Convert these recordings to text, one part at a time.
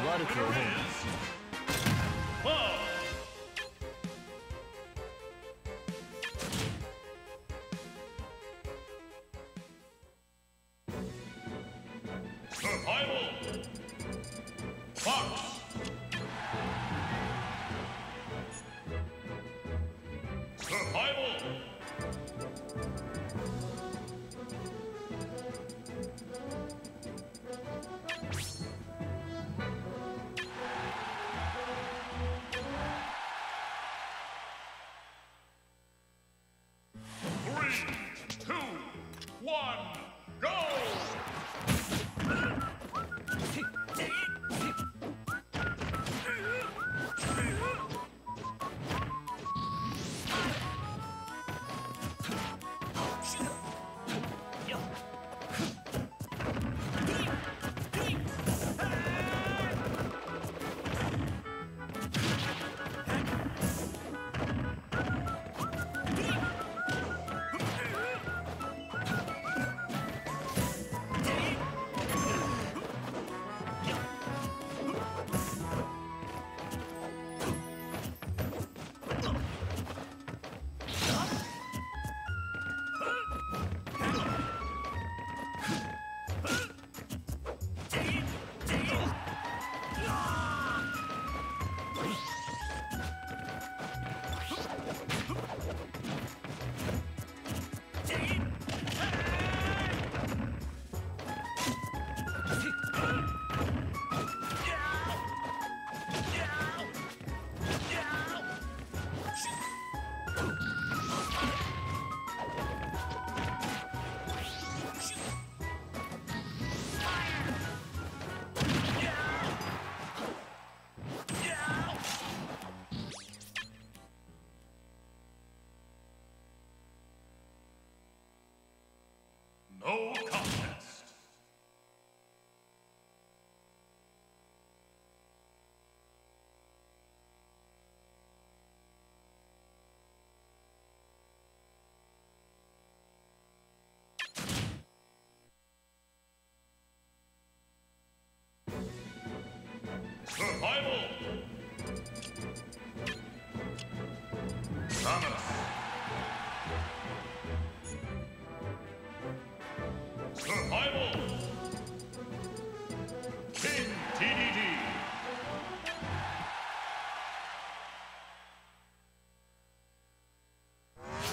悪く思うな。No contest. Survival. Stamina. Survival! King TDD!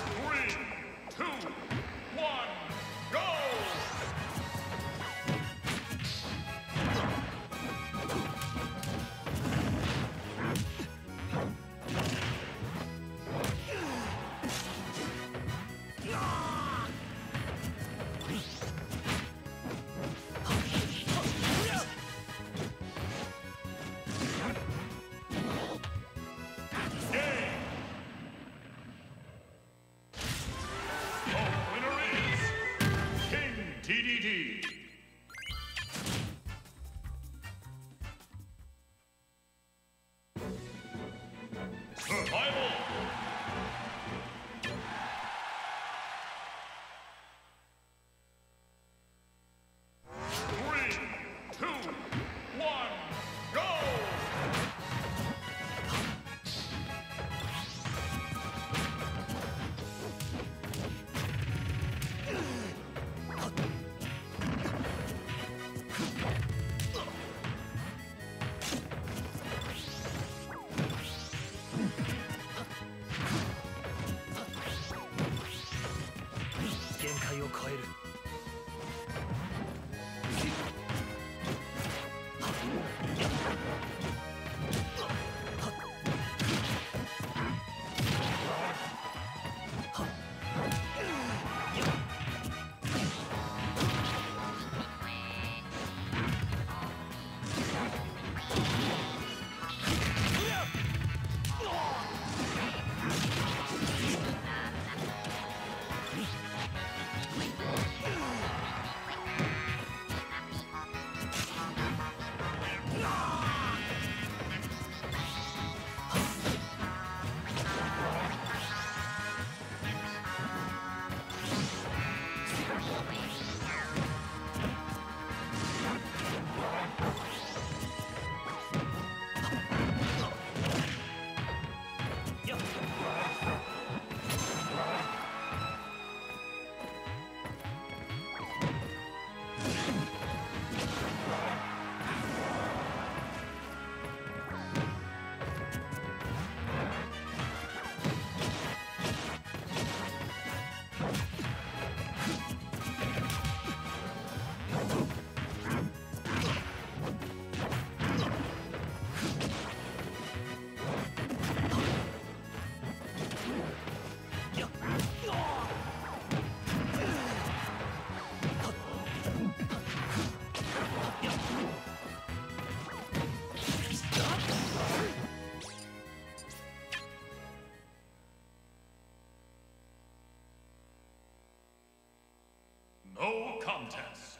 Three, two, one, go! TDD. Survival. Three, two, one, go! contest.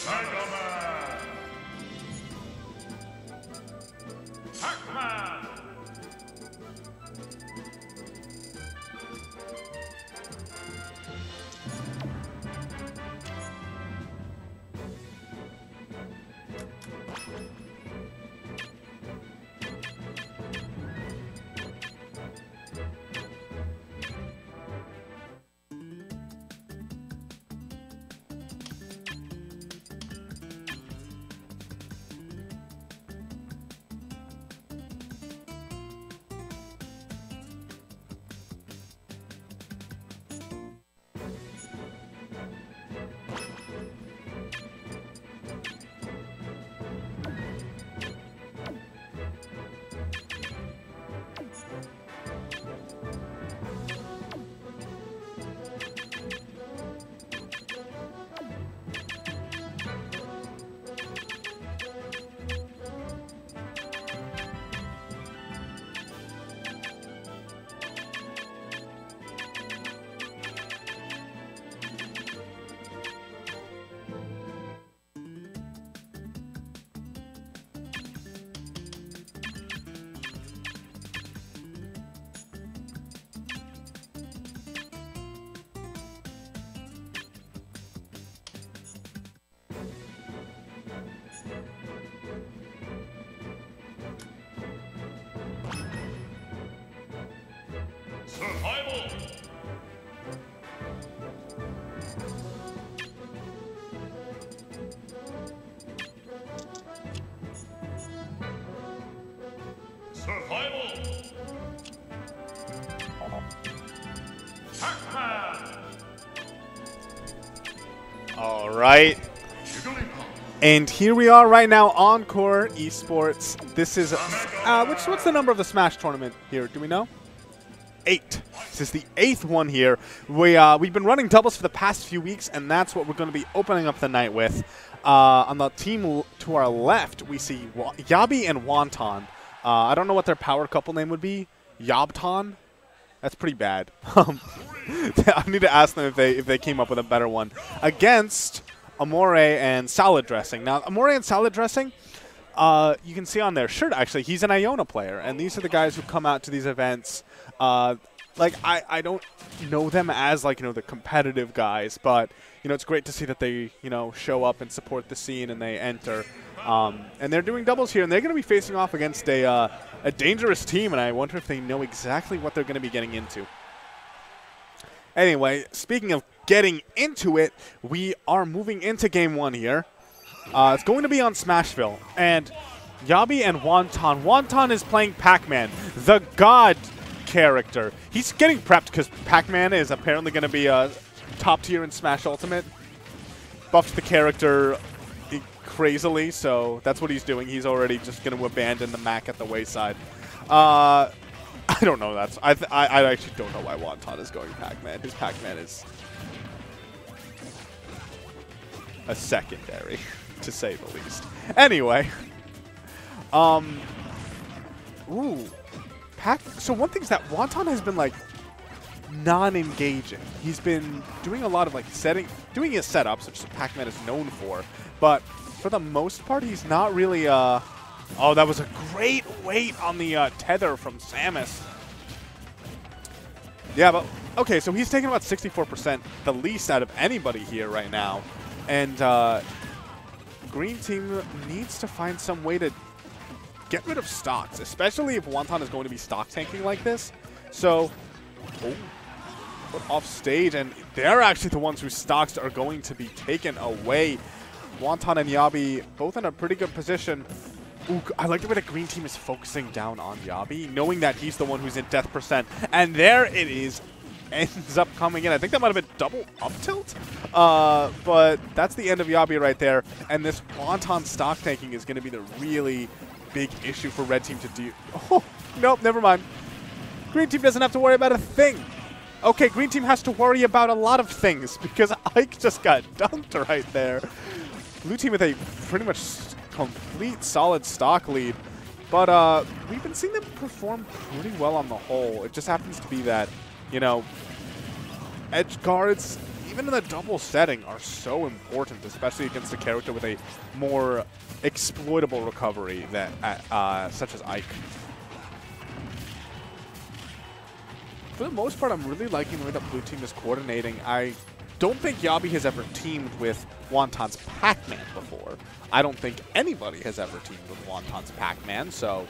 Mega Man. Pac-Man. Survival. Survival. Pac-Man. All right. And here we are right now, Encore Esports. This is, what's the number of the Smash tournament here? Do we know? 8. This is the 8th one here. We've been running doubles for the past few weeks, and that's what we're going to be opening up the night with. On the team to our left, we see Yabi and Wonton. I don't know what their power couple name would be. Yobton? That's pretty bad. I need to ask them if they came up with a better one. Against Amore and Salad Dressing. Now, Amore and Salad Dressing, you can see on their shirt, actually, he's an Iona player. And these are the guys who come out to these events. Like, I don't know them as, like, the competitive guys. But, it's great to see that they, show up and support the scene and they enter. And they're doing doubles here. And they're going to be facing off against a dangerous team. And I wonder if they know exactly what they're going to be getting into. Anyway, speaking of getting into it, we are moving into game 1 here. It's going to be on Smashville. And Yabi and Wonton. Wonton is playing Pac-Man, the god character. He's getting prepped because Pac-Man is apparently going to be top tier in Smash Ultimate. Buffed the character crazily, so that's what he's doing. He's already just going to abandon the Mac at the wayside. I don't know. I actually don't know why Wonton is going Pac-Man. His Pac-Man is a secondary, to say the least. Anyway, so one thing is that Wonton has been like non-engaging. He's been doing a lot of like doing his setups, which Pac-Man is known for, but for the most part, he's not really. Oh, that was a great weight on the tether from Samus. Yeah, but okay, so he's taking about 64%, the least out of anybody here right now. And Green Team needs to find some way to get rid of stocks, especially if Wonton is going to be stock tanking like this. So, put off stage, and they're actually the ones whose stocks are going to be taken away. Wonton and Yabi both in a pretty good position. Ooh, I like the way that Green Team is focusing down on Yabi, knowing that he's the one who's in death percent. And there it is. Ends up coming in. I think that might have been double up tilt. But that's the end of Yabi right there. And this Wonton stock tanking is going to be the really big issue for Red Team to do. Oh, nope, never mind. Green Team doesn't have to worry about a thing. Okay, Green Team has to worry about a lot of things because Ike just got dunked right there. Blue Team with a pretty much complete solid stock lead. But we've been seeing them perform pretty well on the whole. It just happens to be that, edge guards even in the double setting, are so important, especially against a character with a more exploitable recovery that such as Ike. For the most part, I'm really liking the way the blue team is coordinating. I don't think Yabi has ever teamed with Wonton's Pac-Man before. I don't think anybody has ever teamed with Wonton's Pac-Man, so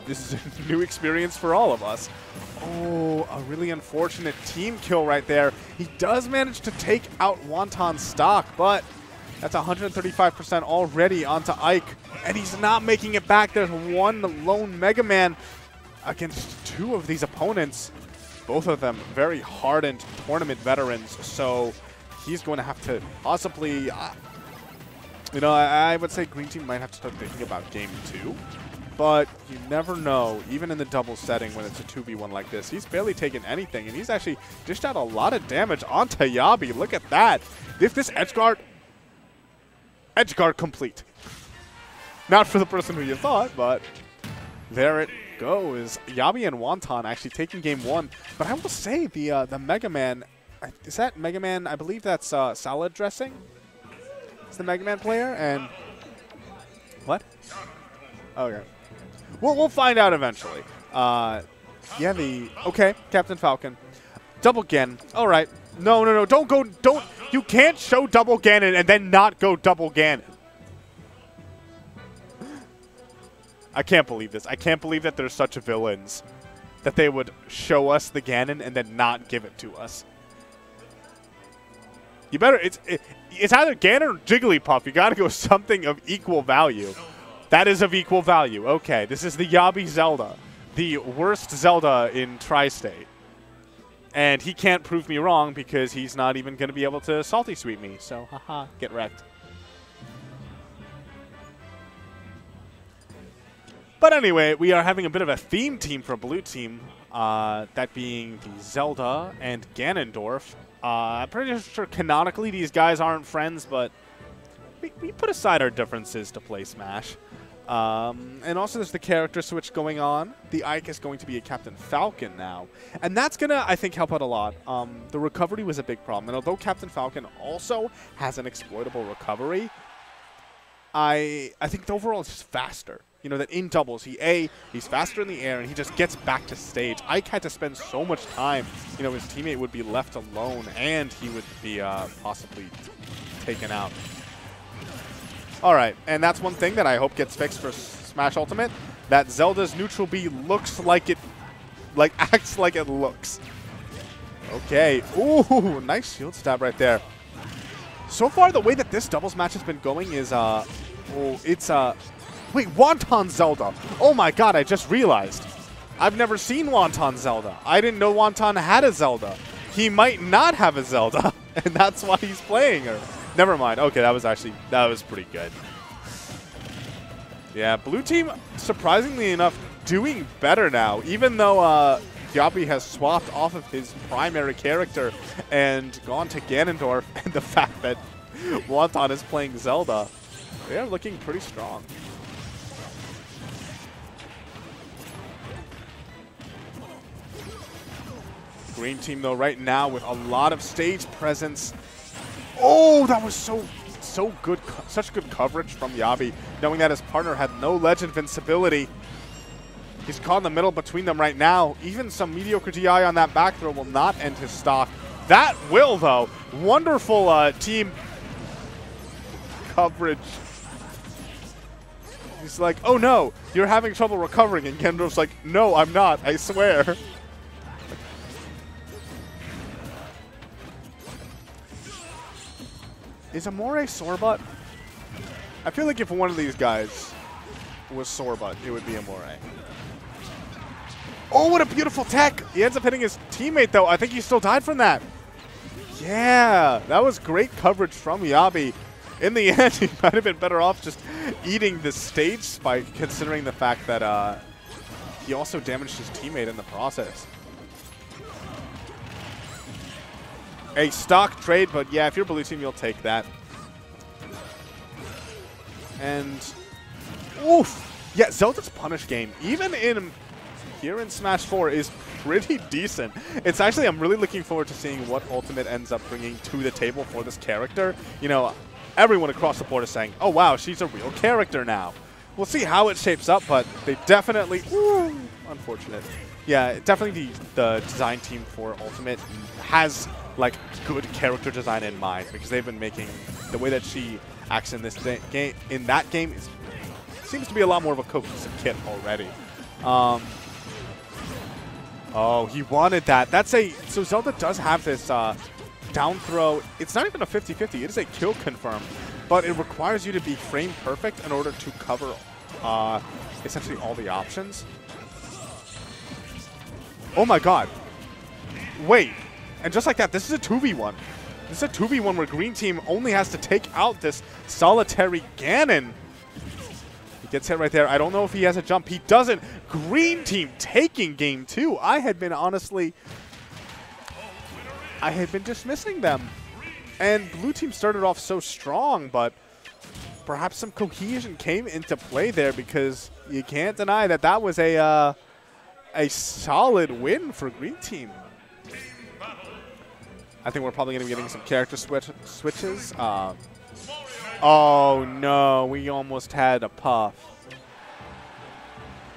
this is a new experience for all of us. Oh, a really unfortunate team kill right there. He does manage to take out Wonton's stock, but that's 135% already onto Ike, and he's not making it back. There's one lone Mega Man against two of these opponents. Both of them very hardened tournament veterans, so he's going to have to possibly, you know, I would say Green Team might have to start thinking about Game 2, but you never know, even in the double setting when it's a 2v1 like this. He's barely taken anything, and he's actually dished out a lot of damage onto Yabi. Look at that. If this edge guard complete. Not for the person who you thought, but there it goes. Yabi and Wonton actually taking game 1. But I will say the Mega Man, is that Mega Man? I believe that's salad dressing. It's the Mega Man player, and what? Okay. We'll find out eventually. Yeah, okay, Captain Falcon. Double Ganon. All right. No, don't, you can't show Double Ganon and then not go Double Ganon. I can't believe this. I can't believe that there's such villains that they would show us the Ganon and then not give it to us. You better, it's either Ganon or Jigglypuff. You gotta go something of equal value. That is of equal value. Okay, this is the Yabi Zelda, the worst Zelda in Tri-State. And he can't prove me wrong because he's not even going to be able to salty sweep me. So, haha, get wrecked. But anyway, we are having a bit of a theme team for Blue Team. That being the Zelda and Ganondorf. I'm pretty sure canonically these guys aren't friends, but we put aside our differences to play Smash. And also there's the character switch going on. The Ike is going to be a Captain Falcon now. And that's going to, I think, help out a lot. The recovery was a big problem. And although Captain Falcon also has an exploitable recovery, I think the overall is just faster. You know, that in doubles, he's faster in the air, and he just gets back to stage. Ike had to spend so much time. You know, his teammate would be left alone, and he would be possibly taken out. All right, and that's one thing that I hope gets fixed for Smash Ultimate. That Zelda's neutral B looks like it, acts like it looks. Okay, ooh, nice shield stab right there. So far, the way that this doubles match has been going is, wait, Wonton Zelda. Oh my god, I just realized. I've never seen Wonton Zelda. I didn't know Wonton had a Zelda. He might not have a Zelda, and that's why he's playing her. Never mind. Okay, that was pretty good. Yeah, Blue Team, surprisingly enough, doing better now. Even though Yabi has swapped off of his primary character and gone to Ganondorf, and the fact that Wonton is playing Zelda, they are looking pretty strong. Green Team, though, right now with a lot of stage presence. Oh, that was so good, such good coverage from Yabi, knowing that his partner had no ledge invincibility. He's caught in the middle between them right now. Even some mediocre DI on that back throw will not end his stock. That will, though. Wonderful team coverage. He's like, oh no, you're having trouble recovering. And Ganondorf's like, no, I'm not, I swear. Is Amore Sorebutt? I feel like if one of these guys was Sorebutt, it would be Amore. Oh, what a beautiful tech! He ends up hitting his teammate, though. I think he still died from that. Yeah, that was great coverage from Yabi. In the end, he might have been better off just eating the stage spike, considering the fact that he also damaged his teammate in the process. A stock trade, but yeah, if you're Blue Team, you'll take that. And, oof! Yeah, Zelda's punish game, even here in Smash 4, is pretty decent. It's actually, I'm really looking forward to seeing what Ultimate ends up bringing to the table for this character. You know, everyone across the board is saying, oh wow, she's a real character now. We'll see how it shapes up, but they definitely, ooh, unfortunate. Yeah, definitely the design team for Ultimate has like good character design in mind, because they've been making the way that she acts in this game, in that game, seems to be a lot more of a cohesive kit already. Oh, he wanted that. That's a, so Zelda does have this down throw. It's not even a 50-50. It is a kill confirm, but it requires you to be frame perfect in order to cover essentially all the options. Oh my god. Wait. And just like that, this is a 2v1. This is a 2v1 where Green Team only has to take out this solitary Ganon. He gets hit right there. I don't know if he has a jump. He doesn't. Green Team taking game 2. I had been dismissing them. And Blue Team started off so strong, but perhaps some cohesion came into play there, because you can't deny that that was a solid win for Green Team. I think we're probably going to be getting some character switches. Oh no, we almost had a puff.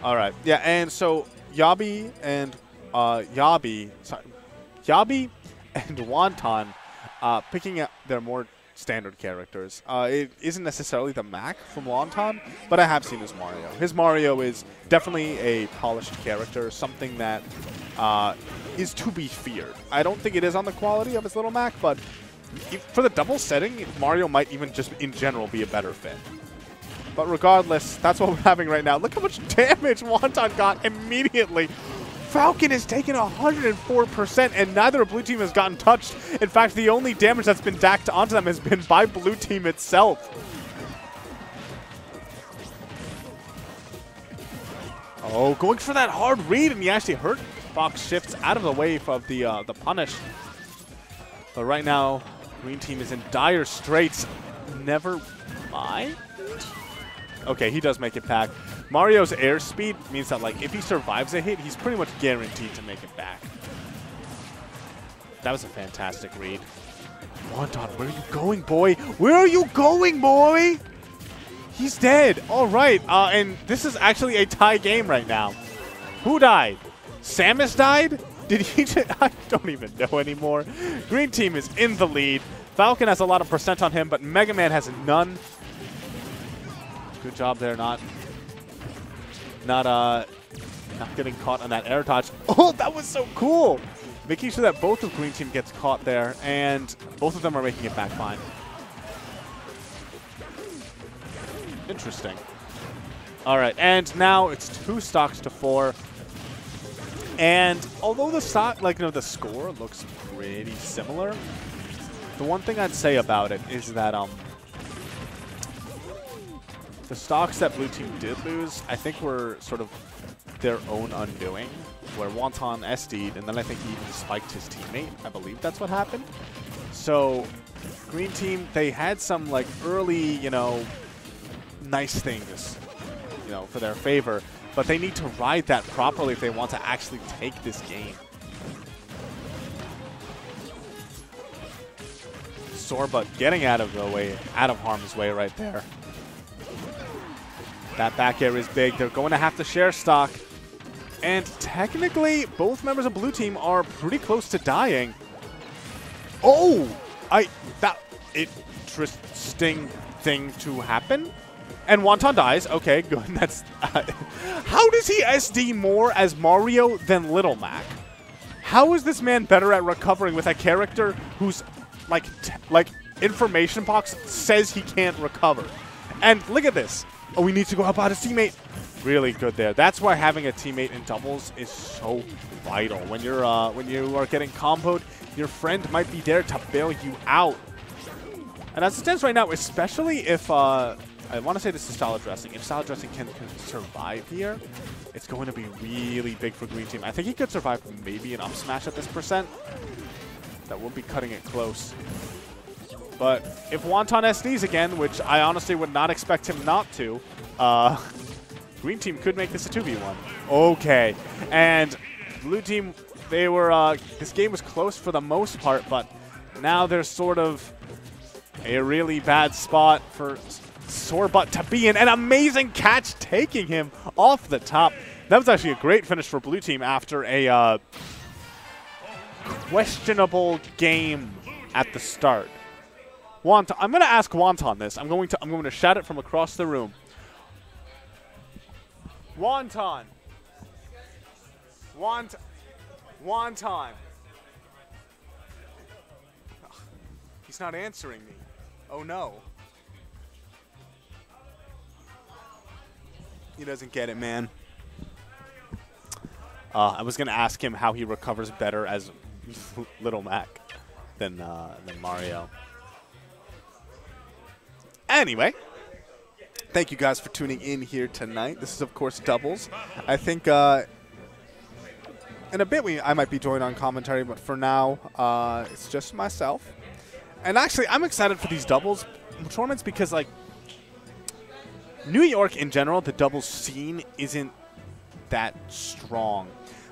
All right, yeah, and so Yabi and Wonton picking up their more standard characters. It isn't necessarily the Mac from Wonton, but I have seen his Mario. His Mario is definitely a polished character, something that is to be feared. I don't think it is on the quality of his little Mac, but for the double setting, Mario might even just in general be a better fit. But regardless, that's what we're having right now. Look how much damage Wonton got immediately. Falcon has taken 104%, and neither Blue Team has gotten touched. In fact, the only damage that's been dacked onto them has been by Blue Team itself. Oh, going for that hard read, and he actually hurt. Fox shifts out of the way of the punish. But right now, Green Team is in dire straits. Never mind. Okay, he does make it back. Mario's airspeed means that, like, if he survives a hit, he's pretty much guaranteed to make it back. That was a fantastic read. Wonton, where are you going, boy? Where are you going, boy? He's dead. All right, and this is actually a tie game right now. Who died? Samus died? Did he I don't even know anymore. Green Team is in the lead. Falcon has a lot of percent on him, but Mega Man has none. Good job there, not getting caught on that air dodge. Oh, that was so cool! Making sure that both of Green Team gets caught there, and both of them are making it back fine. Interesting. All right, and now it's 2 stocks to 4. And although the stock, like, you know, the score looks pretty similar, the one thing I'd say about it is that the stocks that Blue Team did lose, I think were sort of their own undoing, where Wonton SD'd, and then I think he even spiked his teammate. I believe that's what happened. So Green Team, they had some, like, early, you know, nice things, you know, for their favor, but they need to ride that properly if they want to actually take this game. Sorba getting out of harm's way right there. That back air is big. They're going to have to share stock. And technically, both members of Blue Team are pretty close to dying. Oh! That interesting thing to happen. And Wonton dies. Okay, good. That's how does he SD more as Mario than Little Mac? How is this man better at recovering with a character whose like information box says he can't recover? And look at this. Oh, we need to go help out his teammate. Really good there. That's why having a teammate in doubles is so vital. When you are getting comboed, your friend might be there to bail you out. And as it stands right now, especially if I want to say this is salad dressing. If salad dressing can survive here, it's going to be really big for Green Team. I think he could survive maybe an up smash at this percent. That will be cutting it close. But if Wonton SDs again, which I honestly would not expect him not to, Green Team could make this a 2v1. Okay. And Blue team, they were, this game was close for the most part, but now there's sort of a really bad spot for Sorebutt to be in. An amazing catch taking him off the top. That was actually a great finish for Blue team after a questionable game at the start. Wonton, I'm going to ask Wonton this. I'm going to shout it from across the room. Wonton. Wonton. He's not answering me. Oh no. He doesn't get it, man. I was gonna ask him how he recovers better as Little Mac than Mario. Anyway, thank you guys for tuning in here tonight. This is, of course, Doubles. I think in a bit I might be joined on commentary, but for now, it's just myself. And actually, I'm excited for these doubles tournaments because, like, New York in general, the doubles scene isn't that strong.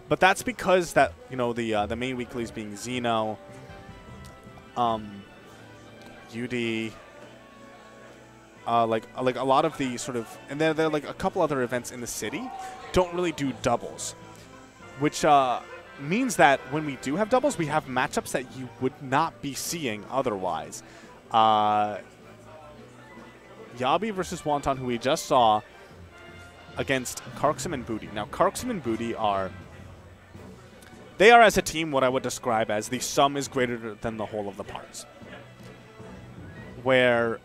But that's because that, you know, the main weeklies being Xeno, UD, like a lot of the sort of, and then there are like a couple other events in the city don't really do doubles, which means that when we do have doubles, we have matchups that you would not be seeing otherwise. Yabi versus Wonton, who we just saw, against Karksum and Booty. Now, Karksum and Booty are, they are as a team what I would describe as the sum is greater than the whole of the parts. Where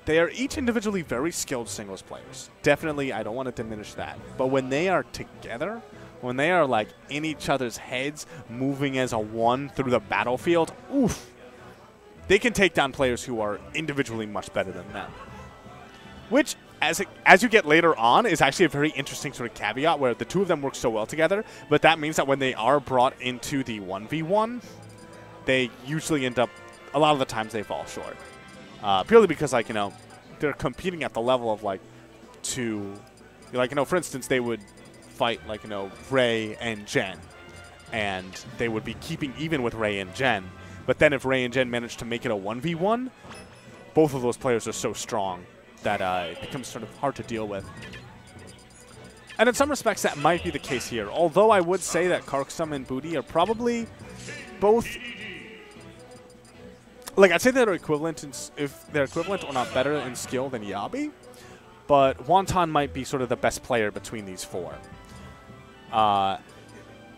they are each individually very skilled singles players. Definitely, I don't want to diminish that. But when they are together, when they are like in each other's heads, moving as a one through the battlefield, oof, they can take down players who are individually much better than them. Which, as you get later on, is actually a very interesting sort of caveat where the two of them work so well together, but that means that when they are brought into the 1v1, they usually end up, a lot of the times they fall short. Purely because, like, you know, they're competing at the level of, like, like, you know, for instance, they would fight, like, you know, Ray and Jen, and they would be keeping even with Ray and Jen. But then if Ray and Jen manage to make it a 1v1, both of those players are so strong that it becomes sort of hard to deal with. And in some respects, that might be the case here. Although I would say that Karksum and Booty are probably both, like, I'd say they're equivalent, if they're equivalent or not better in skill than Yabi. But Wonton might be sort of the best player between these four.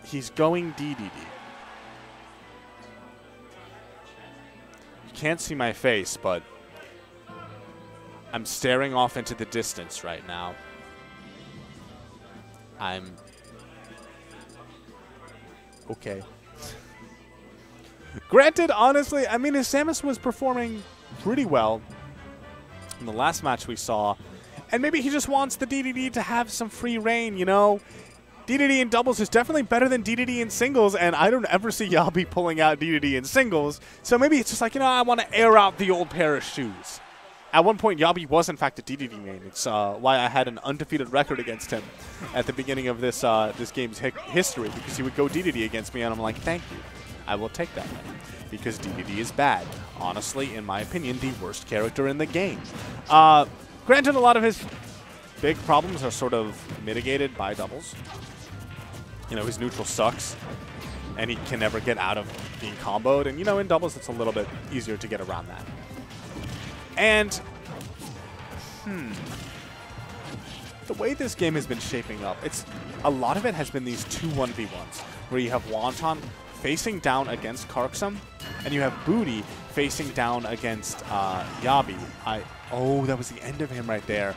He's going DDD. You can't see my face, but I'm staring off into the distance right now. I'm okay. Granted, honestly, I mean, Samus was performing pretty well in the last match we saw, and maybe he just wants the DDD to have some free reign, you know? DDD in doubles is definitely better than DDD in singles, and I don't ever see Yabi pulling out DDD in singles, so maybe it's just like, you know, I want to air out the old pair of shoes. At one point, Yabi was, in fact, a DDD main. It's why I had an undefeated record against him at the beginning of this this game's history, because he would go DDD against me, and I'm like, thank you. I will take that, man, because DDD is bad. Honestly, in my opinion, the worst character in the game. Granted, a lot of his big problems are sort of mitigated by doubles. You know, his neutral sucks, and he can never get out of being comboed. And, you know, in doubles, it's a little bit easier to get around that. And, the way this game has been shaping up, a lot of it has been these two 1v1s, where you have Wonton facing down against Karksum, and you have Booty facing down against Yabi. Oh, that was the end of him right there.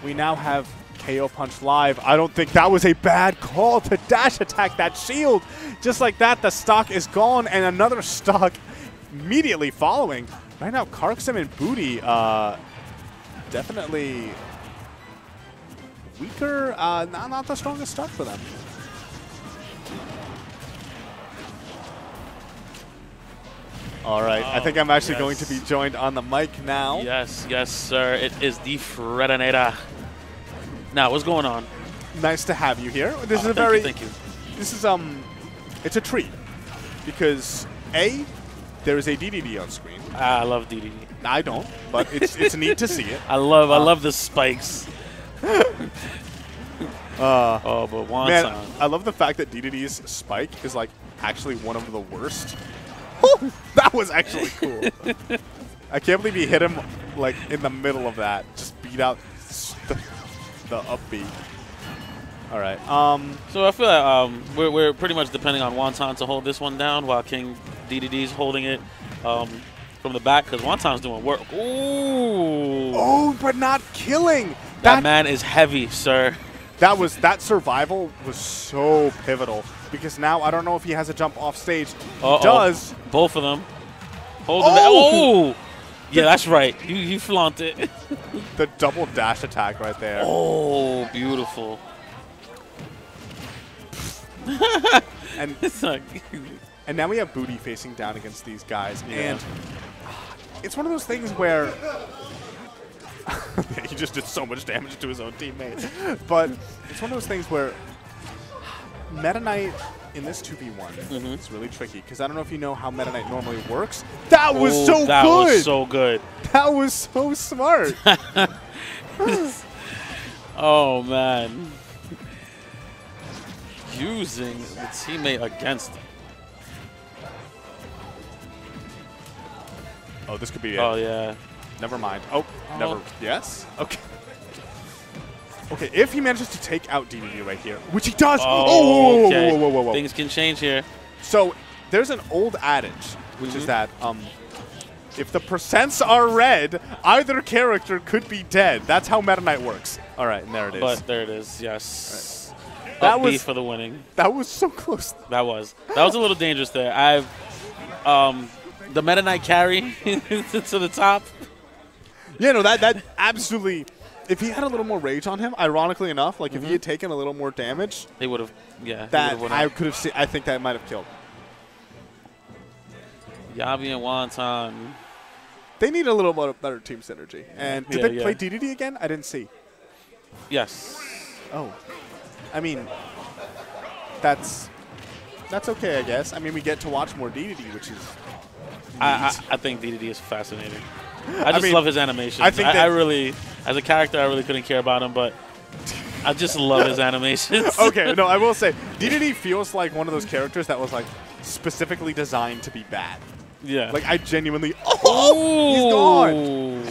We now have KO Punch live. I don't think that was a bad call to dash attack that shield. Just like that, the stock is gone, and another stock immediately following. Right now, Karksum and Booty definitely weaker. Not the strongest start for them. All right, I think I'm actually going to be joined on the mic now. Yes, yes, sir. It is the Fredonator. Now, what's going on? nice to have you here. This is a very Thank you. This is it's a treat because there is a DDD on screen. I love DDD. I don't, but it's neat to see it. I love the spikes. Oh, but Wonton. Man, I love the fact that DDD's spike is like actually one of the worst. That was actually cool. I can't believe he hit him like in the middle of that. Just beat out the upbeat. All right. So I feel like we're pretty much depending on Wonton to hold this one down while King DDD's holding it from the back because Wonton's doing work. Ooh. Oh, but not killing. That man is heavy, sir. That survival was so pivotal because now I don't know if he has a jump off stage. He does. Both of them. Hold him back. Oh! Yeah, that's right. You flaunt it. The double dash attack right there. Oh, beautiful. And and now we have Booty facing down against these guys. Yeah. And it's one of those things where he just did so much damage to his own teammate. But it's one of those things where Meta Knight in this 2v1 is really tricky because I don't know if you know how Meta Knight normally works. That was so good. That was so good. That was so smart. Oh, man. Using the teammate against him. Oh, this could be it. Oh, yeah. Never mind. Oh, never. Yes? Okay. Okay, if he manages to take out DDD right here, which he does. Oh, okay. Whoa. Things can change here. So there's an old adage, which is that if the percents are red, either character could be dead. That's how Meta Knight works. All right, and there it is. But there it is, yes. Right. That was was for the winning. That was so close. That was a little dangerous there. The Meta Knight carry to the top. Yeah, no, that absolutely. If he had a little more rage on him, ironically enough, like if he had taken a little more damage, they would have. Yeah, that I could have seen. I think that might have killed. Yabi and Wonton. They need a little better team synergy. And did they play DDD again? I didn't see. Yes. Oh, I mean, that's okay, I guess. I mean, we get to watch more DDD, which is. I think DDD is fascinating. I just love his animations. I think I really, as a character, I really couldn't care about him, but I just love his animations. Okay, no, I will say, DDD feels like one of those characters that was like specifically designed to be bad. Yeah. Like I genuinely, he's gone.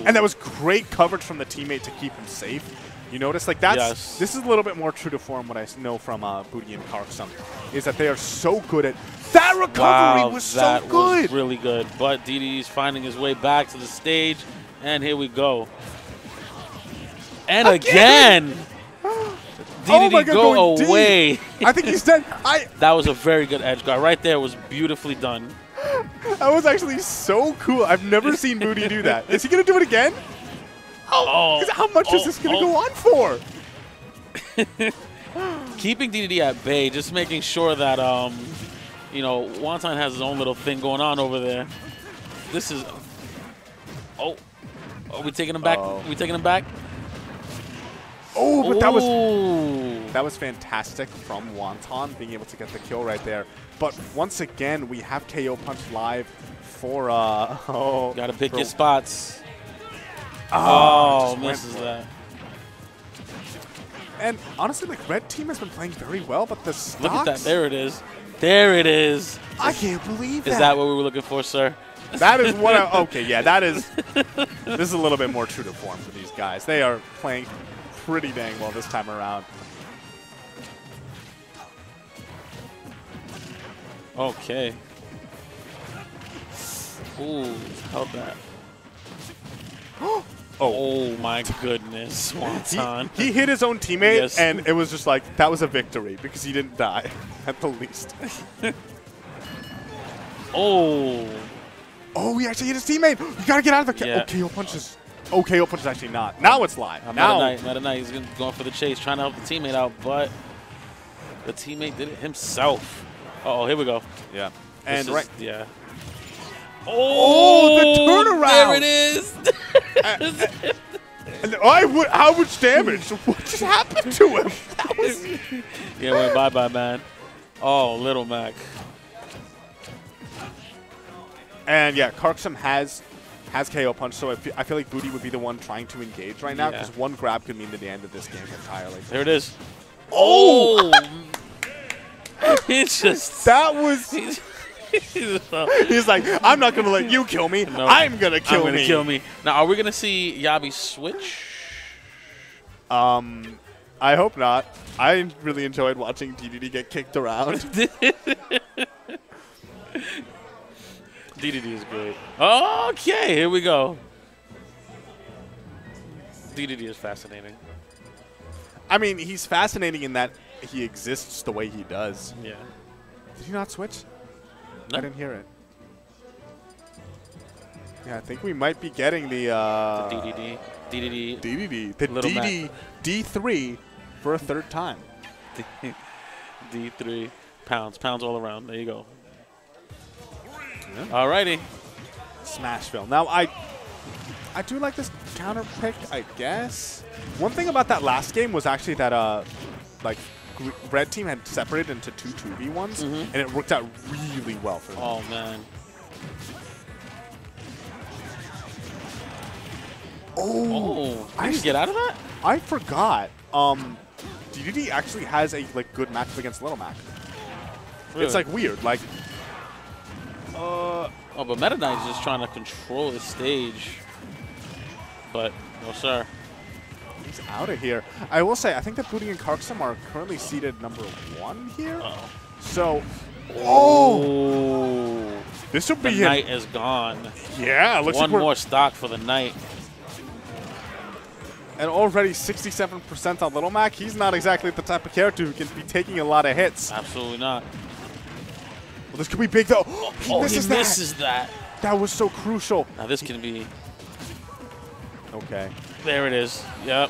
And that was great coverage from the teammate to keep him safe. You notice, like this is a little bit more true to form. What I know from Booty and Carson is that they are so good at that recovery. Was so good. That was really good. But DDD's finding his way back to the stage, and here we go. And again, DDD go away. I think he's dead. That was a very good edge guard right there. Was beautifully done. That was actually so cool. I've never seen Booty do that. Is he gonna do it again? How much is this going to go on for? Keeping DDD at bay, just making sure that, Wonton has his own little thing going on over there. This is... Oh. Are we taking him back? We taking him back? Oh, but that was fantastic from Wonton, being able to get the kill right there. But once again, we have KO Punch live for... Gotta pick your spots. Misses that. And honestly, like, red team has been playing very well, but the stocks... Look at that. There it is. There it is. I can't believe that. Is that what we were looking for, sir? That is what okay, yeah, that is... This is a little bit more true to form for these guys. They are playing pretty dang well this time around. Okay. Ooh, held that. Oh my goodness, Wonton. He hit his own teammate, and it was just like, that was a victory because he didn't die, at the least. Oh, he actually hit his teammate. You gotta get out of the KO Punch is... Oh, KO Punch is actually not. Now it's live. Meta Knight, he's going for the chase, trying to help the teammate out, but the teammate did it himself. Uh-oh, here we go. Yeah. Yeah. Oh, the turnaround! There it is. How much damage? What just happened to him? That Yeah, went bye-bye, man. Oh, Little Mac. And yeah, Karksum has KO punch, so I feel like Booty would be the one trying to engage right now because one grab could mean the end of this game entirely. There it is. Oh! It's just that was. He's like, I'm not gonna let you kill me. No, I'm gonna kill me. Now, are we gonna see Yabi switch? I hope not. I really enjoyed watching DDD get kicked around. DDD is great. Okay, here we go. DDD is fascinating. I mean, he's fascinating in that he exists the way he does. Yeah. Did he not switch? No. I didn't hear it. Yeah, I think we might be getting the DDD. the Little DD D3 for a third time. D3. Pounds all around. There you go. Yeah. Alrighty. Smashville. Now, I do like this counter pick, I guess. One thing about that last game was actually that, like, red team had separated into two 2v1s, and it worked out really well for them. Oh, man. Oh, Did you get out of that? I forgot. DDD actually has a good matchup against Little Mac. Really? It's like weird. Like, oh, but Meta Knight's just trying to control the stage. But no, sir. He's out of here. I will say, I think that Booty and Karksum are currently seated #1 here. So, this will be the Knight is gone. Yeah, looks one like more stock for the Knight. And already 67% on Little Mac. He's not exactly the type of character who can be taking a lot of hits. Absolutely not. Well, this could be big, though. He misses that. That was so crucial. Now this can be. Okay. There it is. Yep.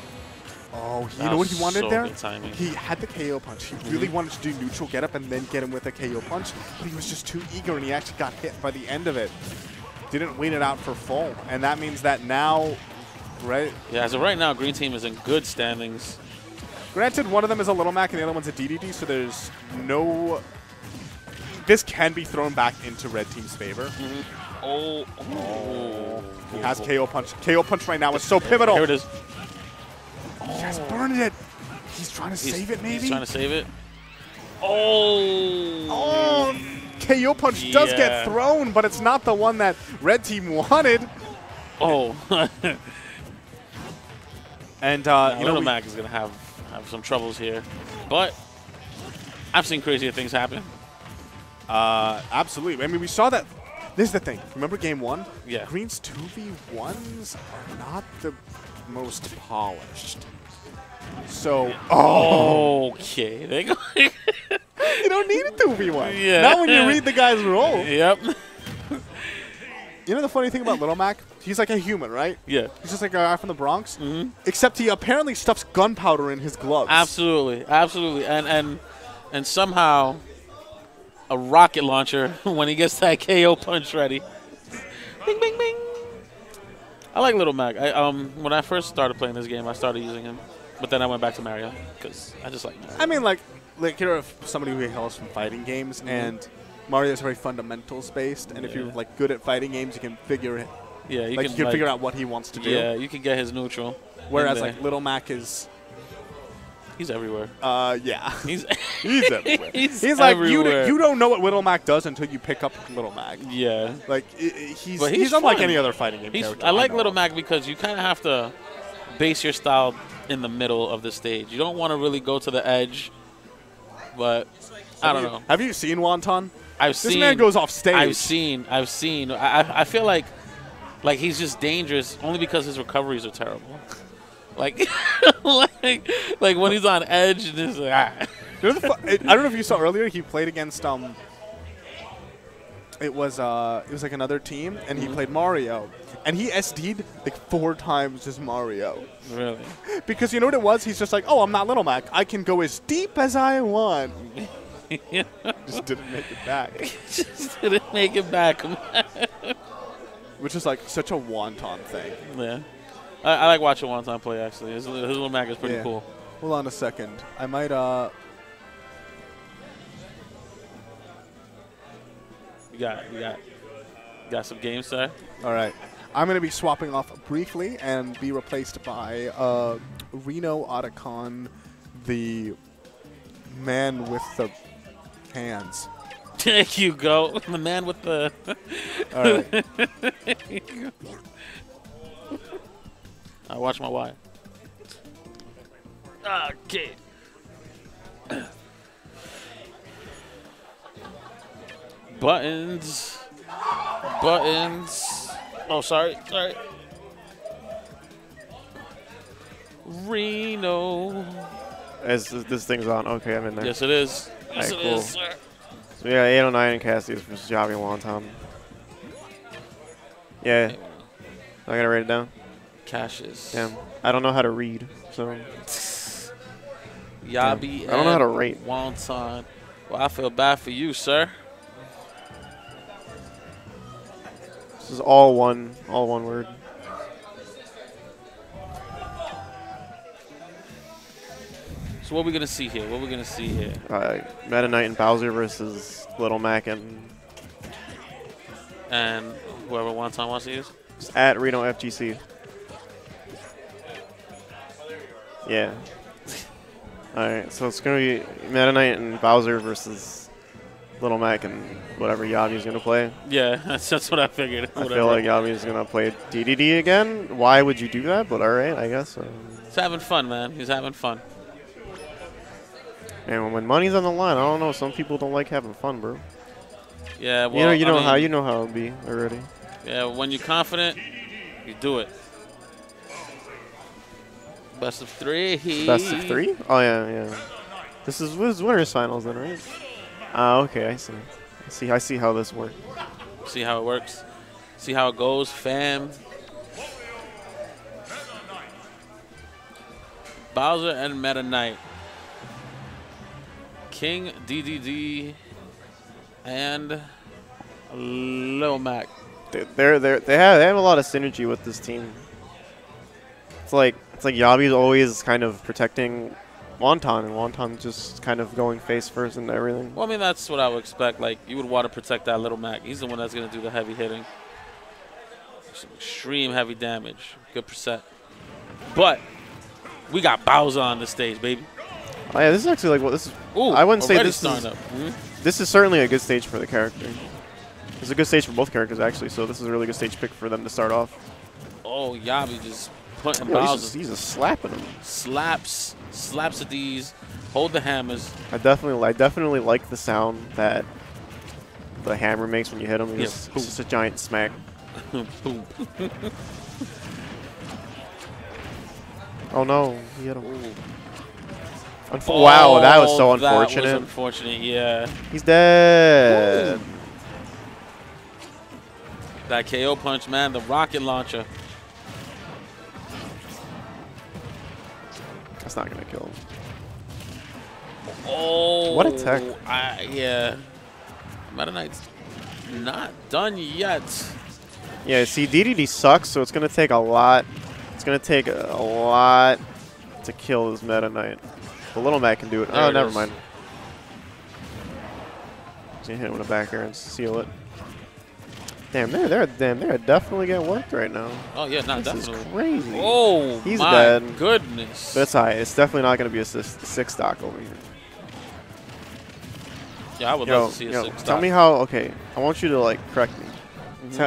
Oh, you know what he wanted there? Good timing. He had the KO punch. He really wanted to do neutral get up and then get him with a KO punch, but he was just too eager, and he actually got hit by the end of it. Didn't wait it out for full, and that means that now, right? Yeah, as of right now, Green Team is in good standings. Granted, one of them is a Little Mac and the other one's a DDD, so there's no. This can be thrown back into Red Team's favor. Oh. He has KO punch. KO punch right now is so pivotal. Here it is. He just burned it. He's trying to save it, maybe? He's trying to save it. Oh. KO punch does get thrown, but it's not the one that Red Team wanted. Oh. And, Little Mac is going to have some troubles here. But I've seen crazier things happen. Absolutely. I mean, we saw that. This is the thing. Remember game 1? Yeah. Green's 2v1s are not the most polished. So, okay. They go. You don't need a 2v1. Yeah. Not when you read the guy's role. Yep. You know the funny thing about Little Mac? He's like a human, right? Yeah. He's just like a guy from the Bronx. Except he apparently stuffs gunpowder in his gloves. Absolutely. Absolutely. And somehow a rocket launcher when he gets that KO punch ready. Bing, bing, bing. I like Little Mac. When I first started playing this game, I started using him. But then I went back to Mario because I just like Mario. I mean, like you're somebody who hails from fighting games, and Mario is very fundamentals based. And if you're like good at fighting games, you can figure it. Yeah, you can figure out what he wants to do. Yeah, you can get his neutral. Whereas like Little Mac is. He's everywhere. Yeah. He's everywhere. He's like everywhere. you don't know what Little Mac does until you pick up Little Mac. Yeah. Like he's he's unlike fun. any other fighting game character. I like Little Mac because you kind of have to base your style in the middle of the stage. You don't want to really go to the edge, but I don't know. Have you seen Wonton? This man goes off stage. I've seen. I feel like he's just dangerous only because his recoveries are terrible. Like, like when he's on edge and it's like, I don't know if you saw earlier. He played against it was like another team, and he played Mario, and he SD'd like 4 times as Mario. Really? Because you know what it was? He's just like, oh, I'm not Little Mac. I can go as deep as I want. Just didn't make it back. Just didn't make it back. Which is like such a Wonton thing. Yeah. I like watching Wonton play, actually. His Little Mac is pretty cool. Hold on a second. I might, You got some games, sir? All right. I'm going to be swapping off briefly and be replaced by Reno Otacon, the man with the hands. There you go. The man with the... All right. I watch my wire. Okay. Buttons. Buttons. Oh, sorry. Sorry. Reno. This thing's on. Okay, I'm in there. Yes, it is. Yes, Alright, it cool. is, sir. So yeah, 809 and Cassius versus Javi Wonton. Yeah. I gotta write it down. Cassius. Damn. I don't know how to read, so. Yabi. I don't know how to rate. Wonton. Well, I feel bad for you, sir. This is all one word. So what are we gonna see here? What are we gonna see here? Meta Knight and Bowser versus Little Mac and whoever Wonton wants to use. at Reno FGC. Yeah. Alright, so it's gonna be Meta Knight and Bowser versus Little Mac and whatever Yabi's gonna play. Yeah, that's what I figured. I feel like Yabi's gonna play DDD again. Why would you do that? But alright, I guess. He's having fun, man. He's having fun. And when money's on the line, I don't know. Some people don't like having fun, bro. Yeah, well, you know how it'll be already. Yeah, when you're confident, you do it. Best of 3. Best of 3? Oh yeah. This is winners finals then, right? Okay, I see. I see how this works. See how it works. See how it goes, fam. Bowser and Meta Knight. King, DDD, and Lil Mac. They have a lot of synergy with this team. It's like Yabi's always kind of protecting Wonton, and Wonton just kind of going face first and everything. Well, I mean, that's what I would expect. Like, you would want to protect that Little Mac. He's the one that's going to do the heavy hitting. Some extreme heavy damage. Good percent. But we got Bowser on the stage, baby. Oh yeah, this is actually like what this is. Ooh, I wouldn't say this is. Up. This is certainly a good stage for the character. It's a good stage for both characters actually. So this is a really good stage pick for them to start off. Oh, Yabi just putting Bowser. He's just slapping him. Slaps at these. Hold the hammers. I definitely like the sound that the hammer makes when you hit him. It's just a giant smack. Boom. Oh no, he hit him. Wow, that was so unfortunate. That was unfortunate, yeah. He's dead. Ooh. That KO punch, man, the rocket launcher. That's not gonna kill him. Oh, what a tech! Yeah, Meta Knight's not done yet. Yeah, see, DDD sucks, so it's gonna take a lot. It's gonna take a lot to kill this Meta Knight. The Little Mac can do it. Oh, never mind. He's gonna hit him with a back air and seal it. Damn, they're definitely getting worked right now. Oh yeah, not this definitely. Is crazy. Oh, he's my dead. Goodness. But it's alright. It's definitely not gonna be a 6 stock over here. Yeah, I would love to see a 6 stock. Tell me how. Okay, I want you to like correct me.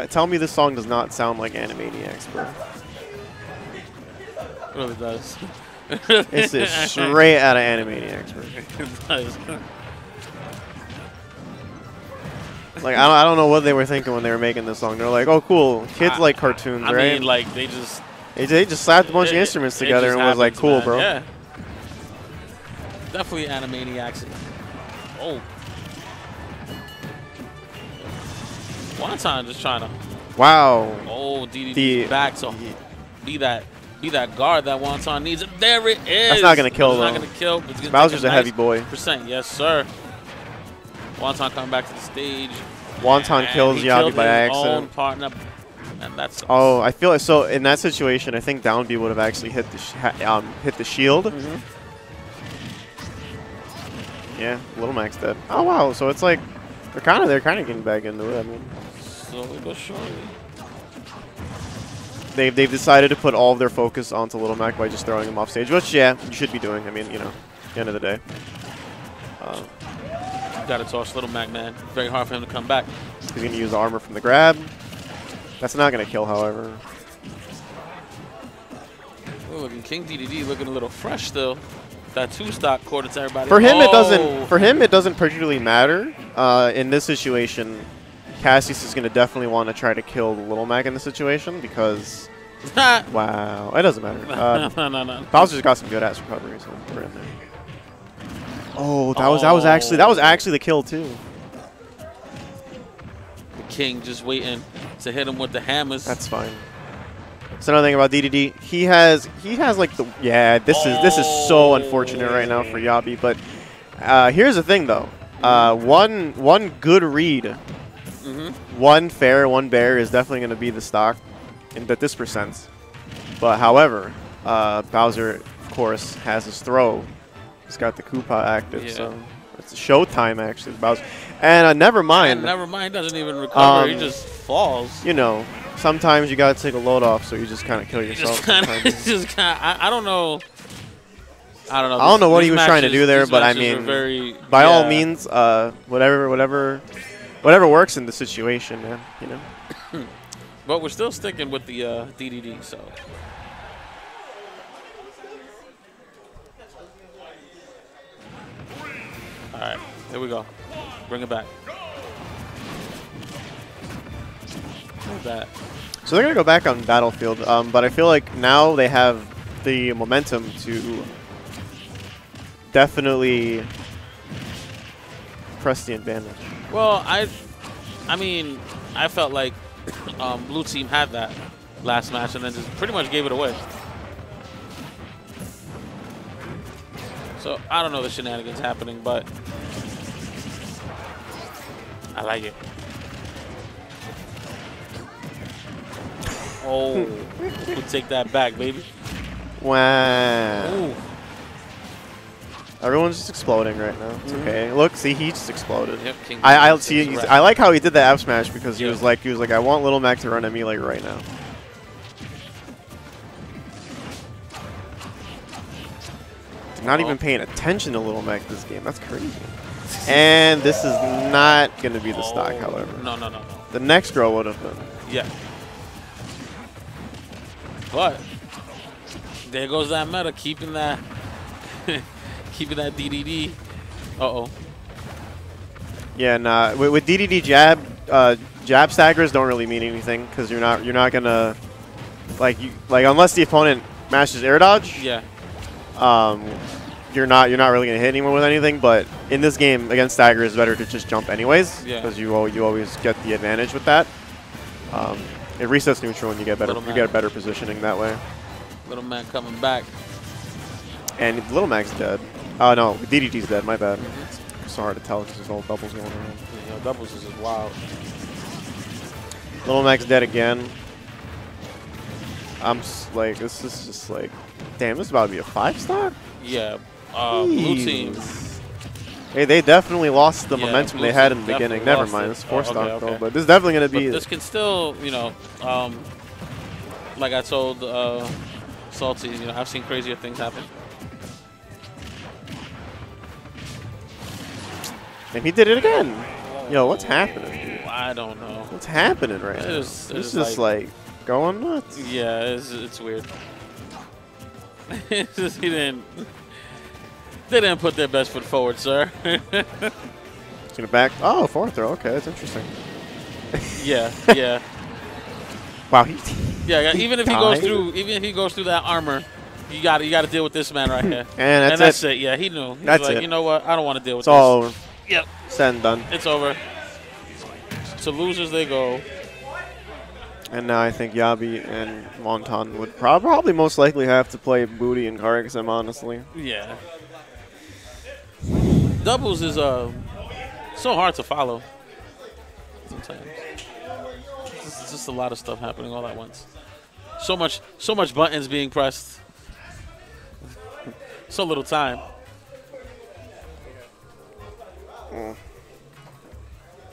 Tell me this song does not sound like Animaniacs, bro. It really does. It's just straight out of Animaniacs, bro. It does. Like I don't know what they were thinking when they were making this song. They're like, oh cool, kids like cartoons, right? I mean, like they just slapped a bunch of instruments together and was like, cool, man. bro. Yeah. Definitely Animaniacs. Oh. Wonton just trying to. Wow. Oh, DDD's back, so be that guard that Wonton needs. And there it is. That's not gonna kill though. Not gonna kill. Bowser's a heavy boy. %, yes sir. Wonton coming back to the stage. Wonton kills Yabi by accident. Own partner, and that's. Oh, I feel like so in that situation, I think Down B would have actually hit the shield, Yeah, Little Mac's dead. Oh wow, so it's like they're kind of getting back into it. I mean, Slowly but surely. they've decided to put all of their focus onto Little Mac by just throwing him off stage, which yeah, you should be doing. I mean, you know, at the end of the day. Got to toss Little Mac, man. Very hard for him to come back. He's gonna use armor from the grab. That's not gonna kill, however. Ooh, looking King DDD looking a little fresh still. That 2-stock quarter to everybody. For him, it doesn't. For him, it doesn't particularly matter. In this situation, Cassius is gonna definitely want to try to kill Little Mac in this situation because. Wow, it doesn't matter. No. Bowser's got some good ass recovery, so we're in there. Oh, that was actually the kill too. The King just waiting to hit him with the hammers. That's fine. So another thing about DDD, he has like the this is so unfortunate right now for Yabi. But here's the thing though, one good read, one fair, one bear is definitely going to be the stock, in that this percents. But however, Bowser of course has his throw. He's got the Koopa active, so it's showtime actually. Bowser, and never mind. And never mind, doesn't even recover. He just falls. You know, sometimes you gotta take a load off, so you just kind of kill yourself. I don't know. I don't know what he was trying to do there, but I mean, by all means, whatever works in the situation, man. You know. But we're still sticking with the DDD, so. All right, here we go. Bring it back. Look at that. So they're going to go back on Battlefield, but I feel like now they have the momentum to definitely press the advantage. Well, I mean, I felt like Blue Team had that last match and then just pretty much gave it away. So I don't know the shenanigans happening, but I like it. Oh, we'll take that back, baby. Wow. Ooh. Everyone's just exploding right now. It's okay. Look, see, he just exploded. Yep, I see. I like how he did the F smash because he was like, I want Little Mac to run at me like right now. Not even paying attention to Little Mac this game. That's crazy. And this is not going to be the stock, however. No. The next row would have been. Yeah. But there goes that meta, keeping that DDD. Uh-oh. Yeah, nah. With DDD jab staggers don't really mean anything because you're not gonna like unless the opponent mashes air dodge. Yeah. You're not really gonna hit anyone with anything. But in this game against stagger, it's better to just jump anyways because you always get the advantage with that. It resets neutral and you get better positioning that way. Little Mac coming back. And Little Mac's dead. Oh no, DDT's dead. My bad. It's so hard to tell because there's all doubles going around. Yeah, doubles is just wild. Little Mac's dead again. I'm like, this is just like, damn, this is about to be a 5-stock? Yeah. Blue Team. Hey, they definitely lost the momentum they had in the beginning. Never mind, it's 4-stock though. But this is definitely going to be. But this can still, you know, like I told Salty, you know, I've seen crazier things happen. And he did it again. Yo, what's happening, dude? I don't know. What's happening right now? This is just like going nuts. Yeah, it's weird. It's just, they didn't put their best foot forward, sir. It's gonna back. Oh, forward throw. Okay, that's interesting. Yeah. Wow. Even if he goes through that armor, you got to deal with this man right here. And that's it. Yeah, he knew. That's like, it. You know what? I don't want to deal with this. It's all over. Yep. Said and done. It's over. To losers they go. And now I think Yabi and Monton would probably most likely have to play Booty and Karixim, honestly. Yeah. Doubles is so hard to follow sometimes. It's just a lot of stuff happening all at once. So much buttons being pressed. So little time.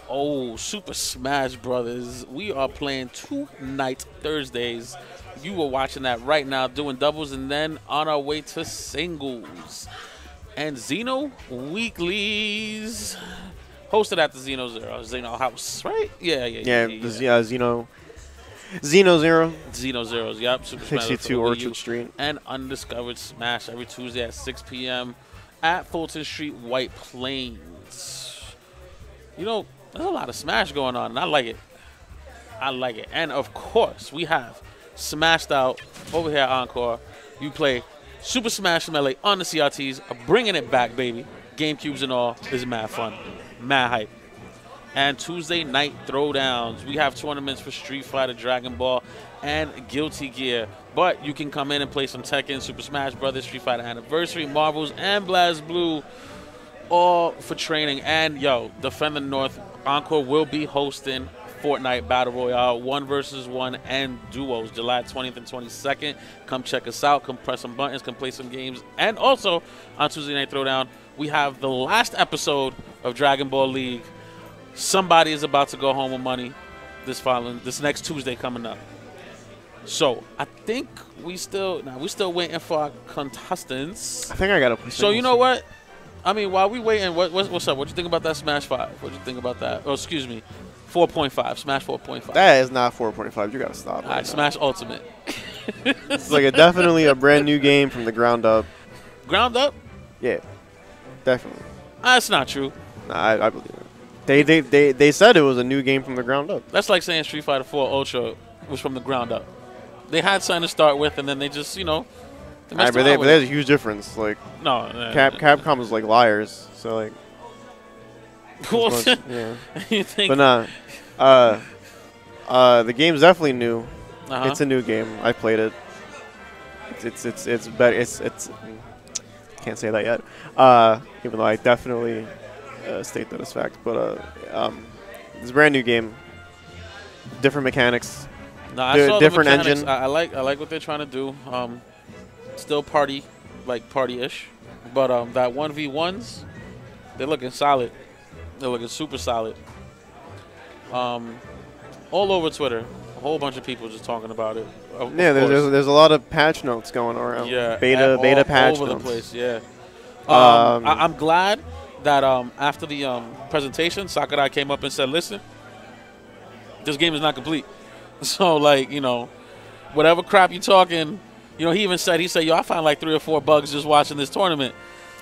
Oh, Super Smash Brothers. We are playing tonight, Thursdays. You are watching that right now, doing doubles, and then on our way to singles. And Xeno Weeklies. Hosted at the Xeno House, right? Yeah. Xeno Zero. Xeno Zeros, yep. Super Smash 62 Orchard Street. And Undiscovered Smash every Tuesday at 6 p.m. at Fulton Street, White Plains. You know, there's a lot of Smash going on, and I like it. I like it. And, of course, we have Smashed Out over here at Encore. You play Super Smash Melee on the CRTs, bringing it back, baby. GameCubes and all. This is mad fun. Mad hype. And Tuesday night throwdowns. We have tournaments for Street Fighter, Dragon Ball, and Guilty Gear. But you can come in and play some Tekken, Super Smash Brothers, Street Fighter Anniversary, Marvels, and Blast Blue, all for training. And, yo, Defend the North, Encore will be hosting Fortnite Battle Royale 1 vs. 1 and duos July 20th and 22nd. Come check us out. Come press some buttons. Come play some games. And also, on Tuesday Night Throwdown, we have the last episode of Dragon Ball League. Somebody is about to go home with money this next Tuesday coming up. So I think we still waiting for our contestants. I think I gotta play. So you know what? I mean, while we waiting, what's up? What you think about that Smash 5? What you think about that? Oh, excuse me, 4.5. Smash 4.5. That is not 4.5. You gotta stop. All right, Smash Ultimate. It's like definitely a brand new game from the ground up. Ground up? Yeah, definitely. That's not true. Nah, I believe it. They said it was a new game from the ground up. That's like saying Street Fighter 4 Ultra was from the ground up. They had something to start with, and then they just, they messed but around with there's it. a huge difference. Like, No. Capcom is like liars. So like, yeah. You think? But nah, the game's definitely new. Uh-huh. It's a new game. I played it. It's better. It's can't say that yet. Even though I definitely state that as fact. But it's a brand new game. Different mechanics. No, I saw different the mechanics. engine. I like what they're trying to do. Still party-ish. But that 1v1s, they're looking solid. They're looking super solid. All over Twitter, a whole bunch of people just talking about it. Yeah, there's a lot of patch notes going around. Yeah, beta patch all over notes. the place. Yeah. I'm glad that after the presentation, Sakurai came up and said, "Listen, this game is not complete." So, like, whatever crap you talking, he even said, yo, I found like 3 or 4 bugs just watching this tournament.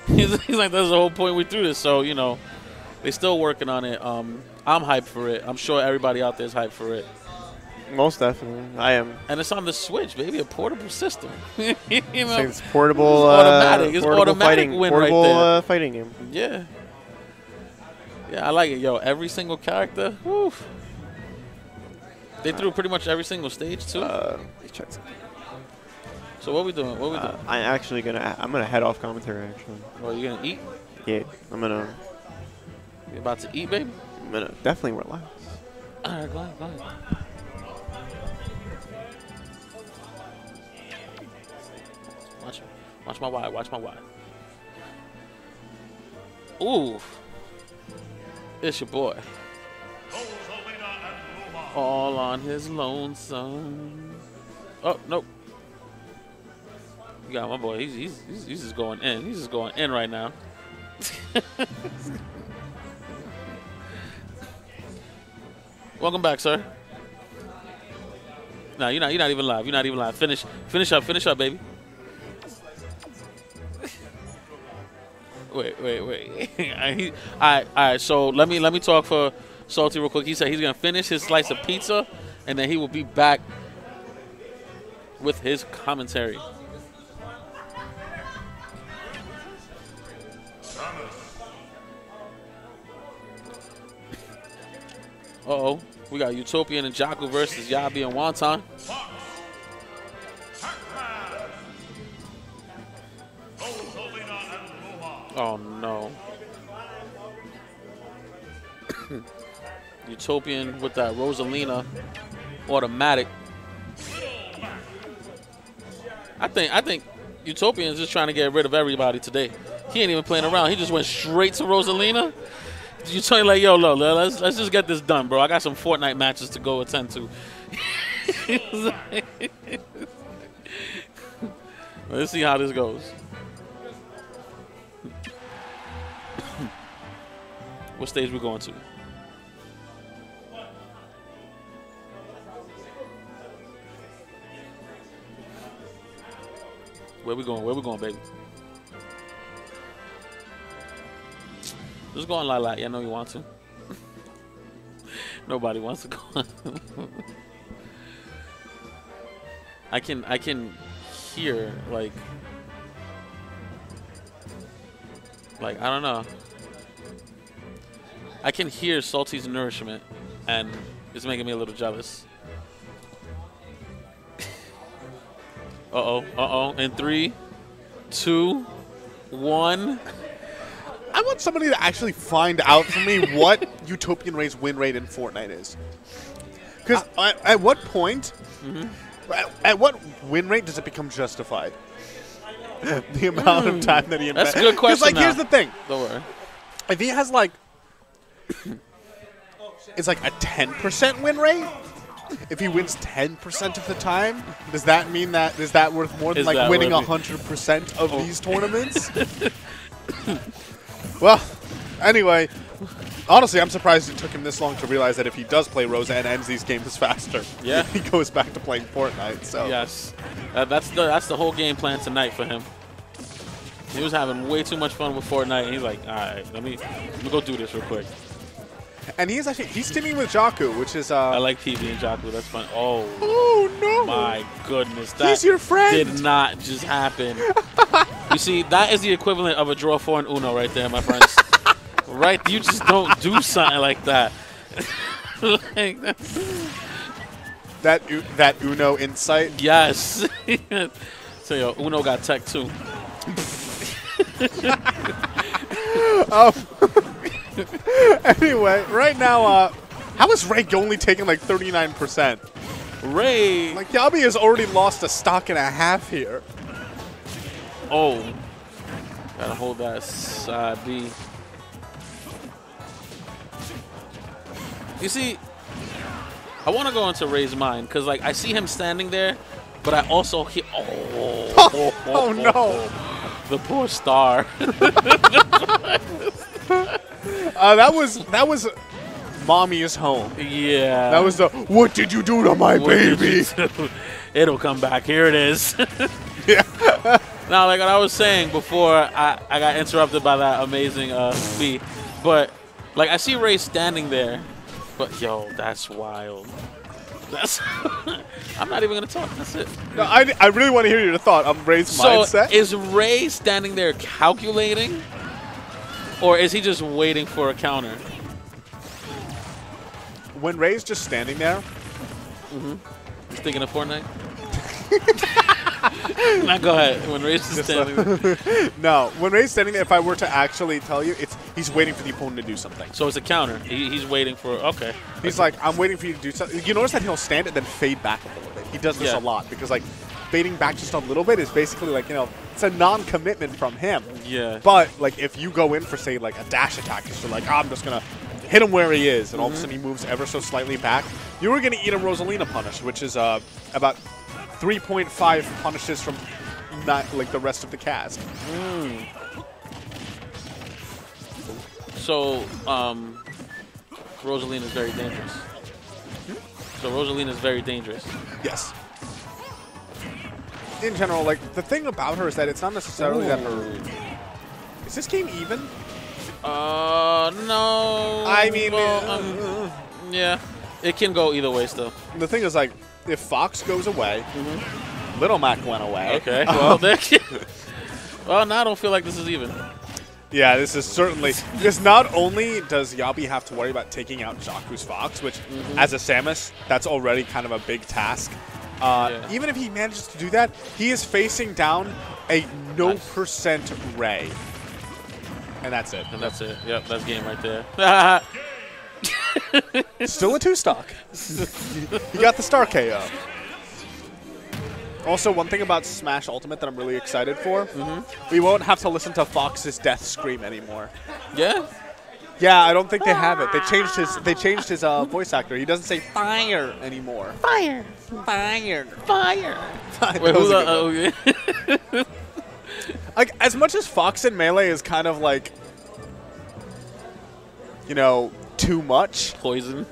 He's like, that's the whole point we threw this. So, they're still working on it. I'm hyped for it. I'm sure everybody out there is hyped for it. Most definitely. I am. And it's on the Switch, baby, a portable system. It's portable. It's automatic. It's portable automatic fighting, win portable, right there. fighting game. Yeah. Yeah, I like it. Yo, every single character. Woo. They threw pretty much every single stage too. Let's check something. So what we doing? What we doing? I'm actually gonna head off commentary actually. Oh, you gonna eat? Yeah, You about to eat, baby? I'm gonna definitely relax. All right, go ahead. Watch my wide. Ooh. It's your boy. All on his lonesome. Oh, nope. You got my boy. He's just going in. He's just going in right now. Welcome back, sir. No, you're not even live. You're not even live. Finish up, baby. Wait. All right. So let me talk for Salty real quick. He said he's gonna finish his slice of pizza, and then he will be back with his commentary. Uh-oh. We got Utopian and Jaku versus Yabi and Wonton. Oh, no. Utopian with that Rosalina automatic. I think Utopian's just trying to get rid of everybody today. He ain't even playing around. He just went straight to Rosalina. You tell you like, yo, look, let's just get this done, bro. I got some Fortnite matches to go attend to. Let's see how this goes. What stage we going to? Where we going? Where we going, baby? Just go on Lilac. Yeah, I know you want to. Nobody wants to go on. I can hear like I don't know. I can hear Salty's nourishment, and it's making me a little jealous. Uh-oh. In 3, 2, 1. I want somebody to actually find out for me what Utopian Ray's win rate in Fortnite is. Because at what point, at what win rate does it become justified? The amount of time that he invests. That's a good question. Because, like, here's the thing. Don't worry. If he has, like, it's like a 10% win rate, if he wins 10% of the time, does that mean that is that worth more than like winning 100% of these tournaments? Well, anyway, honestly, I'm surprised it took him this long to realize that if he does play Rosa and ends these games faster, yeah, he goes back to playing Fortnite. So yes, that's the whole game plan tonight for him. He was having way too much fun with Fortnite, and he's like, all right, let me go do this real quick. And he's teaming with Jakku, which is I like PB and Jakku. That's fun. Oh no! My goodness, that he's your friend. Did not just happen. You see, that is the equivalent of a draw 4 and Uno right there, my friends. Right? You just don't do something like that. Like that Uno insight. Yes. So yo, Uno got tech too. Anyway, right now, how is Ray only taking like 39%? Ray, like Yabi has already lost a stock and a half here. Oh, gotta hold that side B. You see, I want to go into Ray's mind because like I see him standing there, but I also hear oh no, the poor star. That was Mommy is home. Yeah. That was the what did you do to my baby? It'll come back. Here it is. Yeah. Now, like what I was saying before, I got interrupted by that amazing speed. But like I see Ray standing there, but yo, that's wild. That's I'm not even gonna talk. That's it. No, I really want to hear your thought on Ray's mindset. So is Ray standing there calculating? Or is he just waiting for a counter? When Ray's just standing there. He's thinking of Fortnite? Now go ahead. When Ray's just standing there. No, when Ray's standing there, if I were to actually tell you, he's waiting for the opponent to do something. So it's a counter. He's waiting for, okay. He's like, I'm waiting for you to do something. You notice that he'll stand and then fade back a little bit. He does this a lot because like fading back just a little bit is basically like, you know, it's a non-commitment from him. Yeah. But like if you go in for say like a dash attack, you're like, oh, I'm just gonna hit him where he is, and all of a sudden he moves ever so slightly back. You were gonna eat a Rosalina punish, which is about 3.5 punishes from not like the rest of the cast. So Rosalina is very dangerous. So Rosalina is very dangerous. Yes. In general, like the thing about her is that it's not necessarily that her. Is this game even? No. I mean, well, yeah, it can go either way still. The thing is, like, if Fox goes away, Little Mac went away. Okay. Well, well, now I don't feel like this is even. Yeah, this is certainly because not only does Yabi have to worry about taking out Jakku's Fox, which as a Samus, that's already kind of a big task. Even if he manages to do that, he is facing down a no percent Ray. And that's it. And that's it. Yep, that's game right there. Still a 2-stock. He got the star KO. Also, one thing about Smash Ultimate that I'm really excited for, we won't have to listen to Fox's death scream anymore. Yeah? Yeah, I don't think they have it. They changed his voice actor. He doesn't say fire anymore. Fire. Fire. Fire. That Wait, was who's a good one. Like, as much as Fox in Melee is kind of like, you know, too much. Poison.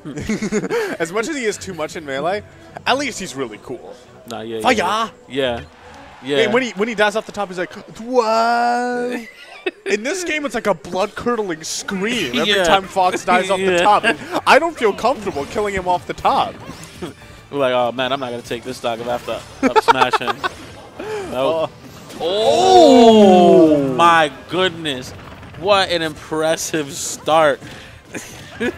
As much as he is too much in Melee, at least he's really cool. Nah, yeah. Fire. Yeah. Yeah. And when he dies off the top, he's like, what? In this game, it's like a blood-curdling scream every time Fox dies off the top. And I don't feel comfortable killing him off the top. We're like, oh, man, I'm not going to take this stock if I have to up smash him. No. Oh, my goodness. What an impressive start. Can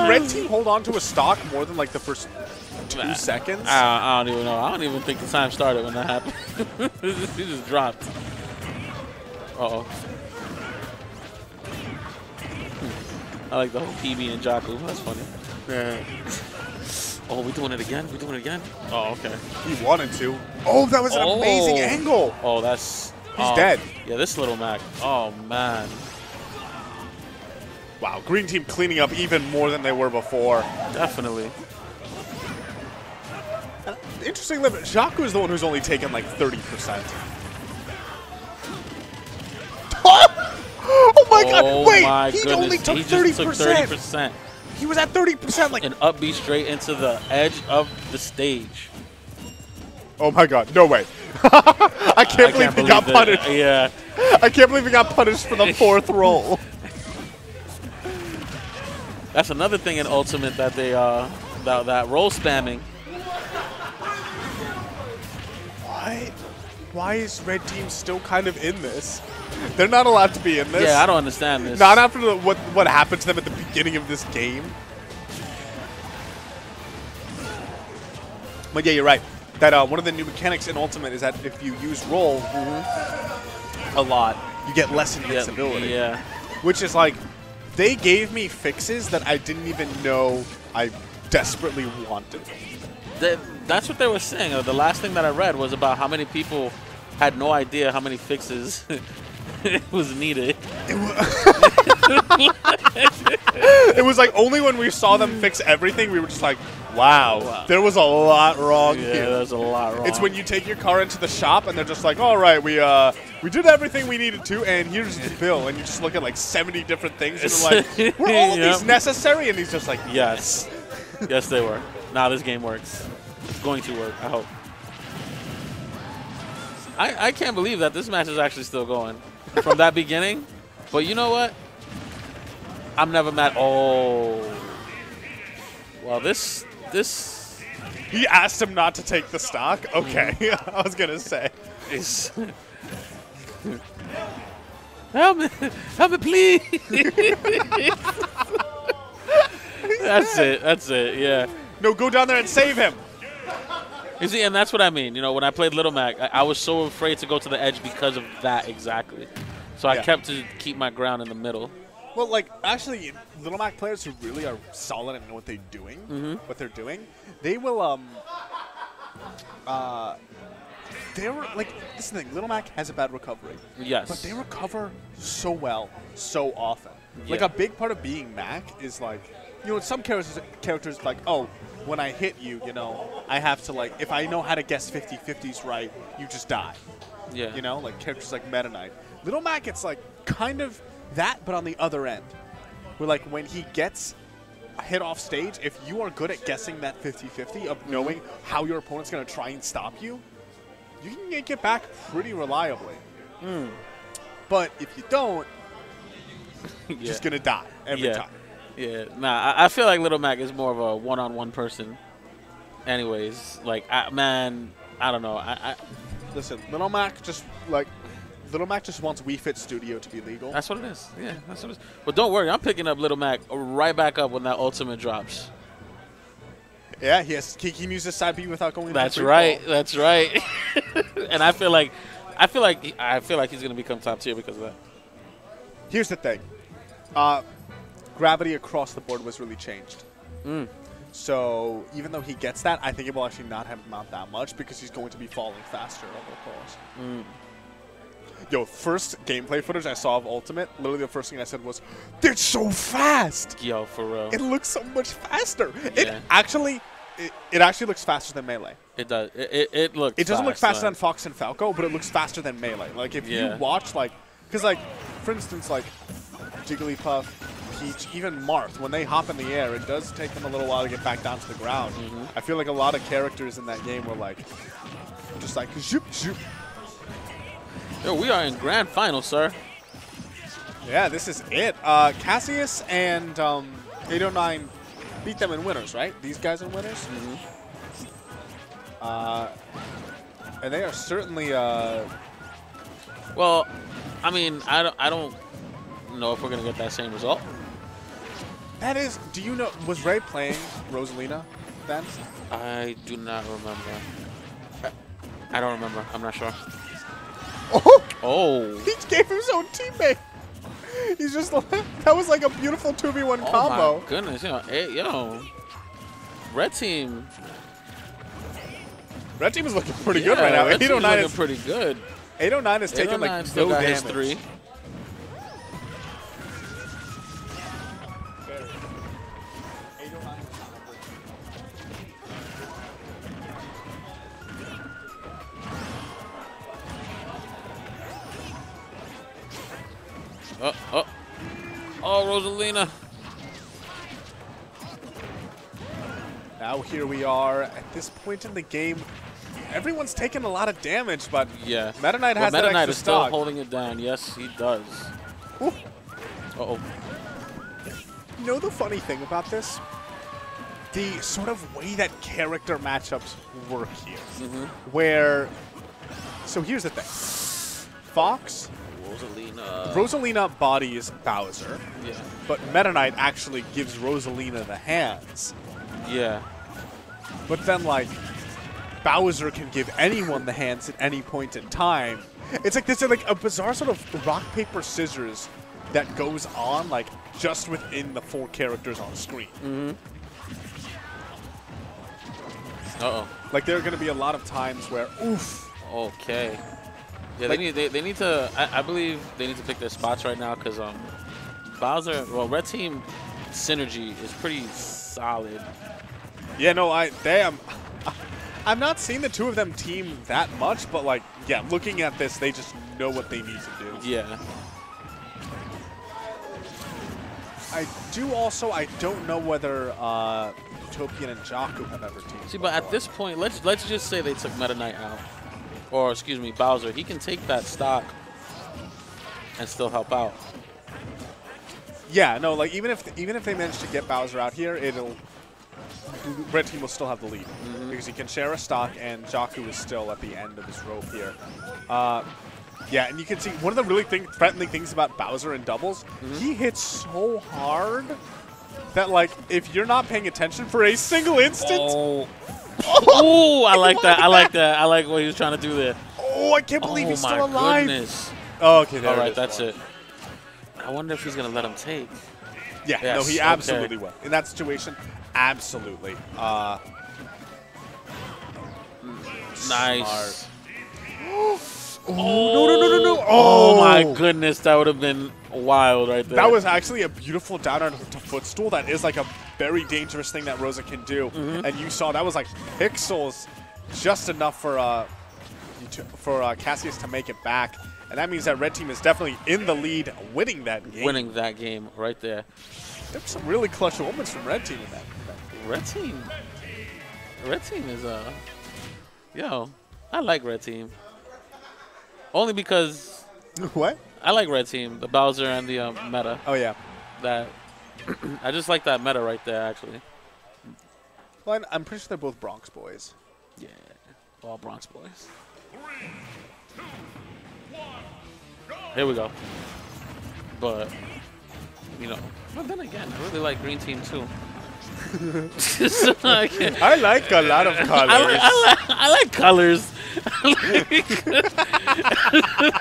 Red Team hold on to a stock more than, like, the first 2 seconds? I don't even know. I don't even think the time started when that happened. He just dropped. Uh-oh. I like the whole PB and Jakku. That's funny. Yeah. Oh, we doing it again? We doing it again? Oh, okay. He wanted to. Oh, that was an amazing angle. Oh, that's... He's dead. Yeah, this little Mac. Oh, man. Wow, Green Team cleaning up even more than they were before. Definitely. Interesting limit. Jakku is the one who's only taken like 30%. Oh my god! Wait, he only took 30%. He was at 30%. Like an up B straight into the edge of the stage. Oh my god! No way! I can't believe he got punished. Yeah. I can't believe he got punished for the 4th roll. That's another thing in Ultimate that they that roll spamming. What? Why is Red Team still kind of in this? They're not allowed to be in this. Yeah, I don't understand this. Not after what happened to them at the beginning of this game. But yeah, you're right. That one of the new mechanics in Ultimate is that if you use roll a lot, you get less invincibility. Yeah. Which is like, they gave me fixes that I didn't even know I desperately wanted. That's what they were saying. The last thing that I read was about how many people had no idea how many fixes was needed. It was like only when we saw them fix everything, we were just like, wow, there was a lot wrong here. Yeah, there's a lot wrong. It's when you take your car into the shop and they're just like, all right, we did everything we needed to, and here's the bill. And you just look at like 70 different things and you're like, were all of these necessary? And he's just like, yes. Yes, they were. Now this game works. It's going to work, I hope. I can't believe that this match is actually still going from that beginning. But you know what? I'm never mad. Oh. Well, this. He asked him not to take the stock? Okay. I was going to say. Help me, please. That's it, yeah. No, go down there and save him. You see, and that's what I mean. You know, when I played Little Mac, I was so afraid to go to the edge because of that exactly. So I kept to keep my ground in the middle. Well, like, actually, Little Mac players who really are solid and know what they're doing, they will, they're, like, this is the thing, Little Mac has a bad recovery. Yes. But they recover so well, so often. Yeah. Like, a big part of being Mac is, like, you know, some characters like, oh, when I hit you, you know, I have to, like, if I know how to guess 50-50s right, you just die. Yeah. You know, like characters like Meta Knight. Little Mac, it's like kind of that, but on the other end. Where, like, when he gets hit off stage, if you are good at guessing that 50-50 of knowing how your opponent's going to try and stop you, you can make it back pretty reliably. But if you don't, you're just going to die every time. Yeah, nah, I feel like Little Mac is more of a one-on-one person. Anyways, like, man, I don't know. Listen, Little Mac just wants Wii Fit Studio to be legal. That's what it is. Yeah, that's what it is. But don't worry, I'm picking up Little Mac right back up when that ultimate drops. Yeah, he can use his side B without going. That's right. That's right. And I feel like he's gonna become top tier because of that. Here's the thing. Gravity across the board was really changed. So even though he gets that, I think it will actually not have him out that much because he's going to be falling faster over the course. Yo, first gameplay footage I saw of Ultimate, literally the first thing I said was, "They're so fast." Yo, for real. It looks so much faster. Yeah. It actually looks faster than Melee. It does. It looks. It doesn't look fast, faster than Fox and Falco, but it looks faster than Melee. Like if you Yeah. watch because like for instance like Jigglypuff, Peach, even Marth, when they hop in the air, it does take them a little while to get back down to the ground. I feel like a lot of characters in that game were like just like zoop zoop. Yo, we are in grand final, sir. Yeah, this is it. Cassius and 809 beat them in winners, right? These guys in winners. And they are certainly. Well, I mean, I don't know if we're gonna get that same result. That is. Do you know? Was Ray playing Rosalina then? I do not remember. I don't remember. I'm not sure. Oh! Oh. He gave him his own teammate. He's just. That was like a beautiful 2v1 combo. Oh my goodness, Red team. Red team is looking pretty good right now. Red team is 809 looking is pretty good. 809 is taking like still no got damage. his 3. Oh, Rosalina. Now here we are at this point in the game. Everyone's taking a lot of damage, but Yeah. Meta Knight has Meta that Knight extra is still stock. holding it down. Yes, he does. Ooh. Uh-oh. You know the funny thing about this? The sort of way that character matchups work here. Where, so here's the thing. Fox, Rosalina bodies Bowser, Yeah. but Meta Knight actually gives Rosalina the hands. Yeah. But then, like, Bowser can give anyone the hands at any point in time. It's like this is like a bizarre sort of rock, paper, scissors that goes on, like, just within the 4 characters on screen. Uh-oh. Like, there are going to be a lot of times where, oof. Okay. Yeah, Like- they need to. I believe they need to pick their spots right now because Bowser. Well, Red Team synergy is pretty solid. Yeah, no, I've not seen the two of them team that much, but, like, yeah, looking at this, they just know what they need to do. Yeah. I don't know whether Utopian and Jakku have ever teamed. See, but at this point, let's just say they took Meta Knight out, or excuse me, Bowser. He can take that stock and still help out. Yeah, no, like even if they manage to get Bowser out here, Red Team will still have the lead because he can share a stock, and Jakku is still at the end of his rope here. Yeah, and you can see one of the really threatening things about Bowser in doubles, he hits so hard that, like, if you're not paying attention for a single instant, Oh, I like that. I like that. I like what he was trying to do there. oh, I can't believe he's still my alive. Goodness. Oh, okay, there All it right, is. that's it. I wonder if he's gonna let him take. Yeah, Yes, no, he okay. absolutely will. In that situation, absolutely. Nice. Oh, no. Oh my goodness, that would have been wild right there. That was actually a beautiful down to footstool. That is like a very dangerous thing that Rosa can do. And you saw that was like pixels, just enough for Cassius to make it back. And that means that Red Team is definitely in the lead, winning that game. winning that game right there. There's some really clutch moments from Red Team in that. Red Team is yo, I like Red Team. Only because What? I like Red Team, the Bowser and the meta. Oh, yeah. That I just like that meta right there, actually. Well, I'm pretty sure they're both Bronx boys. Yeah, all Bronx boys. 3, 2, 1, go! Here we go. But you know, but then again, I really like Green Team too. So I like a lot of colors. I like colors.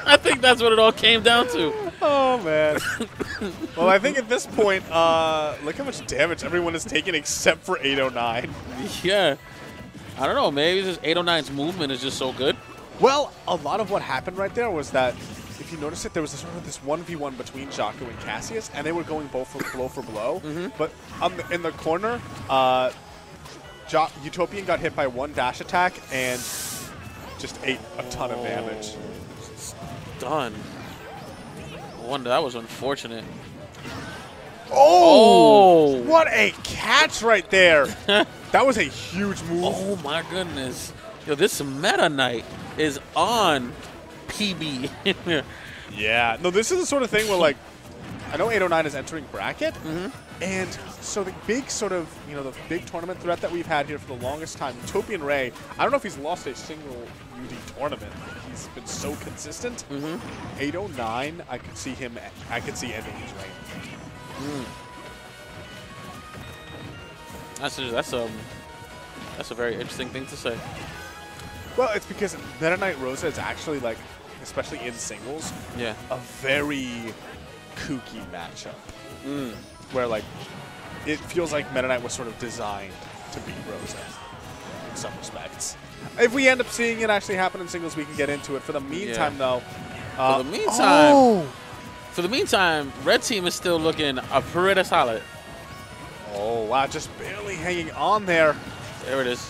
I think that's what it all came down to. Oh, man. Well, I think at this point, look how much damage everyone has taken except for 809. Yeah. I don't know. Maybe just 809's movement is just so good. Well, a lot of what happened right there was that if you notice it, there was sort of this 1v1 between Jaco and Cassius, and they were going both for blow for blow. But in the corner, Utopian got hit by one dash attack and just ate a ton of damage. Done. I wonder, that was unfortunate. Oh! What a catch right there! That was a huge move. Oh my goodness. Yo, this Meta Knight is on PB. Yeah. No, this is the sort of thing where, like, I know 809 is entering bracket, and so the big sort of, you know, the big tournament threat that we've had here for the longest time, Utopian Ray, I don't know if he's lost a single UD tournament. He's been so consistent. 809, I could see ending his reign. That's a very interesting thing to say. Well, it's because Meta Knight Rosa is actually, like, especially in singles, a very kooky matchup. Where, like, it feels like Meta Knight was sort of designed to beat Rosa in some respects. If we end up seeing it actually happen in singles, we can get into it. For the meantime, though, for the meantime, red team is still looking pretty solid. Oh wow, just barely hanging on there. There it is.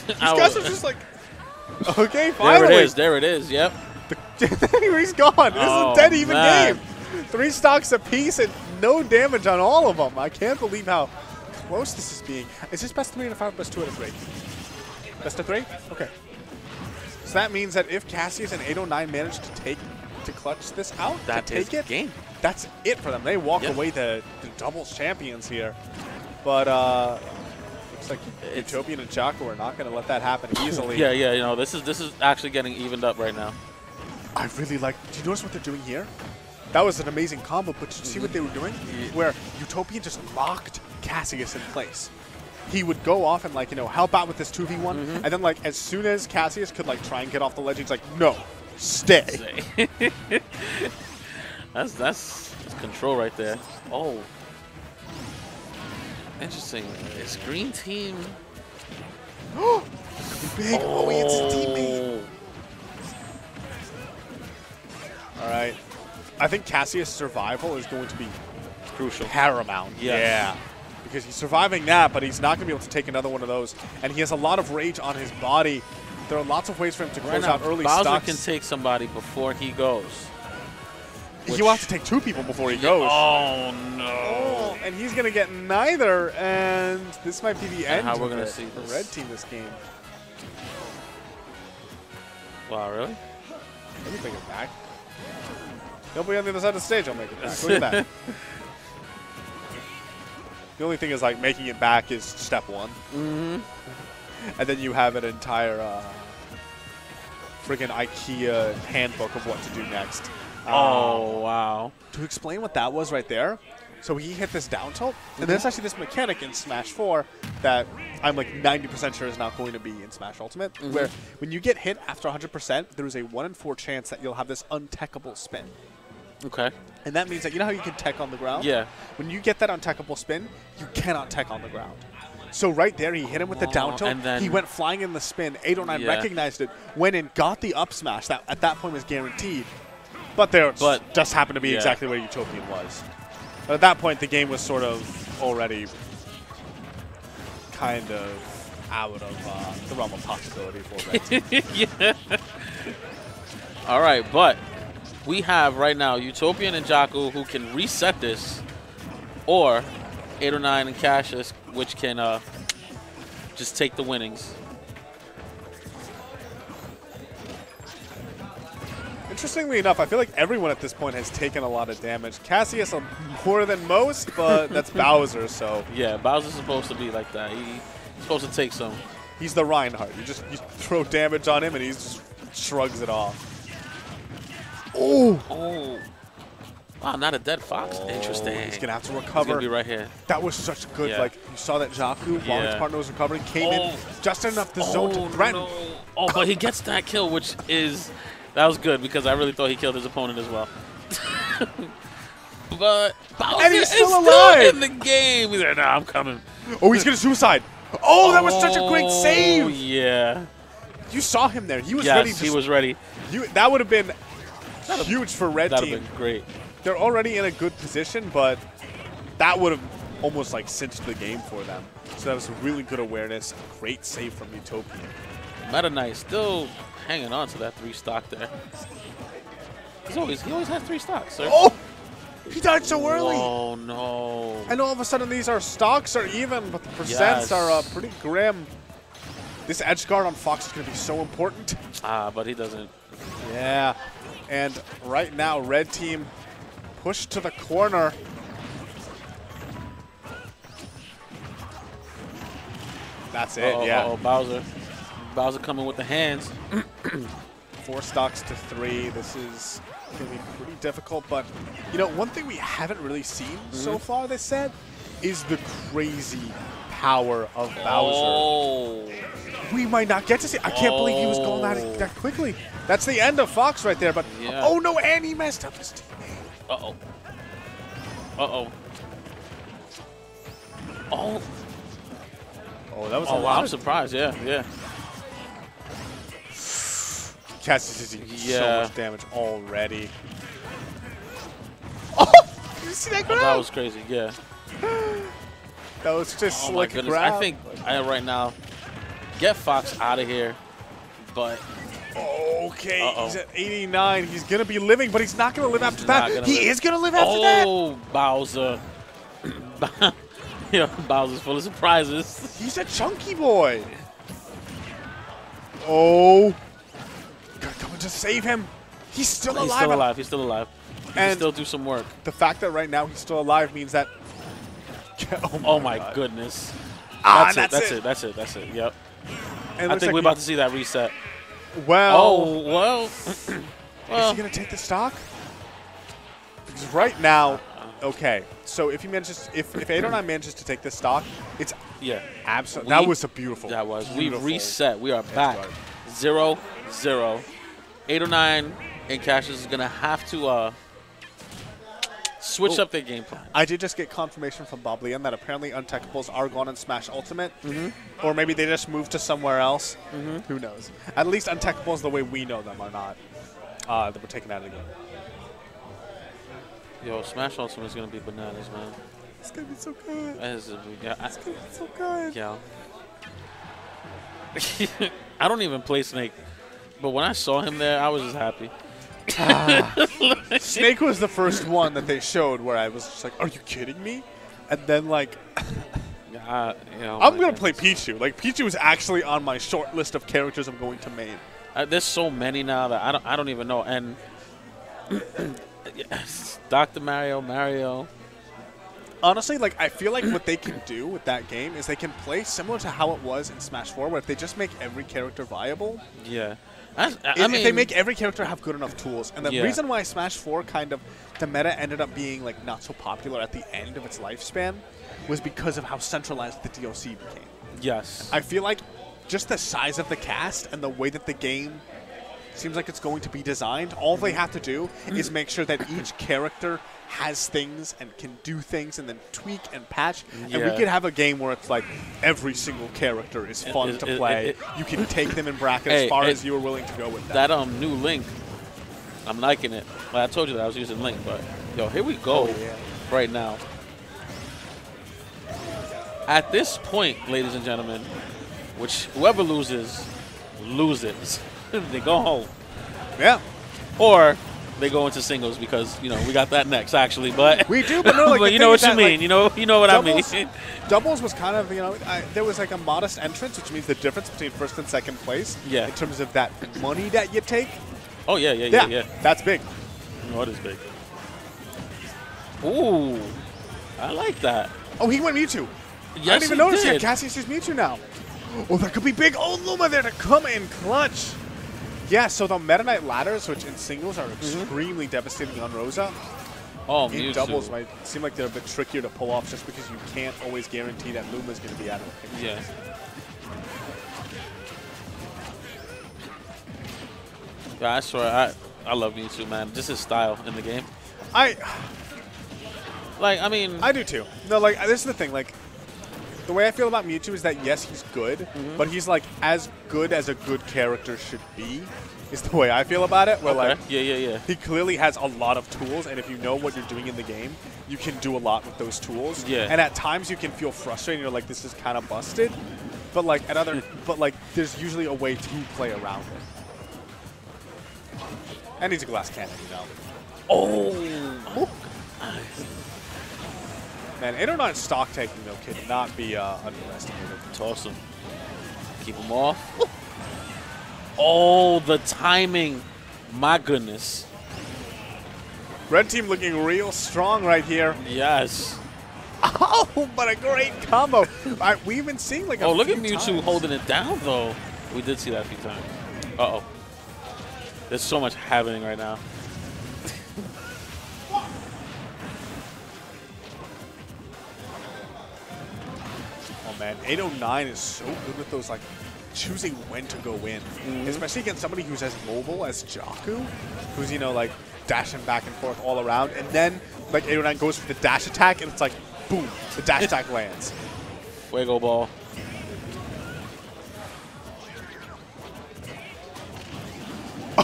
These guys are just like, okay, finally. There it is. There it is. Yep. He's gone. This is a dead even game. 3 stocks apiece and no damage on all of them. I can't believe how close this is being. Is this best 3 out of 5, best 2 out of 3? Best of 3? Okay. So that means that if Cassius and 809 manage to clutch this out, game. That's it for them. They walk away the doubles champions here. But looks like Utopian and Jaco are not going to let that happen easily. Yeah, you know, this is actually getting evened up right now. I really like. Do you notice what they're doing here? That was an amazing combo, but did you see what they were doing? Where Utopian just locked Cassius in place. He would go off and, like, you know, help out with this 2v1, and then, like, as soon as Cassius could, like, try and get off the ledge, he's like, no, stay. That's control right there. Oh. Interesting. It's green team. Big it's his teammate. All right. I think Cassius' survival is going to be crucial. Paramount. Yeah. Because he's surviving that, but he's not going to be able to take another one of those. And he has a lot of rage on his body. There are lots of ways for him to close out early Bowser stocks. can take somebody before he goes. He will have to take 2 people before he goes. Oh, no. Oh, and he's going to get neither. And this might be the end how we're going to see the this. red team this game. Wow, really? Let me take it back. He'll be on the other side of the stage. I'll make it back. Look at that. The only thing is, like, making it back is step 1. And then you have an entire friggin' IKEA handbook of what to do next. Oh, wow. To explain what that was right there, so he hit this down tilt, and there's actually this mechanic in Smash 4 that I'm like 90% sure is not going to be in Smash Ultimate, where when you get hit after 100%, there is a 1 in 4 chance that you'll have this untechable spin. Okay. And that means that, you know how you can tech on the ground? Yeah. When you get that untechable spin, you cannot tech on the ground. So right there, he hit him with the down tilt. And then he went flying in the spin. 809 recognized it, went in, got the up smash that at that point was guaranteed. But just happened to be exactly where Utopian was. But at that point, the game was sort of already kind of out of the realm of possibility for red team. All right, but we have right now Utopian and Jaco who can reset this, or 809 and Cassius, which can just take the winnings. Interestingly enough, I feel like everyone at this point has taken a lot of damage. Cassius more than most, but that's Bowser, so. Yeah, Bowser's supposed to be like that. He's supposed to take some. He's the Reinhardt. You throw damage on him and he just shrugs it off. Oh. Wow, not a dead fox. Interesting. He's going to have to recover. He's going to be right here. That was such good, like, you saw that Jaco, while his partner was recovering, came in just enough the zone to threaten. No. Oh, but he gets that kill, which is, that was good because I really thought he killed his opponent as well. But Bowser he's still is alive still in the game. He's like, nah, I'm coming. Oh, he's going to suicide. Oh, that was such a great save. Oh, yeah. You saw him there. He was yes, ready. he was ready. That would have been huge for red That'd team. have been great. They're already in a good position, but that would have almost like cinched the game for them. So that was really good awareness. Great save from Utopian. Meta Knight still hanging on to that 3 stock there. He always has 3 stocks, sir. Oh! He died so early. Oh, no. And all of a sudden these are stocks are even, but the percents are pretty grim. This edge guard on Fox is going to be so important. But he doesn't. Yeah. And right now, red team pushed to the corner. That's it, yeah. Bowser. Bowser coming with the hands. 4 stocks to 3. This is going to be pretty difficult, but you know, one thing we haven't really seen so far this set is the crazy power of Bowser. We might not get to see. I can't believe he was going that quickly. That's the end of Fox right there, but oh no, and he messed up his teammate. Uh-oh. Uh-oh. Oh. Oh, that was a wow, lot. I'm surprised, yeah. Cass is doing so much damage already. Oh! Did you see that grab? That was crazy, yeah. That was just Oh slick my goodness. grab. I think right now, get Fox out of here, but... Okay, he's at 89. He's going to be living, but he's not going to live after that. He is going to live after that. Oh, Bowser. Yeah, Bowser's full of surprises. He's a chunky boy. Oh. Gotta come in to save him. He's still alive. He's still alive. He's still alive. He can still do some work. The fact that right now he's still alive means that... Oh my goodness. That's it. Yep. I think we're about to see that reset. Well. Oh, well. Is he going to take the stock? Because right now, okay. So if he manages, if 809 manages to take this stock, it's absolutely. That was a beautiful. That was. Beautiful We reset. We are back. 0-0. 809 and Cassius is going to have to switch up their game plan. I did just get confirmation from Bob Leon that apparently Untechable are gone in Smash Ultimate. Or maybe they just moved to somewhere else. Who knows? At least Untechable the way we know them are not. That were taken out of the game. Yo, Smash Ultimate is going to be bananas, man. It's going to be so good. It's going to be so good. Yeah. I don't even play Snake. But when I saw him there, I was just happy. Snake was the first one that they showed where I was just like, are you kidding me? And then, like, I'm going to play Pichu. Like, Pichu is actually on my short list of characters I'm going to main. There's so many now that I don't even know. And Dr. Mario. Honestly, like, I feel like what they can do with that game is they can play similar to how it was in Smash 4, where if they just make every character viable. Yeah. If they make every character have good enough tools. And the reason why Smash 4 kind of, the meta ended up being, like, not so popular at the end of its lifespan was because of how centralized the DLC became. Yes. I feel like just the size of the cast and the way that the game seems like it's going to be designed, all they have to do is make sure that each character has things and can do things and then tweak and patch. And we could have a game where it's like every single character is fun to play. You can take them in bracket as far as you are willing to go with that. That new Link, I'm liking it. Well, I told you that I was using Link, but yo, here we go right now. At this point, ladies and gentlemen, whoever loses, loses. They go home. Yeah. Or they go into singles because, you know, we got that next, actually. But we do, but no, like, but you know what you mean. Like, you know what doubles, I mean. Doubles was kind of, you know, there was like a modest entrance, which means the difference between first and second place in terms of that money that you take. Oh, yeah. That's big. No, it is big. Ooh, I like that. Oh, he went Mewtwo. Yes, I didn't even notice did. Cassie's used Mewtwo now. Oh, that could be big. Oh, Luma there to come in clutch. Yeah, so the Meta Knight ladders, which in singles are extremely devastating on Rosa, in Mewtwo. doubles might seem like they're a bit trickier to pull off just because you can't always guarantee that Luma's going to be out of the picture. Yeah. Yeah, I swear, I love Mewtwo, man. Just his style in the game. I mean... I do too. No, like, this is the thing, like, the way I feel about Mewtwo is that, yes, he's good, but he's, like, as good as a good character should be, is the way I feel about it. Where, like, yeah. he clearly has a lot of tools, and if you know what you're doing in the game, you can do a lot with those tools. Yeah. And at times you can feel frustrated, you're like, this is kind of busted. But, like, there's usually a way to play around it. And he's a glass cannon, you know. Oh! Man, 809 stock taking, though, cannot be underestimated. Toss him. Keep him off. Oh, the timing. My goodness. Red team looking real strong right here. Yes. Oh, but a great combo. We've been seeing like a look few at Mewtwo times. holding it down, though. We did see that a few times. Uh-oh. There's so much happening right now. Oh, man. 809 is so good with those, like, choosing when to go in. Especially against somebody who's as mobile as Jakku, who's, you know, like, dashing back and forth all around. And then, like, 809 goes for the dash attack, and it's like, boom, the dash attack lands. Fuego ball.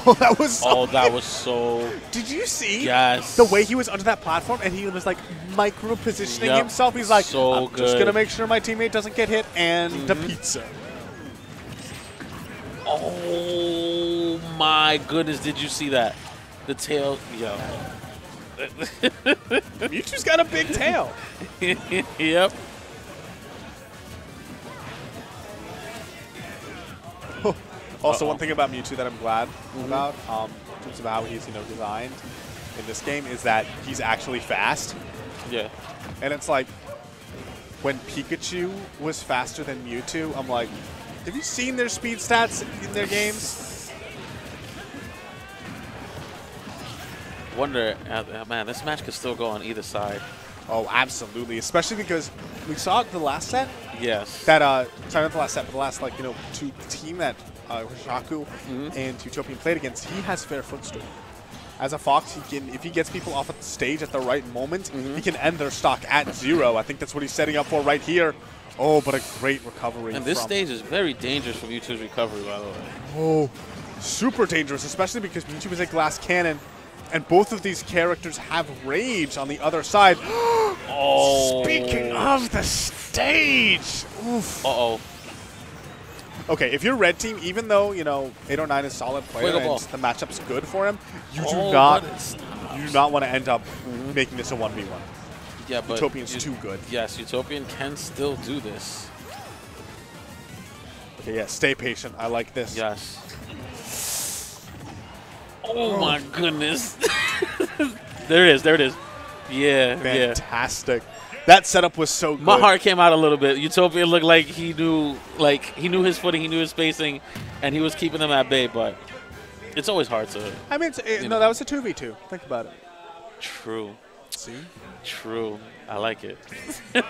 Oh, that was so Oh, that was so... Did you see Yes. the way he was under that platform and he was like micro-positioning Yep. himself? He's like, So I'm just good. going to make sure my teammate doesn't get hit and the pizza. Oh, my goodness. Did you see that? The tail... Yo. Mewtwo's got a big tail. Yep. Also, one thing about Mewtwo that I'm glad about, in terms of how he's, you know, designed in this game, is that he's actually fast. Yeah. And it's like, when Pikachu was faster than Mewtwo, I'm like, have you seen their speed stats in their games? Wonder, man, this match could still go on either side. Oh, absolutely. Especially because we saw it the last set. Yes. That, sorry, not the last set, but the last, like, you know, team that Jakku and Utopian played against, he has fair footstool. As a Fox, he can, if he gets people off of the stage at the right moment, he can end their stock at 0. I think that's what he's setting up for right here. Oh, but a great recovery. And this stage is very dangerous for Mewtwo's recovery, by the way. Oh, super dangerous, especially because Mewtwo is a glass cannon, and both of these characters have rage on the other side. Oh. Speaking of the stage. Oof. Uh-oh. Okay, if you're red team, even though, you know, 809 is a solid player Fuego and ball. the matchup's good for him, you do Oh, not but it stops. you do not want to end up making this a 1v1. Yeah, but Utopian's too good. Yes, Utopian can still do this. Okay, yeah, stay patient. I like this. Yes. Oh my goodness. There it is. There it is. Yeah, yeah. Fantastic. That setup was so good. My heart came out a little bit. Utopian looked like he knew his footing, he knew his spacing, and he was keeping them at bay. But it's always hard to. I mean, no, that was a 2v2. Think about it. True. See? True. I like it.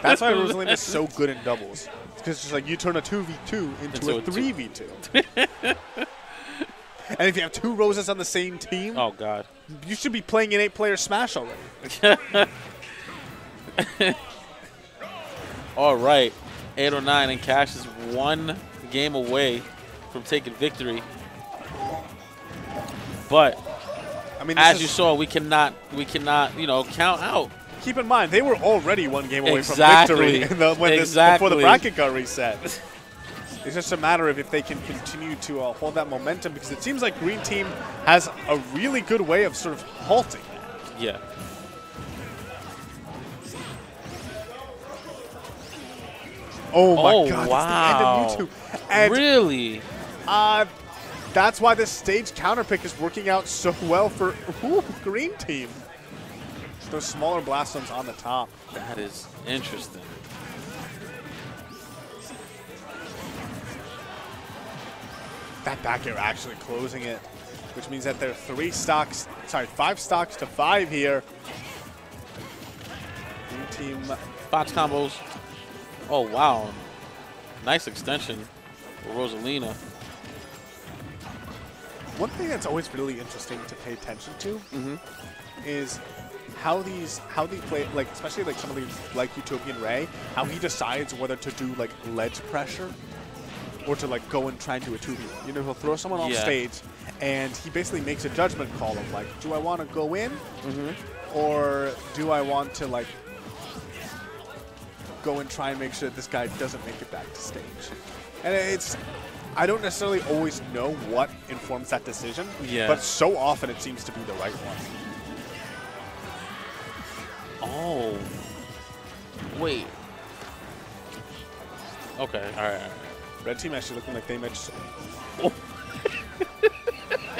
That's why Rosalina is so good in doubles. Because it's just like you turn a 2v2 into a 3v2. And if you have 2 Roses on the same team, Oh God. you should be playing an 8-player Smash already. All right. 809 and Cash is 1 game away from taking victory. But I mean, as you saw, we cannot, you know, count out. keep in mind, they were already 1 game away Exactly. from victory Exactly. before the bracket got reset. It's just a matter of if they can continue to hold that momentum, because it seems like Green Team has a really good way of sort of halting that. Yeah. Oh my Oh, God! wow. It's the end of YouTube. And Really? that's why this stage counter pick is working out so well for Green Team. Those smaller blast zones on the top. That is interesting. That back air actually closing it, which means that they're 5 stocks to 5 here. Green Team. Box combos. Oh, wow. Nice extension for Rosalina. One thing that's always really interesting to pay attention to is how they play, like especially like some of these like Utopian Ray, how he decides whether to do like ledge pressure or to like go and try and do a 2v1. You know, he'll throw someone off stage, and he basically makes a judgment call of like, do I want to go in, or do I want to like go and try and make sure that this guy doesn't make it back to stage? And I don't necessarily always know what informs that decision, but so often it seems to be the right one. Oh. Wait. Okay, all right. Red team actually looking like they might just... Oh.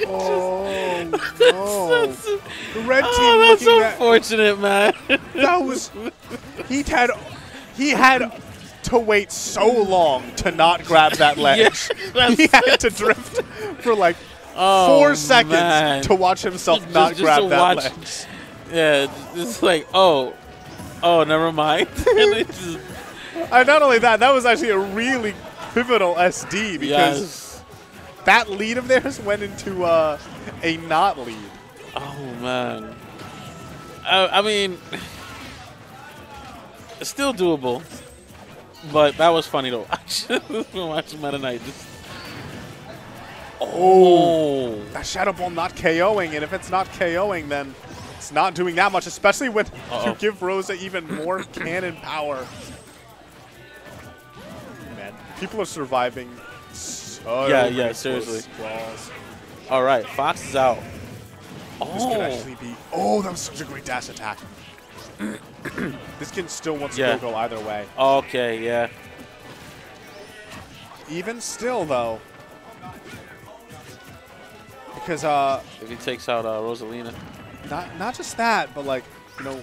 Oh, no. The red team that's looking unfortunate, man. That was... He had to wait so long to not grab that ledge. He had to drift for like 4 seconds to watch himself not grab that ledge. Yeah, it's like, oh, never mind. Not only that, that was actually a really pivotal SD because that lead of theirs went into a not lead. Oh, man. I mean, it's still doable. But that was funny, though. I should have been watching Meta Knight. That Shadow Ball not KOing, and if it's not KOing, then it's not doing that much, especially when you give Rosa even more cannon power. Man, people are surviving so seriously. Balls. All right, Fox is out. This could actually be... Oh, that was such a great dash attack. This kid still wants to go either way. Okay, yeah. Even still, though, because if he takes out Rosalina, not just that, but like, you know,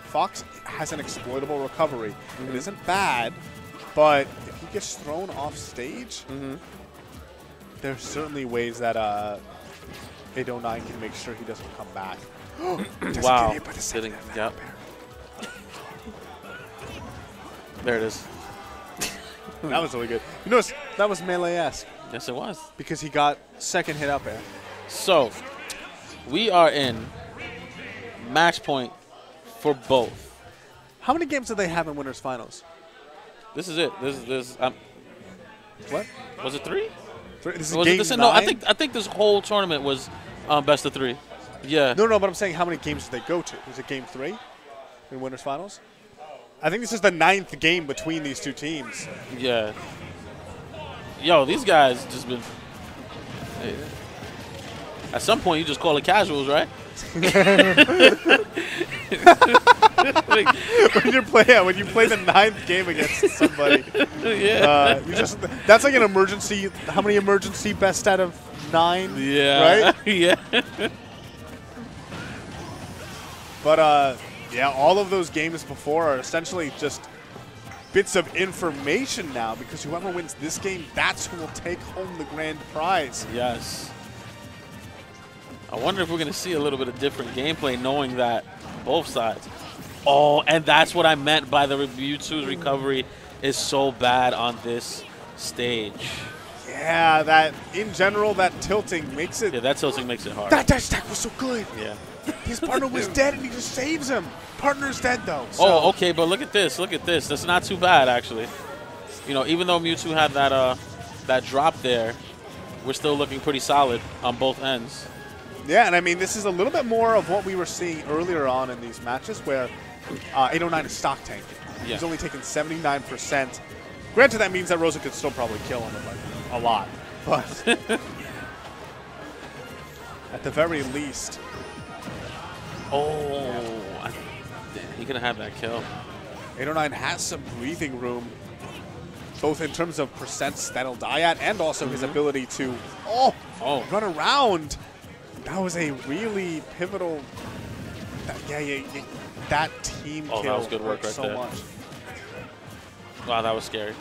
Fox has an exploitable recovery. It isn't bad, but if he gets thrown off stage, there's certainly ways that 809 can make sure he doesn't come back. Wow. Yep. There it is. That was really good. You notice that was melee-esque. Yes, it was. Because he got second hit up air. So, we are in match point for both. How many games did they have in winners finals? This is it. This what? Was it 3? This is was game it 9? No, I think this whole tournament was best of 3. Yeah. No, but I'm saying how many games did they go to? Was it game 3 in winners finals? I think this is the 9th game between these two teams. Yeah. Yo, these guys just been... Hey. At some point, you just call it casuals, right? when you play the 9th game against somebody, that's like an emergency. How many emergency best out of 9? Yeah. Right? Yeah. But yeah, all of those games before are essentially just bits of information now, because whoever wins this game, that's who will take home the grand prize. Yes. I wonder if we're going to see a little bit of different gameplay knowing that both sides. Oh, and that's what I meant by the Mewtwo's recovery is so bad on this stage. Yeah, that in general, that tilting makes it... Yeah, that tilting makes it hard. That dash attack was so good. Yeah. His partner was dead, and he just saves him. Partner's dead, though. So. Oh, okay, but look at this. Look at this. That's not too bad, actually. You know, even though Mewtwo had that drop there, we're still looking pretty solid on both ends. Yeah, and I mean, this is a little bit more of what we were seeing earlier on in these matches, where 809 is stock tanking. Yeah. He's only taken 79%. Granted, that means that Rosa could still probably kill him like, a lot. But at the very least... Oh, he could have had that kill. 809 has some breathing room, both in terms of percents that he'll die at and also his ability to run around. That was a really pivotal. That team kill. That was good work right there. Much. Wow, that was scary.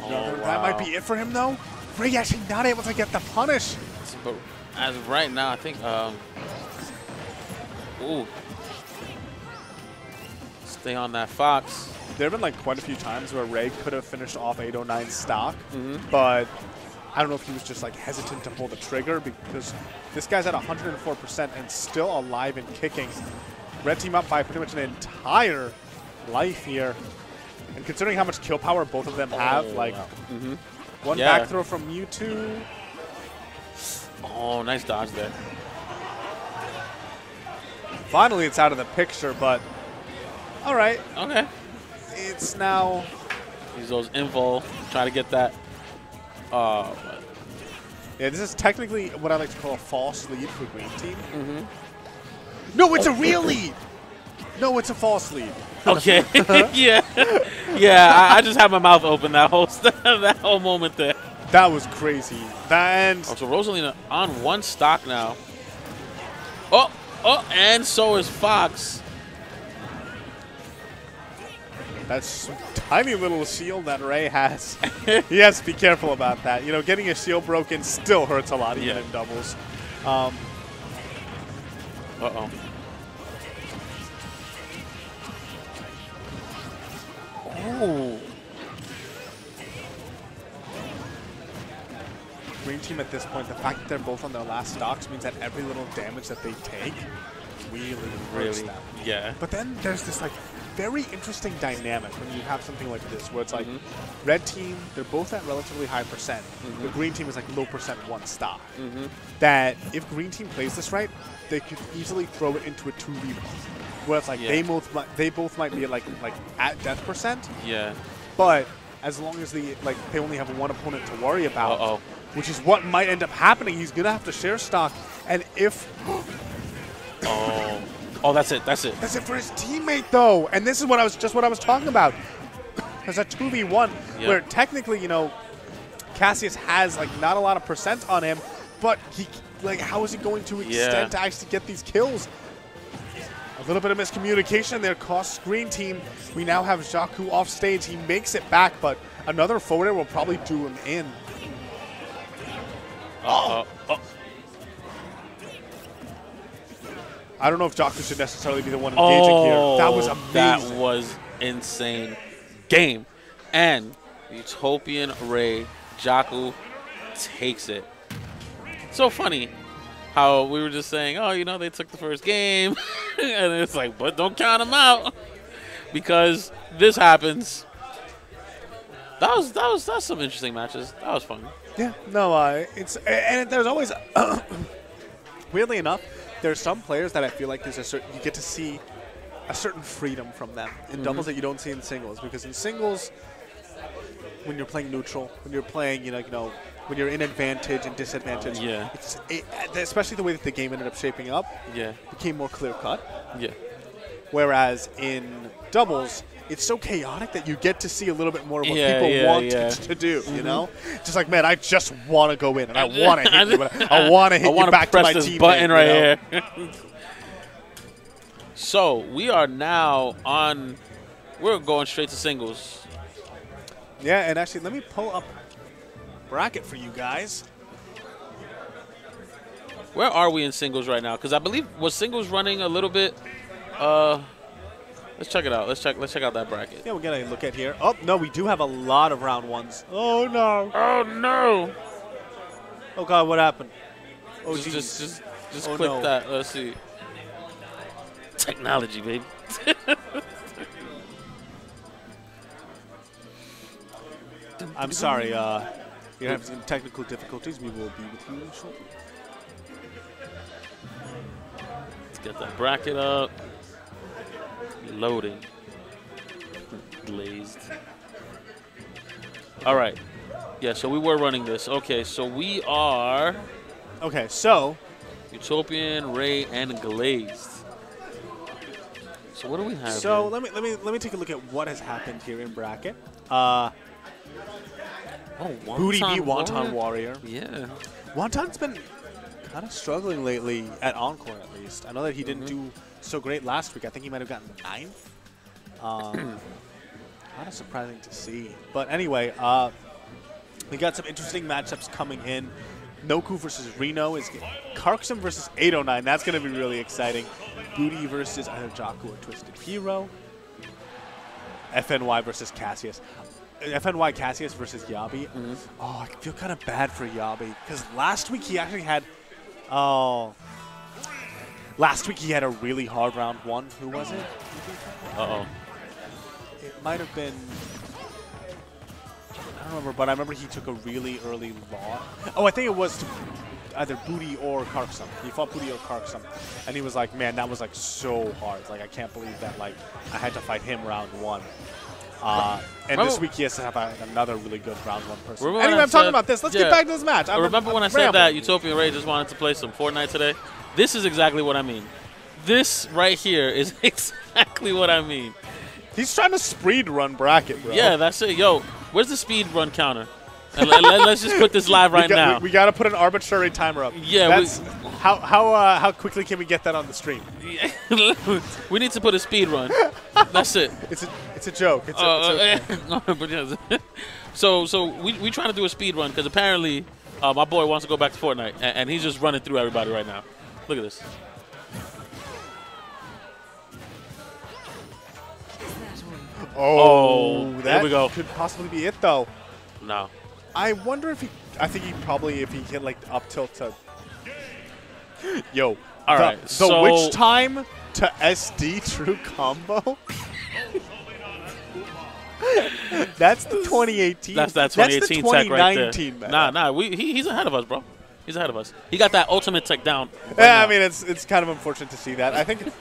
That might be it for him, though. Ray actually not able to get the punish. But as of right now, I think. Ooh. Stay on that Fox. There have been like quite a few times where Ray could have finished off 809's stock, but I don't know if he was just like hesitant to pull the trigger because this guy's at 104% and still alive and kicking. Red team up by pretty much an entire life here. And considering how much kill power both of them have, like one back throw from Mewtwo. Oh, nice dodge there. Finally, it's out of the picture, but all right. Okay. It's now. Use those info. Try to get that. Yeah, this is technically what I like to call a false lead for green team. No, it's a real lead. No, it's a false lead. Okay. Yeah. Yeah. I just had my mouth open that whole moment there. That was crazy. And so Rosalina on one stock now. Oh, and so is Fox. That's a tiny little shield that Ray has. He has to be careful about that. You know, getting a shield broken still hurts a lot, even in doubles. Uh-oh. Oh. Green team at this point, the fact that they're both on their last stocks means that every little damage that they take really hurts them. Yeah. But then there's this like very interesting dynamic when you have something like this where it's like red team, they're both at relatively high percent. The green team is like low percent one stock. That if green team plays this right, they could easily throw it into a 2v1. Where it's like they both might be at like at death percent. Yeah. But as long as they only have one opponent to worry about, which is what might end up happening, he's gonna have to share stock. And if Oh, that's it. That's it. That's it for his teammate, though. And this is what I was talking about. There's a 2v1 where technically, you know, Cassius has like not a lot of percent on him, but he how is he going to extend to actually get these kills? A little bit of miscommunication there costs green team. We now have Jaku off stage. He makes it back, but another forward will probably do him in. I don't know if Jaku should necessarily be the one engaging here. That was amazing. That was insane. Game. And Utopian Ray, Jaku takes it. So funny how we were just saying, oh, you know, they took the first game. And it's like, but don't count them out. Because this happens. That was some interesting matches. That was fun. Yeah, no, there's always, weirdly enough, there's some players that I feel like you get to see a certain freedom from them in doubles that you don't see in singles. Because in singles, when you're playing neutral, when you're playing, you know, when you're in advantage and disadvantage, especially the way that the game ended up shaping up, became more clear cut. Yeah. Whereas in doubles, it's so chaotic that you get to see a little bit more of what people want to do, you know? Just like, man, I just want to go in, and I want to hit you, but I want to hit you back to my teammate. I want to press this button right here. So, we are now on, we're going straight to singles. Yeah, and actually, let me pull up bracket for you guys. Where are we in singles right now? Because I believe, was singles running a little bit, let's check it out. Let's check out that bracket. Yeah, we're gonna look at here. Oh no, we do have a lot of round ones. Oh no. Oh no. Oh god, what happened? Oh just click that. Let's see. Technology, baby. I'm sorry. You're having some technical difficulties. We will be with you shortly. Let's get that bracket up. Loading. Glazed. All right. Yeah, so we were running this. Okay, so we are... Okay, so... Utopian, Ray, and Glazed. So what do we have So here? let me take a look at what has happened here in bracket. Booty v Wonton Warrior. Yeah. Wonton's been kind of struggling lately at Encore, at least. I know that he didn't do so great last week. I think he might have gotten 9th. Kind of surprising to see. But anyway, we got some interesting matchups coming in. Noku versus Reno is Karksum versus 809. That's going to be really exciting. Booty versus either Jaku or Twisted Hero. FNY versus Cassius. FNY Cassius versus Yabi. Oh, I feel kind of bad for Yabi because last week he actually had. Last week he had a really hard round 1. Who was it? It might have been. I don't remember, but I remember he took a really early loss. Oh, I think it was to either Booty or Karksum. He fought Booty or Karksum, and he was like, "Man, that was like so hard. Like, I can't believe that. Like, I had to fight him round 1." And this week he has to have another really good round 1 person. Anyway, I'm talking about this. Let's get back to this match. Remember when I said that Utopian Ray just wanted to play some Fortnite today? This is exactly what I mean. This right here is exactly what I mean. He's trying to speed run bracket, bro. Yeah, that's it. Yo, where's the speed run counter? And let's just put this live right now. We got to put an arbitrary timer up. Yeah. That's, how quickly can we get that on the stream? We need to put a speed run. That's it. It's a joke. So we trying to do a speed run because apparently my boy wants to go back to Fortnite and he's just running through everybody right now. Look at this. Oh, there we go. Could possibly be it though. No. I wonder if he. I think he probably if he hit like up tilt to. Yo. All right. The witch time to SD true combo. That's the 2018. That's that 2018 that's the tech right there. Meta. Nah. He's ahead of us, bro. He's ahead of us. He got that ultimate tech down. Yeah, I mean it's kind of unfortunate to see that. I think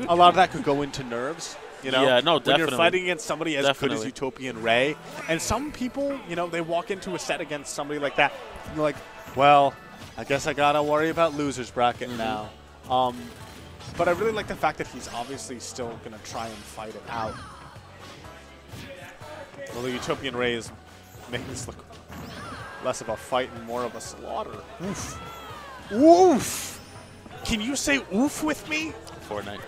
a lot of that could go into nerves. You know, yeah, no, when definitely. you're fighting against somebody as good as Utopian Ray, and some people, you know, they walk into a set against somebody like that, and they're like, well, I guess I gotta worry about losers bracket now. But I really like the fact that he's obviously still gonna try and fight it out. Well, the Utopian Ray is making this look less of a fight and more of a slaughter. Oof. Oof! Can you say oof with me? Fortnite.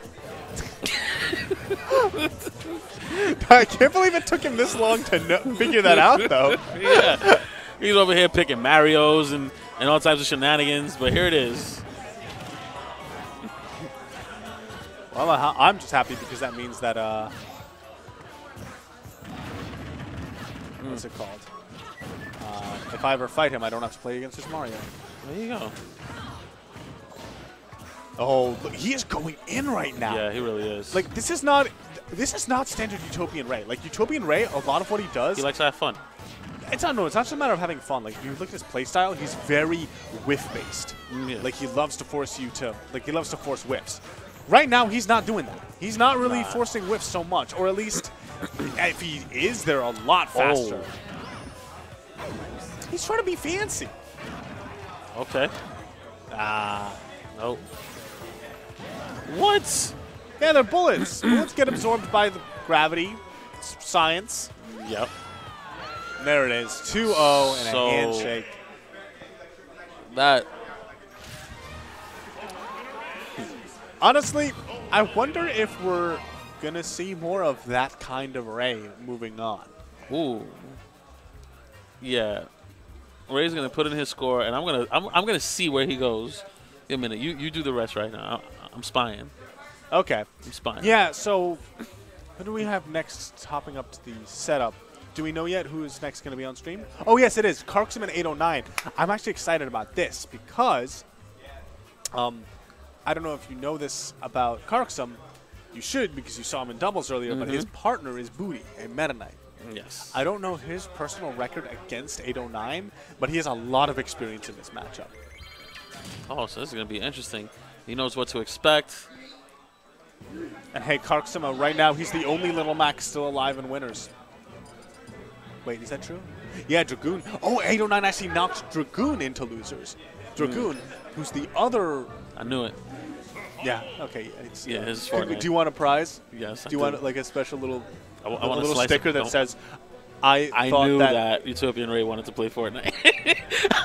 I can't believe it took him this long to figure that out, though. Yeah. He's over here picking Marios and all types of shenanigans, but here it is. Well, I'm just happy because that means that, what's it called? If I ever fight him, I don't have to play against this Mario. There you go. Oh, look, he is going in right now. Yeah, he really is. Like, this is not standard Utopian Ray. Like, Utopian Ray, a lot of what he does. He likes to have fun. It's not just a matter of having fun. Like, if you look at his playstyle, he's very whiff-based. Yeah. Like, he loves to force you to, like, he loves to force whiffs. Right now, he's not doing that. He's not really forcing whiffs so much, or at least, if he is, they're a lot faster. Oh. He's trying to be fancy. Okay. Nope. What? Yeah, they're bullets. Bullets get absorbed by the gravity. It's science. Yep. And there it is. 2-0 and a handshake. That. Honestly, I wonder if we're going to see more of that kind of Ray moving on. Ooh. Yeah. Ray's going to put in his score, and I'm gonna see where he goes. Give me a minute. You do the rest right now. I'm spying. Okay. I'm spying. Yeah, so who do we have next hopping up to the setup? Do we know yet who's next going to be on stream? Oh, yes, it is. Karksum and 809. I'm actually excited about this because I don't know if you know this about Karksum. You should because you saw him in doubles earlier, but his partner is Booty, a Meta Knight. Yes. I don't know his personal record against 809, but he has a lot of experience in this matchup. Oh, so this is going to be interesting. He knows what to expect. And hey, Karksum, right now, he's the only Little Mac still alive in winners. Wait, is that true? Yeah, Dragoon. Oh, 809 actually knocked Dragoon into losers. Dragoon, who's the other... I knew it. Yeah, okay. It's, yeah, his Fortnite. Do you want a prize? Yes, Do you want like a special little... I want a little slice sticker that says, I knew that Utopian Ray wanted to play Fortnite.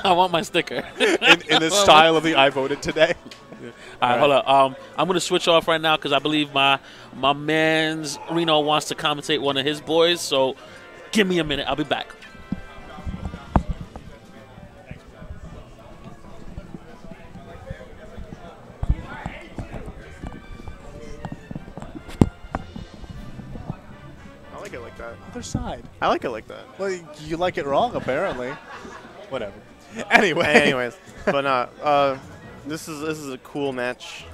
I want my sticker. in the style of the I voted today. Yeah. All right, hold up. I'm going to switch off right now because I believe my man's Reno wants to commentate one of his boys. So give me a minute. I'll be back. I like it like that. that. Other side. I like it like that. Well, you like it wrong, apparently. Whatever. Anyway. Anyways, but this is a cool match.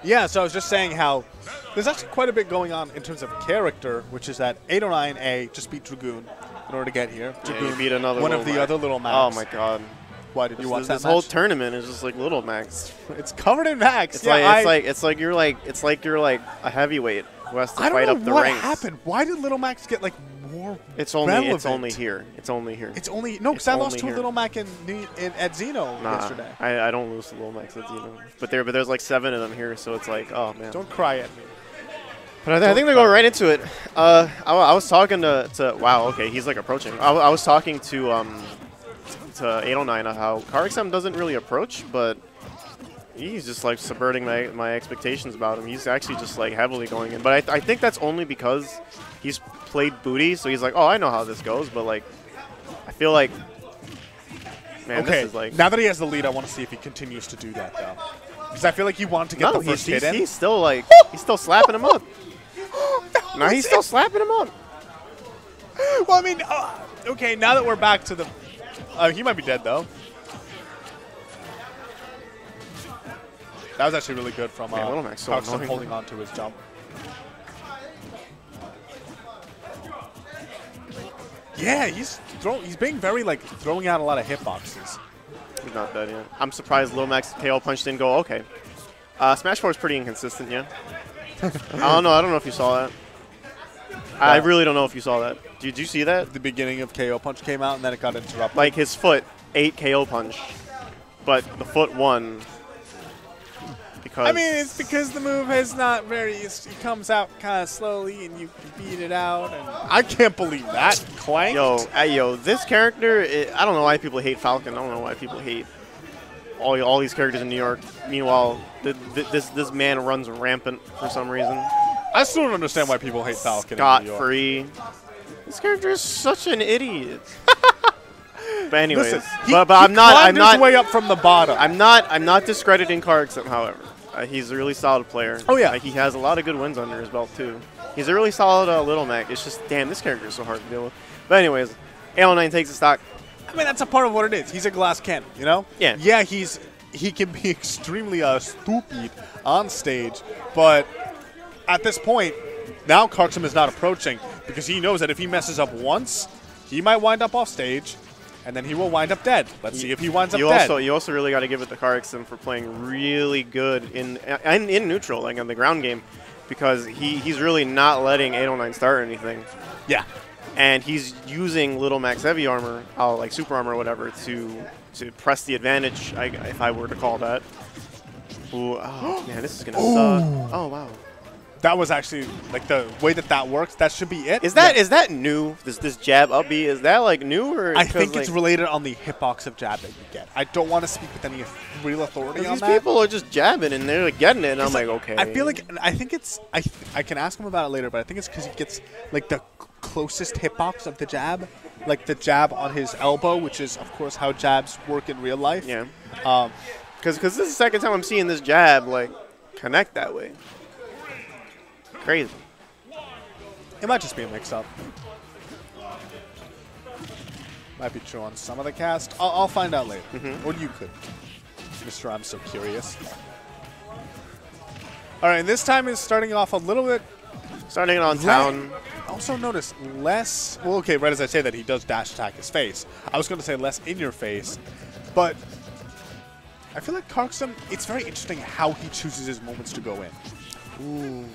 Yeah, so I was just saying how there's actually quite a bit going on in terms of character, which is that 809A just beat Dragoon in order to get here. Dragoon beat another one of the other little Macs. Oh my god. Why did you watch that This match? whole tournament is just like little Macs. It's covered in Macs. It's yeah, it's like you're like a heavyweight who has to I fight don't up know the what ranks. happened. Why did little Macs get like more It's relevant? only here. It's only here. It's only no, because I lost to a little Mac at Xeno yesterday. I don't lose to little Macs at Xeno. But there's like 7 of them here, so it's like, oh man. Don't cry at me. But I think they're going right into it. I was talking to wow, okay, he's like approaching. I was talking to 809 how CarXM doesn't really approach, but he's just like subverting my expectations about him. He's actually just like heavily going in. But I think that's only because he's played booty, so he's like, oh, I know how this goes. But like, I feel like, man, Okay, this is like. now that he has the lead, I want to see if he continues to do that though, because I feel like he wanted to get the first hit in. He's still like, he's still slapping him up. No, he's still slapping him up. Well, I mean, okay, now that we're back to the, he might be dead though. That was actually really good from Little Mac's so CarXM annoying. holding on to his jump. Yeah, he's being very like throwing out a lot of hitboxes. He's not dead yet. I'm surprised Lil Mac's KO punch didn't go okay. Smash 4 is pretty inconsistent, yeah. I don't know if you saw that. I really don't know if you saw that. Did you see that? The beginning of KO punch came out and then it got interrupted. Like his foot 8 KO punch, but the foot won. Because I mean, it's because the move is not very. It comes out kind of slowly, and you can beat it out. And I can't believe that Clank. Yo, this character. I don't know why people hate Falcon. I don't know why people hate all these characters in New York. Meanwhile, this man runs rampant for some reason. I still don't understand why people hate Falcon in New York. Scot-free. This character is such an idiot. But anyways, Listen, but I'm not his way up from the bottom. I'm not discrediting CarXM, however. He's a really solid player. Oh, yeah. He has a lot of good wins under his belt, too. He's a really solid Little Mac. It's just, damn, this character is so hard to deal with. But anyways, 809 takes the stock. I mean, that's a part of what it is. He's a glass cannon, you know? Yeah. Yeah, he can be extremely stupid on stage, but at this point, now CarXM is not approaching because he knows that if he messes up once, he might wind up off stage, and then he will wind up dead. Let's see if he winds up dead. You also really got to give it to CarXM for playing really good in neutral, like on the ground game, because he's really not letting 809 start anything. Yeah. And he's using Little Mac's heavy armor, like super armor or whatever, to press the advantage, if I were to call that. Ooh, oh, man, this is going to suck. Oh, wow. That was actually, like, the way that works, that should be it. Is that new? This jab up B, is that, like, new? Or I think it's related on the hitbox of jab that you get. I don't want to speak with any real authority on that. These people are just jabbing, and they're like, getting it, and I'm like, okay. I feel like, I think it's, I can ask him about it later, but I think it's because he gets, like, the closest hitbox of the jab, like the jab on his elbow, which is, of course, how jabs work in real life. Yeah. Because this is the second time I'm seeing this jab, like, connect that way. Crazy. It might just be a mix-up. Might be true on some of the cast. I'll find out later. Or you could, Mr. I'm so curious. All right, and this time is starting off a little bit. Starting it on town. Also notice less. Well, okay, right as I say that, he does dash attack his face. I was going to say less in your face, but I feel like CarXM. It's very interesting how he chooses his moments to go in. Ooh.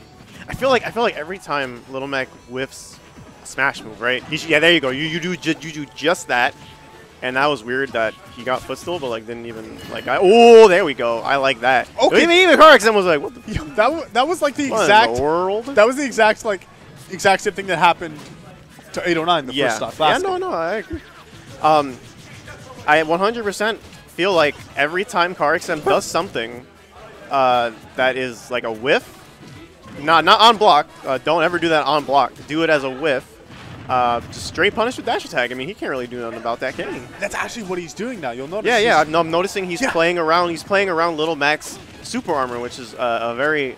I feel like every time Little Mac whiffs a smash move, right? Yeah, there you go. You do just that, and that was weird that he got footstool, but like didn't even like. Oh, there we go. I like that. Okay. Even CarXM was like, what the? That was like the what exact in the world. That was the exact same thing that happened to 809 the first stock last game. No, I agree. I 100% feel like every time CarXM does something that is like a whiff. Not on block. Don't ever do that on block. Do it as a whiff. Just straight punish with dash attack. I mean, he can't really do nothing about that, can he? That's actually what he's doing now. You'll notice. Yeah. I'm noticing he's playing around. He's playing around Little Mac's super armor, which is a very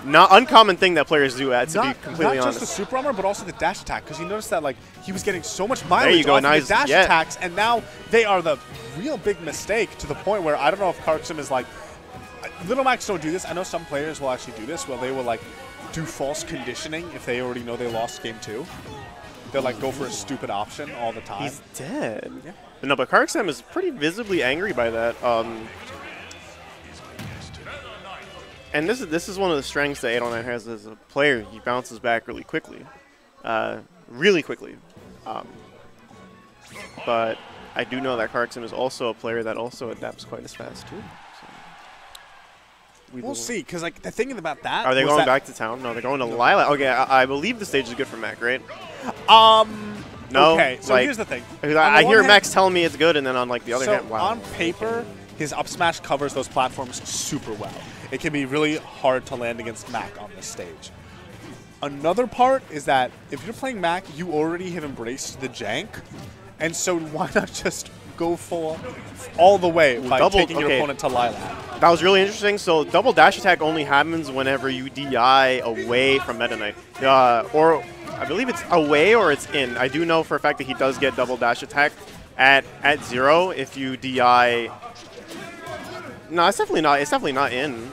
not uncommon thing that players do, to be completely not honest. just the super armor, but also the dash attack, because you notice that like he was getting so much mileage There you go, off nice. of the dash Yeah. attacks, and now they are the real big mistake to the point where I don't know if Karksim is like, Little Macs don't do this. I know some players will actually do this, where they will like do false conditioning if they already know they lost game 2. They'll like go for a stupid option all the time. He's dead. Yeah. But no, but Karksam is pretty visibly angry by that. And this is one of the strengths that 809 has as a player. He bounces back really quickly. Really quickly. But I do know that Karksam is also a player that also adapts quite as fast, too. So we'll see, because like the thing about that. Are they was going that back to town? No, they're going to Lilac. Okay, I believe the stage is good for Mac, right? No. Okay, so like, here's the thing. I hear Max telling me it's good, and then on like the other hand, wow. On paper, his up smash covers those platforms super well. It can be really hard to land against Mac on this stage. Another part is that if you're playing Mac, you already have embraced the jank, and so why not just go full all the way by taking your opponent to Lilac? That was really interesting. So double dash attack only happens whenever you DI away from Meta Knight. Or I believe it's away or it's in. I do know for a fact that he does get double dash attack at 0 if you DI. No, it's definitely not. It's definitely not in.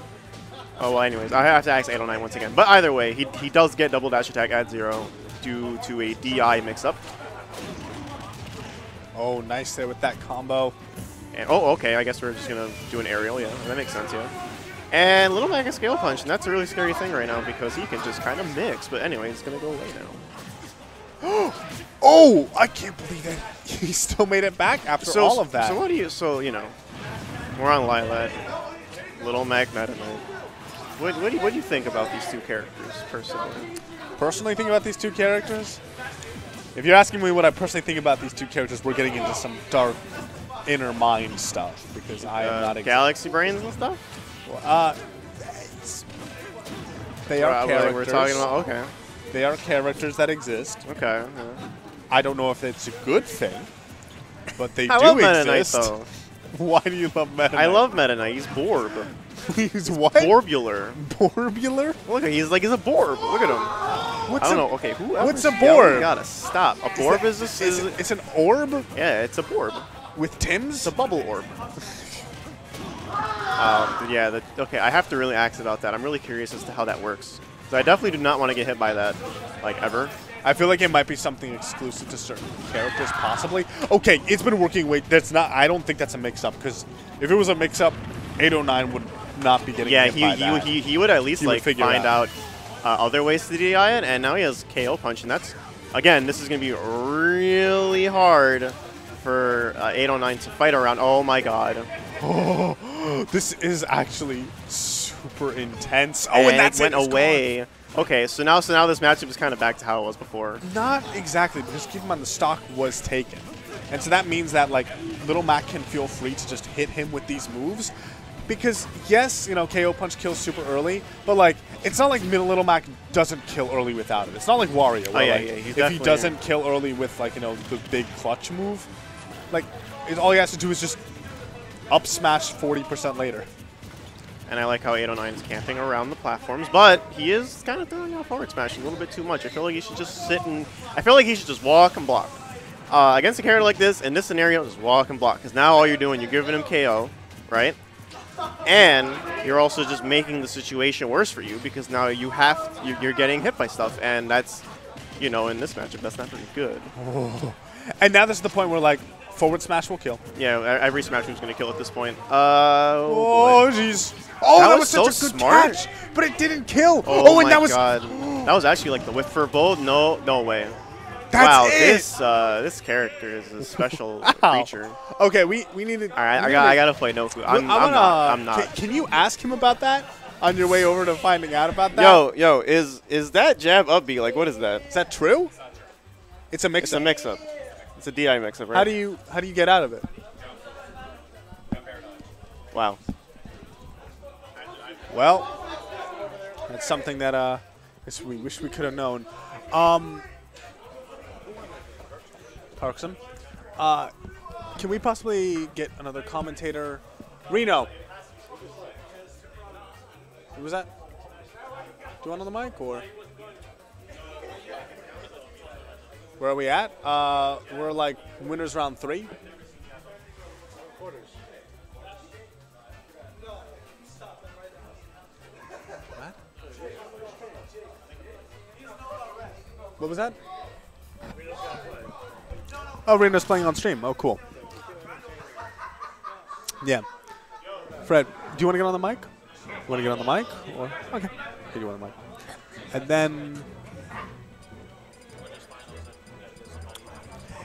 Oh, well, anyways, I have to ask 809 once again. But either way, he does get double dash attack at 0 due to a DI mix-up. Oh, nice there with that combo. And, oh, okay, I guess we're just going to do an aerial. Yeah, that makes sense, yeah. And Little Mac a scale punch, and that's a really scary thing right now because he can just kind of mix. But anyway, it's going to go away now. Oh, I can't believe it. He still made it back after all of that. So what do you, you know, we're on Lilac, Little Mac, Meta Knight. What do you think about these two characters, personally? Personally think about these two characters? If you're asking me what I personally think about these two characters, we're getting into some dark inner mind stuff because I am not Galaxy Brains and stuff? They are characters. We're talking about, okay. They are characters that exist. Okay. I don't know if it's a good thing, but they I do love exist. Meta Knight, though. Why do you love Meta Knight? I love Meta Knight. He's Borb. He's what? Borbular. Borbular? Look, he's a Borb. Look at him. What's I don't know. Okay, who? What's a Borb? You gotta stop. A Borb is it's an orb? Yeah, it's a Borb. With Tims? It's a bubble orb. Yeah, okay, I have to really ask about that. I'm really curious as to how that works. So I definitely do not want to get hit by that, like, ever. I feel like it might be something exclusive to certain characters, possibly. Okay, it's been working. Wait, that's not. I don't think that's a mix-up, because if it was a mix-up, 809 would not be getting hit by that. he would at least like find out other ways to DI it, and now he has KO punch, and that's, again, this is going to be really hard for 809 to fight around. Oh my god. Oh, this is actually super intense. Oh, and and that's went away. Okay, so now this matchup is kind of back to how it was before. Not exactly, because keep in mind the stock was taken. And so that means that like Little Mac can feel free to just hit him with these moves. Because yes, you know, KO punch kills super early, but like it's not like Little Mac doesn't kill early without it. It's not like Wario, where if he doesn't kill early with like, you know, the big clutch move, like all he has to do is just up smash 40% later. And I like how 809 is camping around the platforms, but he is kind of throwing out forward smash a little bit too much. I feel like he should just sit and I feel like he should just walk and block. Against a character like this, in this scenario, just walk and block. Because now all you're doing, you're giving him KO, right? And you're also just making the situation worse for you because now you're getting hit by stuff, and that's, you know, in this matchup, that's not very good. Oh. And now this is the point where like forward smash will kill. Yeah, every smash move's going to kill at this point. Oh, jeez. Oh, that was such a good catch, but it didn't kill. Oh, and that was God. That was actually like the whiff for bold. No way. That's this character is a special creature. Okay, we needed. All right, I gotta play Noku. I'm not. Can you ask him about that on your way over to finding out about that? Yo, is that jab up B? Like, what is that? Is that true? It's a mix-up. It's a mix-up. It's a DI mix-up, right? How do you get out of it? Wow. Well, that's something that we wish we could have known. Karksim, can we possibly get another commentator? Reno. Who was that? Do you want on the mic or? Where are we at? We're like winners round 3. What was that? Oh, Reno's playing on stream. Oh, cool. Yeah. Fred, do you want to get on the mic? You want to get on the mic? Or okay. You want the mic. And then...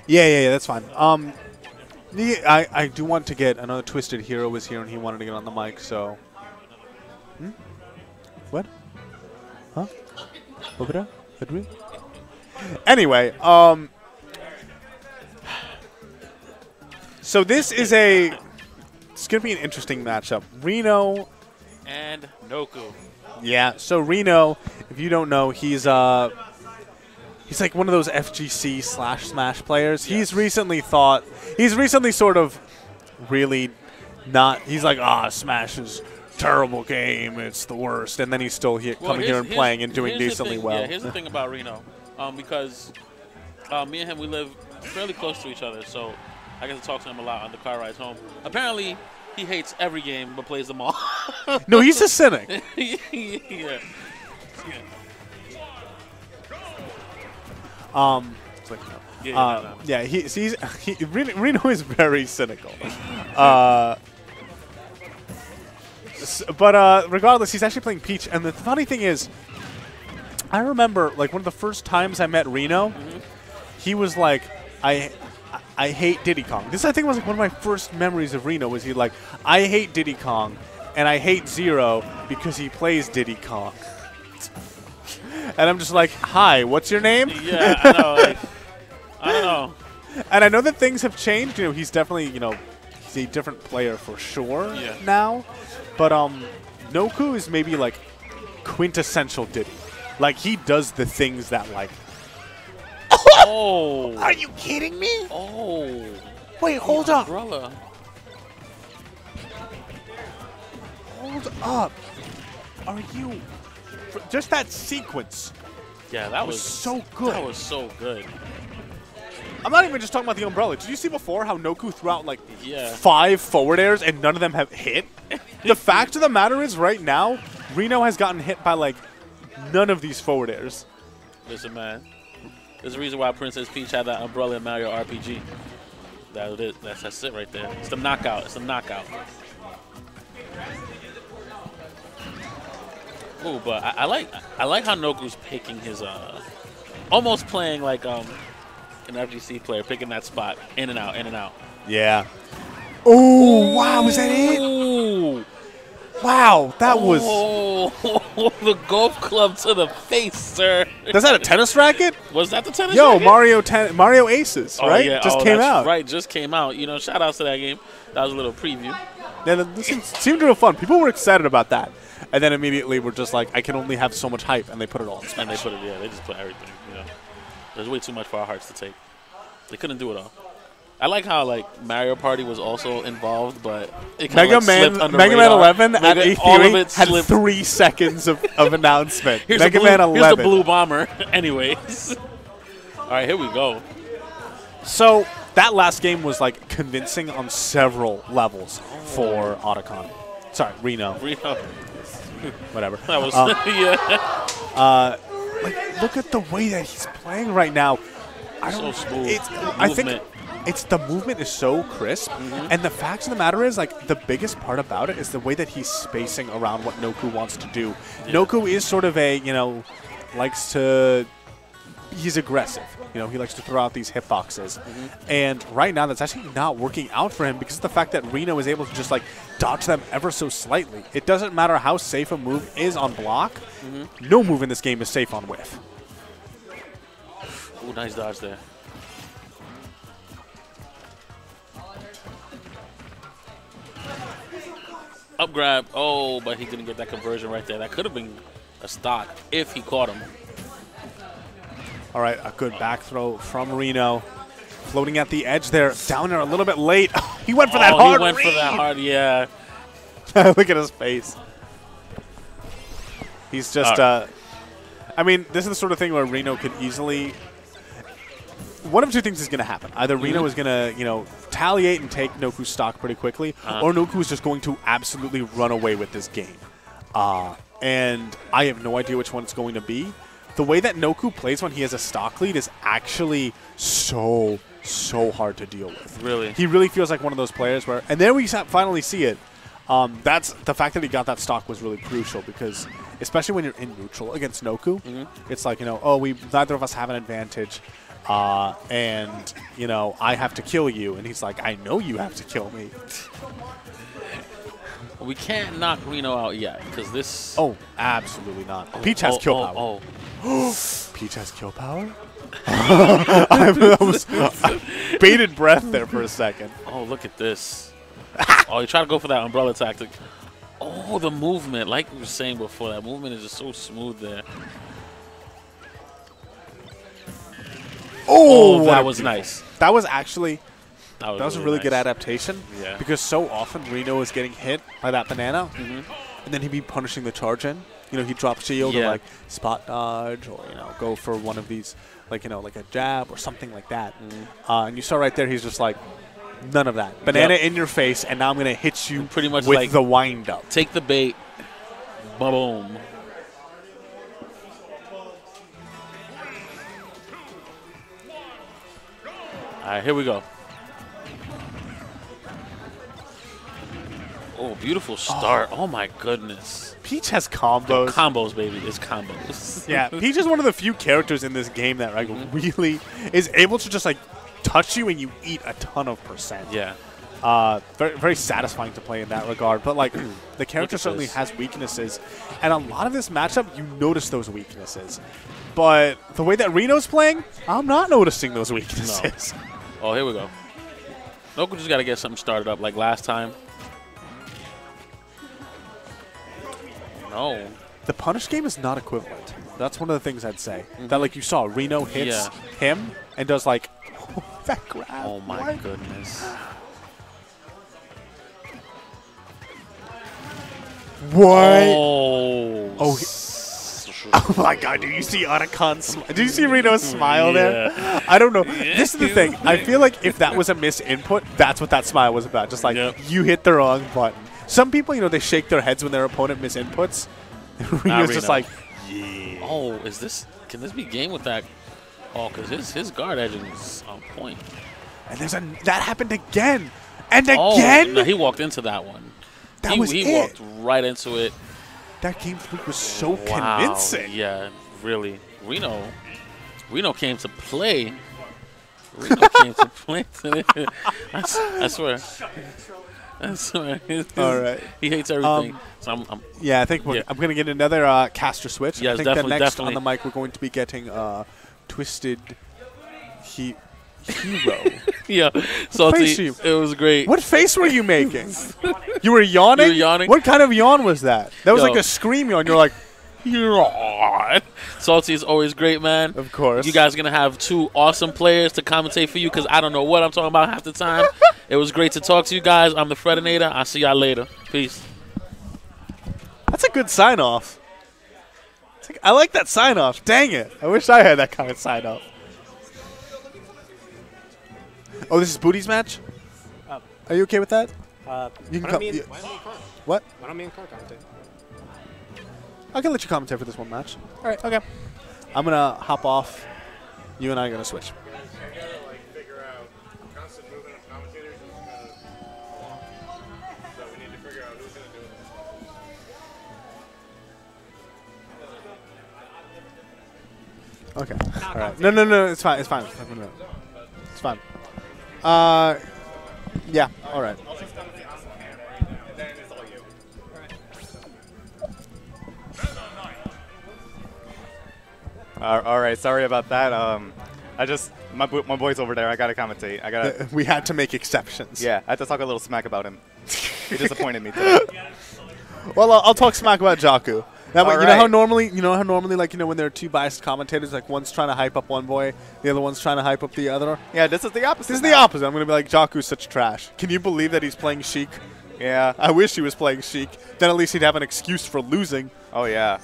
Yeah, that's fine. I do want to get another Twisted Hero was here and he wanted to get on the mic, so... What? Huh? What? Anyway, so this is it's going to be an interesting matchup. Reno and Noku. Yeah, so Reno, if you don't know, he's like one of those FGC / Smash players. Yes. He's recently sort of really not, he's like, Smash is terrible game, it's the worst, and then he's still coming here and playing and doing decently well. Yeah, here's the thing about Reno, because me and him, we live fairly close to each other, so I get to talk to him a lot on the car rides home. Apparently, he hates every game but plays them all. No, he's a cynic. Yeah. Reno is very cynical. But regardless, he's actually playing Peach. And the funny thing is, I remember like one of the first times I met Reno, he was like, I hate Diddy Kong. This, I think, was like one of my first memories of Reno. Was he like, I hate Diddy Kong, and I hate Zero because he plays Diddy Kong. And I'm just like, hi, what's your name? Yeah, I know. Like, I don't know. And I know that things have changed. You know, he's definitely, he's a different player for sure now. But Noku is maybe like quintessential Diddy. Like, he does the things that like. Oh! Are you kidding me? Oh! Wait, hold up. Umbrella. Hold up. Are you? Just that sequence. Yeah, that was so good. That was so good. I'm not even just talking about the umbrella. Did you see before how Noku threw out like 5 forward airs and none of them have hit? The fact of the matter is, right now, Reno has gotten hit by like none of these forward airs. Listen, man. There's a reason why Princess Peach had that umbrella in Mario RPG. That's it right there. It's the knockout. It's the knockout. Ooh, but I like how Noku's picking his almost playing like an FGC player, picking that spot in and out, in and out. Yeah. Oh wow, was that it? Ooh. Wow, that was... Oh, the golf club to the face, sir. Is that a tennis racket? Was that the tennis racket? Mario Aces, right? Yeah. Just came out. Right, just came out. You know, shout outs to that game. That was a little preview. Yeah, this seemed real fun. People were excited about that. And then immediately we're just like, I can only have so much hype, and they put it all in Smash. And they put it, they just put everything, There's way too much for our hearts to take. They couldn't do it all. I like how Mario Party was also involved, but it kind of slipped under Mega Man 11 at E3 had 3 seconds of announcement. Here's Mega Man 11. Here's the blue bomber. Anyways. All right, here we go. So that last game was like convincing on several levels for Otacon. Sorry, Reno. Whatever. That was like, look at the way that he's playing right now. So smooth. I think the movement is so crisp, and the fact of the matter is, like, the biggest part about it is the way that he's spacing around what Noku wants to do. Yeah. Noku is sort of a, he's aggressive. He likes to throw out these hitboxes. And right now, that's actually not working out for him because of the fact that Reno is able to just, like, dodge them ever so slightly. It doesn't matter how safe a move is on block. No move in this game is safe on whiff. Ooh, nice dodge there. Up grab. Oh, but he didn't get that conversion right there. That could have been a stock if he caught him. All right, a good back throw from Reno. Floating at the edge there. Down there a little bit late. He went for that hard He went for that hard, yeah. Look at his face. He's just I mean, this is the sort of thing where Reno could easily. One of two things is going to happen. Either Reno is going to, retaliate and take Noku's stock pretty quickly, or Noku is just going to absolutely run away with this game. And I have no idea which one it's going to be. The way that Noku plays when he has a stock lead is actually so hard to deal with. Really? He really feels like one of those players where, and there we finally see it. That's the fact that he got that stock was really crucial because, especially when you're in neutral against Noku, it's like, neither of us have an advantage. And, I have to kill you. And he's like, I know you have to kill me. We can't knock Reno out yet because this. Oh, absolutely not. Peach has kill power. Peach has kill power? I was bated breath there for a second. Oh, look at this. Oh, you try to go for that umbrella tactic. Oh, the movement. Like we were saying before, that movement is just so smooth there. Oh, that was nice. That was actually that was a really good adaptation. Yeah. Because so often Reno is getting hit by that banana, and then he'd be punishing the charge in. He'd drop shield or like spot dodge or go for one of these like a jab or something like that. And you saw right there, he's just like none of that. Banana in your face, and now I'm gonna hit you pretty much with like the wind up. Take the bait. Boom. All right, here we go. Oh, beautiful start. Oh, my goodness. Peach has combos. Combos, baby. It's combos. Yeah, Peach is one of the few characters in this game that really is able to just touch you and you eat a ton of percent. Yeah. Very, very satisfying to play in that regard. But the character certainly has weaknesses, and a lot of this matchup, you notice those weaknesses. But the way that Reno's playing, I'm not noticing those weaknesses. No. Oh, here we go. Noku just got to get something started up like last time. No. The punish game is not equivalent. That's one of the things I'd say. That you saw, Reno hits him and does that grab. Oh, my goodness. What? Oh. Oh my God! Did you see Otacon? Did you see Reno's smile there? I don't know. This is the thing. I feel like if that was a missed input, that's what that smile was about. Just you hit the wrong button. Some people, they shake their heads when their opponent miss inputs. Reno's just like, yeah. Oh, is this? Can this be game with that? Oh, because his guard edging is on point. And that happened again and again. No, he walked into that one. He walked right into it. That game 3 was so convincing. Yeah, really. Reno came to play. Reno came to play today. I swear. All right. He hates everything. So yeah, I think I'm going to get another caster switch. Yes, I think definitely, next on the mic we're going to be getting Twisted Hero. Yeah, Salty, it was great. What face were you making? You were yawning? You were yawning? What kind of yawn was that? That was like a scream yawn. You're like, yawn. Salty is always great, man. Of course. You guys are going to have 2 awesome players to commentate for you because I don't know what I'm talking about half the time. It was great to talk to you guys. I'm the Fredinator. I'll see y'all later. Peace. That's a good sign-off. I like that sign-off. Dang it. I wish I had that kind of sign-off. Oh, this is Booty's match? Are you okay with that? You can come. What? Why don't me and Car commentate? I can let you commentate for this one match. All right, okay. I'm going to hop off. You and I are going to switch. Figure out constant movement of commentators so we need to figure out who's going to do it. Okay. All right. No. It's fine. It's fine. No. It's fine. Yeah. All right. I'll just come with the awesome hand, right? And then it's all you. All right. Sorry about that. My boy's over there. I gotta commentate. I gotta. We had to make exceptions. Yeah, I had to talk a little smack about him. He disappointed me today. Well, I'll talk smack about Jakku. That way, All you know how right. normally, when there are 2 biased commentators, like one's trying to hype up one boy, the other one's trying to hype up the other. Yeah, this is the opposite. This is the now. opposite. I'm gonna be like, Jakku's such trash. Can you believe that he's playing Sheik? Yeah. I wish he was playing Sheik. Then at least he'd have an excuse for losing. Oh yeah.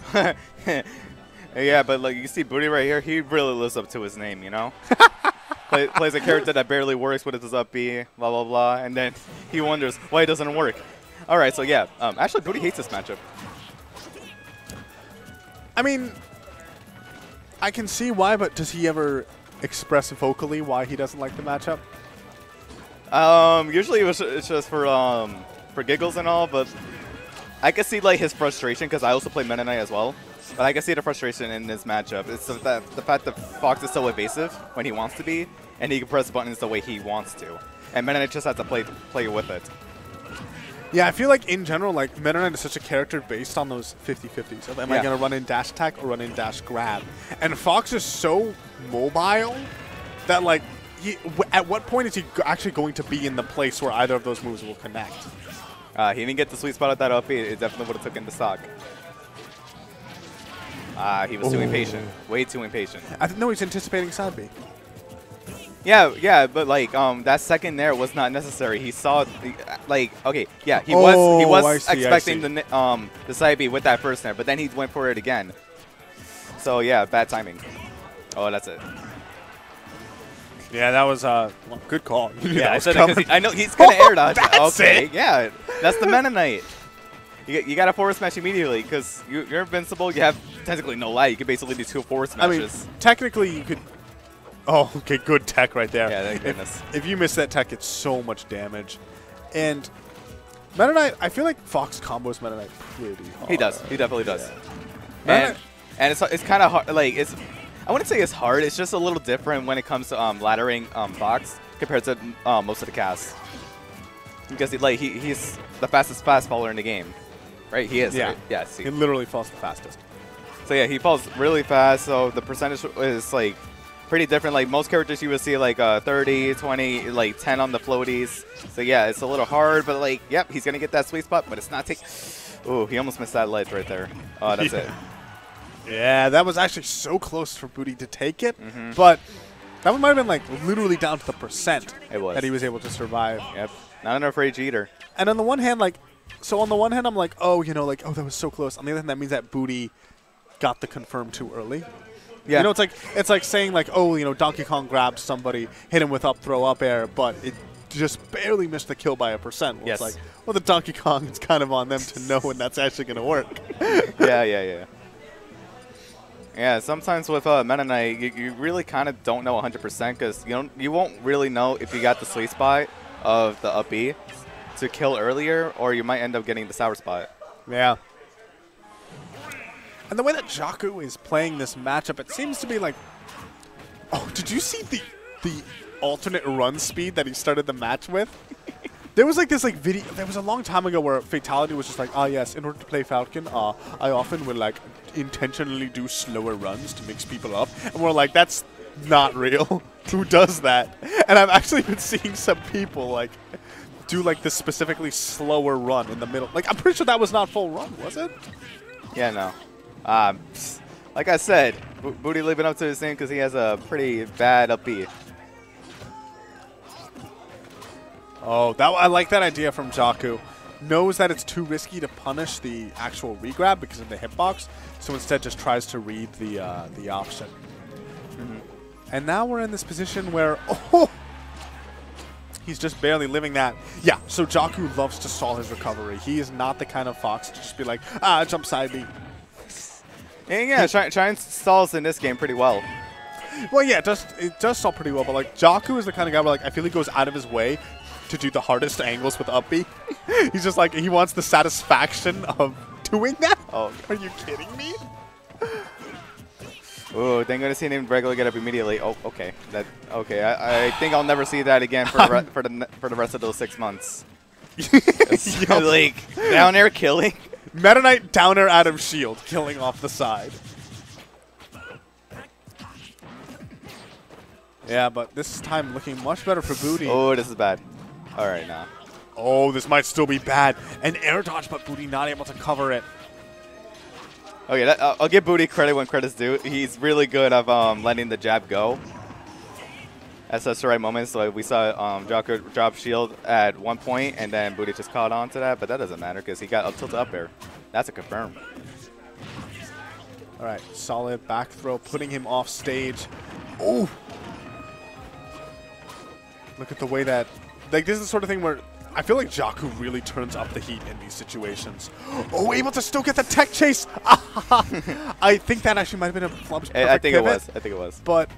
Yeah, but like you see Booty right here, he really lives up to his name, you know? Plays a character that barely works with his up B, blah, blah, blah, and then he wonders why it doesn't work. All right, so yeah, actually Booty hates this matchup. I mean, I can see why, but does he ever express vocally why he doesn't like the matchup? Usually it's just for giggles and all, but I can see like his frustration because I also play Meta Knight as well. But I can see the frustration in this matchup. It's the fact that Fox is so evasive when he wants to be, and he can press buttons the way he wants to. And Meta Knight just has to play with it. Yeah, I feel like in general, like Meta Knight is such a character based on those 50-50s. Of am I going to run in dash attack or run in dash grab? And Fox is so mobile that like, at what point is he actually going to be in the place where either of those moves will connect? He didn't get the sweet spot at that up. It definitely would have took in the stock. He was too impatient. Way too impatient. I no, he's anticipating side B. Yeah, but like that second there was not necessary. He saw okay, yeah, he was expecting the side B with that first there, but then he went for it again. So yeah, bad timing. Oh, that's it. Yeah, that was good call. Yeah, I said it because I know he's gonna air dodge. Okay, yeah, that's the Meta Knight. You got to forward smash immediately because you're invincible. You have technically no light. You can basically do 2 forward smashes. I mean, technically you could. Oh, okay, good tech right there. Yeah, thank goodness. If you miss that tech, it's so much damage. And Meta Knight, I feel like Fox combos Meta Knight pretty hard. He does. He definitely does. Yeah. And it's kind of hard. Like I wouldn't say it's hard. It's just a little different when it comes to laddering Fox compared to most of the casts. Because he's the fastest fast faller in the game. Right, he is. Yeah, right? Yeah. See. He literally falls the fastest. So yeah, he falls really fast. So the percentage is like pretty different. Like most characters, you would see like 30, 20, like 10 on the floaties. So yeah, it's a little hard, but like, yep, he's gonna get that sweet spot, but it's not take. Ooh, he almost missed that ledge right there. Oh, that's it. Yeah, that was actually so close for Booty to take it, but that one might have been like literally down to the percent that he was able to survive. Yep, not enough rage either. And on the one hand, like. So on the one hand, I'm like, oh, you know, like, oh, that was so close. On the other hand, that means that Booty got the confirm too early. Yeah. You know, it's like saying like, oh, you know, Donkey Kong grabbed somebody, hit him with up throw up air, but it just barely missed the kill by 1%. Well, yes. It's like, well, the Donkey Kong, it's kind of on them to know when that's actually going to work. Yeah. Yeah, sometimes with Meta Knight, you really kind of don't know 100% because you won't really know if you got the sweet spot of the up B to kill earlier, or you might end up getting the sour spot. Yeah. And the way that Jakku is playing this matchup, it seems to be like... Oh, did you see the alternate run speed that he started the match with? There was like this like video, there was a long time ago where Fatality was just like, ah yes, in order to play Falcon, I often will like intentionally do slower runs to mix people up. And we're like, that's not real. Who does that? And I've actually been seeing some people like do like this specifically slower run in the middle. Like, I'm pretty sure that was not full run, was it? Yeah, no. Like I said, Booty living up to his name because he has a pretty bad up B. Oh, I like that idea from Jakku. Knows that it's too risky to punish the actual regrab because of the hitbox, so instead just tries to read the option. And now we're in this position where, oh, he's just barely living that. Yeah, so Jakku loves to stall his recovery. He is not the kind of Fox to just be like, jump side B. Yeah, try and stalls in this game pretty well. Well, yeah, it does stall pretty well, but like Jakku is the kind of guy where like I feel he goes out of his way to do the hardest angles with up B. He's just like, he wants the satisfaction of doing that. Oh, are you kidding me? Oh, they're gonna see him regular get up immediately. Oh, okay. I think I'll never see that again for the rest of those 6 months. Like down air killing. Meta Knight down air out of shield, killing off the side. Yeah, but this time looking much better for Booty. Oh, this is bad. All right, now. Oh, this might still be bad. An air dodge, but Booty not able to cover it. Okay, I'll give Booty credit when credit's due. He's really good at letting the jab go at such the right moment. So we saw Jakku drop shield at one point, and then Booty just caught on to that. But that doesn't matter because he got up tilt up air. That's a confirm. All right, solid back throw, putting him off stage. Oh! Look at the way that, like, this is the sort of thing where I feel like Jakku really turns up the heat in these situations. Oh, able to still get the tech chase. I think that actually might have been a flub. I think it was. I think it was. But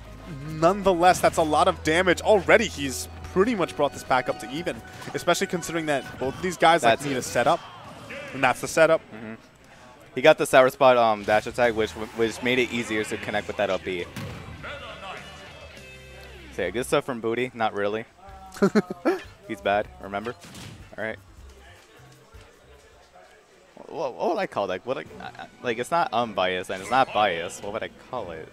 nonetheless, that's a lot of damage. Already, he's pretty much brought this back up to even, especially considering that both of these guys like need a setup, and that's the setup. Mm-hmm. He got the sour spot dash attack, which made it easier to connect with that up B. So yeah, good stuff from Booty. Not really. He's bad, remember? All right. What would I call that? Like, it's not unbiased and it's not biased. What would I call it?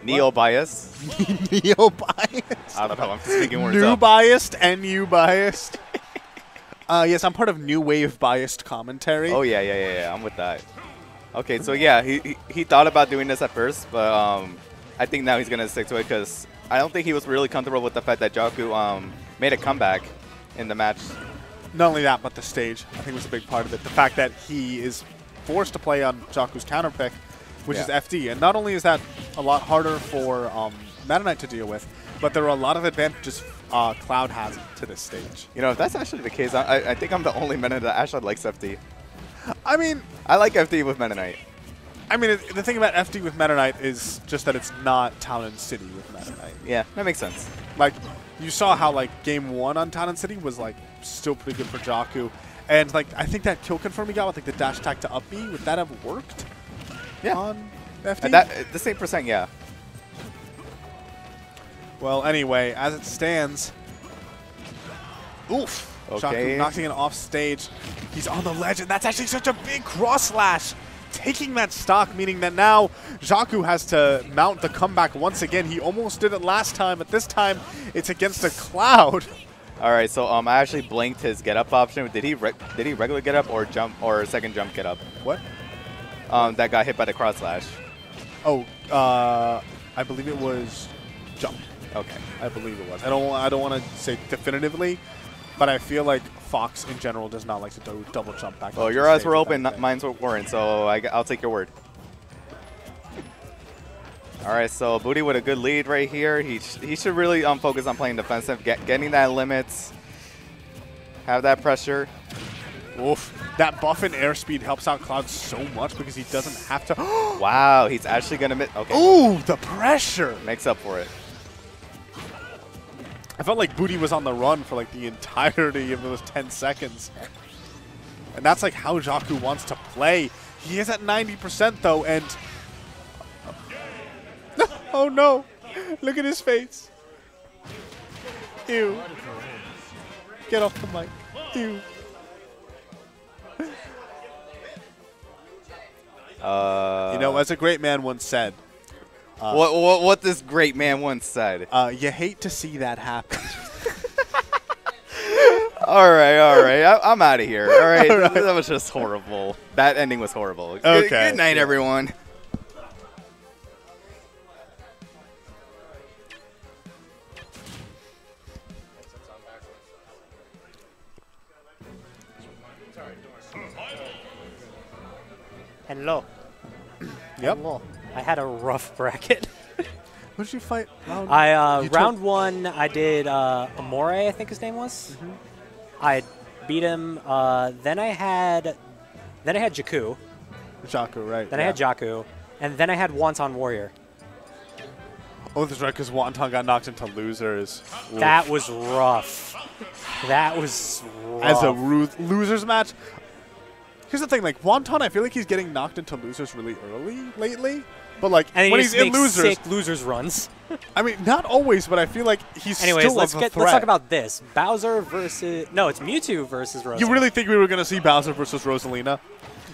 Neo-biased? Neo-biased? I don't know. I'm just speaking words New up. biased and you biased. Yes, I'm part of New Wave biased commentary. Oh, yeah. I'm with that. Okay, so yeah, he thought about doing this at first, but I think now he's going to stick to it because I don't think he was really comfortable with the fact that Jakku made a comeback in the match. Not only that, but the stage, I think, was a big part of it. The fact that he is forced to play on Jakku's counter pick, which is FD. And not only is that a lot harder for Meta Knight to deal with, but there are a lot of advantages Cloud has to this stage. You know, if that's actually the case, I think I'm the only Meta Knight that actually likes FD. I mean, I like FD with Meta Knight. I mean, the thing about FD with Meta Knight is just that it's not Town and City with Meta Knight. Yeah, that makes sense. Like, you saw how, like, game 1 on Town and City was, like, still pretty good for Jakku. And, like, I think that kill confirm he got with, like, the dash attack to up B, would that have worked? Yeah. On FD? The same percent, yeah. Well, anyway, as it stands, oof. Okay. Jakku knocking it off stage. He's on the ledge, and that's actually such a big cross slash. Taking that stock, meaning that now Jakku has to mount the comeback once again. He almost did it last time, but this time it's against a Cloud. All right, so I actually blanked his get up option. Did he regular get up or jump or second jump get up? What? That got hit by the cross slash. Oh, I believe it was jump. Okay. I believe it was. I don't want to say definitively, but I feel like Fox in general does not like to do double jump back. Well, your eyes were open, mine weren't, so I'll take your word. All right, so Booty with a good lead right here. He should really focus on playing defensive, getting that limits, have that pressure. Oof. That buff in airspeed helps out Cloud so much because he doesn't have to. Wow, he's actually going to miss. Okay. Ooh, the pressure. Makes up for it. I felt like Booty was on the run for like the entirety of those 10 seconds. And that's like how Jakku wants to play. He is at 90% though, and oh no, look at his face. Ew. Get off the mic. Ew. You know, as a great man once said, what this great man once said. You hate to see that happen. All right. I'm out of here. All right. That was just horrible. That ending was horrible. Okay. Good night, everyone. Hello. Yep. Hello. I had a rough bracket. Who did you fight? Round one, I did Amore, I think his name was. Mm-hmm. I beat him. Then I had Jakku. Jakku, right. Then I had Jakku. And then I had Wonton Warrior. Oh, that's right, because Wonton got knocked into losers. That was rough. That was rough. As a losers match. Here's the thing, like, Wonton, I feel like he's getting knocked into losers really early lately. But, like, and when he's in losers. Sick losers runs. I mean, not always, but I feel like he's still a threat. Let's talk about this. Bowser versus... No, it's Mewtwo versus Rosalina. You really think we were going to see Bowser versus Rosalina?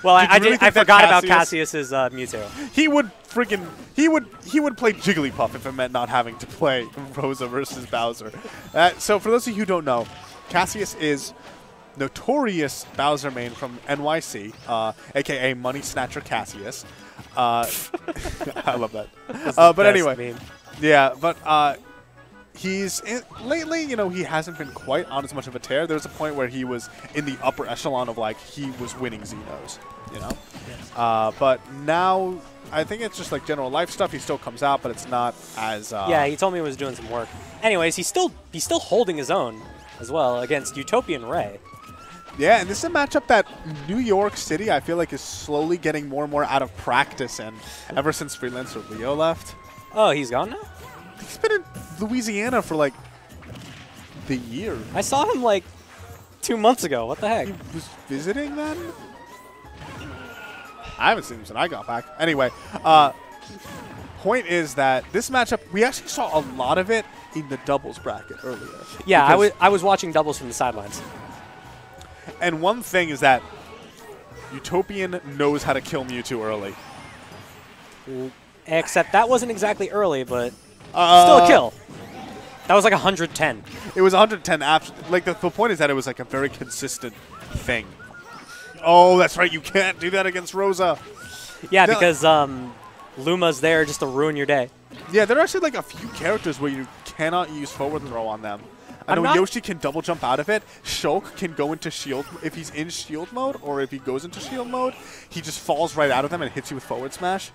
Well, I forgot about Cassius's Mewtwo. He would freaking... He would play Jigglypuff if it meant not having to play Rosa versus Bowser. So, for those of you who don't know, Cassius is notorious Bowser main from NYC, a.k.a. Money Snatcher Cassius. I love that. But anyway, meme. yeah, but lately, you know, he hasn't been quite on as much of a tear. There was a point where he was in the upper echelon of, like, he was winning Xenos, you know? Yes. But now, I think it's just, like, general life stuff. He still comes out, but it's not as... yeah, he told me he was doing some work. Anyways, he's still holding his own as well against Utopian Ray. Yeah, and this is a matchup that New York City, I feel like, is slowly getting more and more out of practice, and ever since Freelancer Leo left. Oh, he's gone now? He's been in Louisiana for, like, the year. I saw him, like, 2 months ago. What the heck? He was visiting then? I haven't seen him since I got back. Anyway, point is that this matchup, we actually saw a lot of it in the doubles bracket earlier. Yeah, I was watching doubles from the sidelines. And one thing is that Utopian knows how to kill Mewtwo early. Except that wasn't exactly early, but still a kill. That was like 110. It was 110 after. Like, the point is that it was like a very consistent thing. Oh, that's right. You can't do that against Rosa. Yeah, because Luma's there just to ruin your day. Yeah, there are actually like a few characters where you cannot use forward throw on them. I know Yoshi can double jump out of it. Shulk can go into shield. If he's in shield mode or if he goes into shield mode, he just falls right out of them and hits you with forward smash.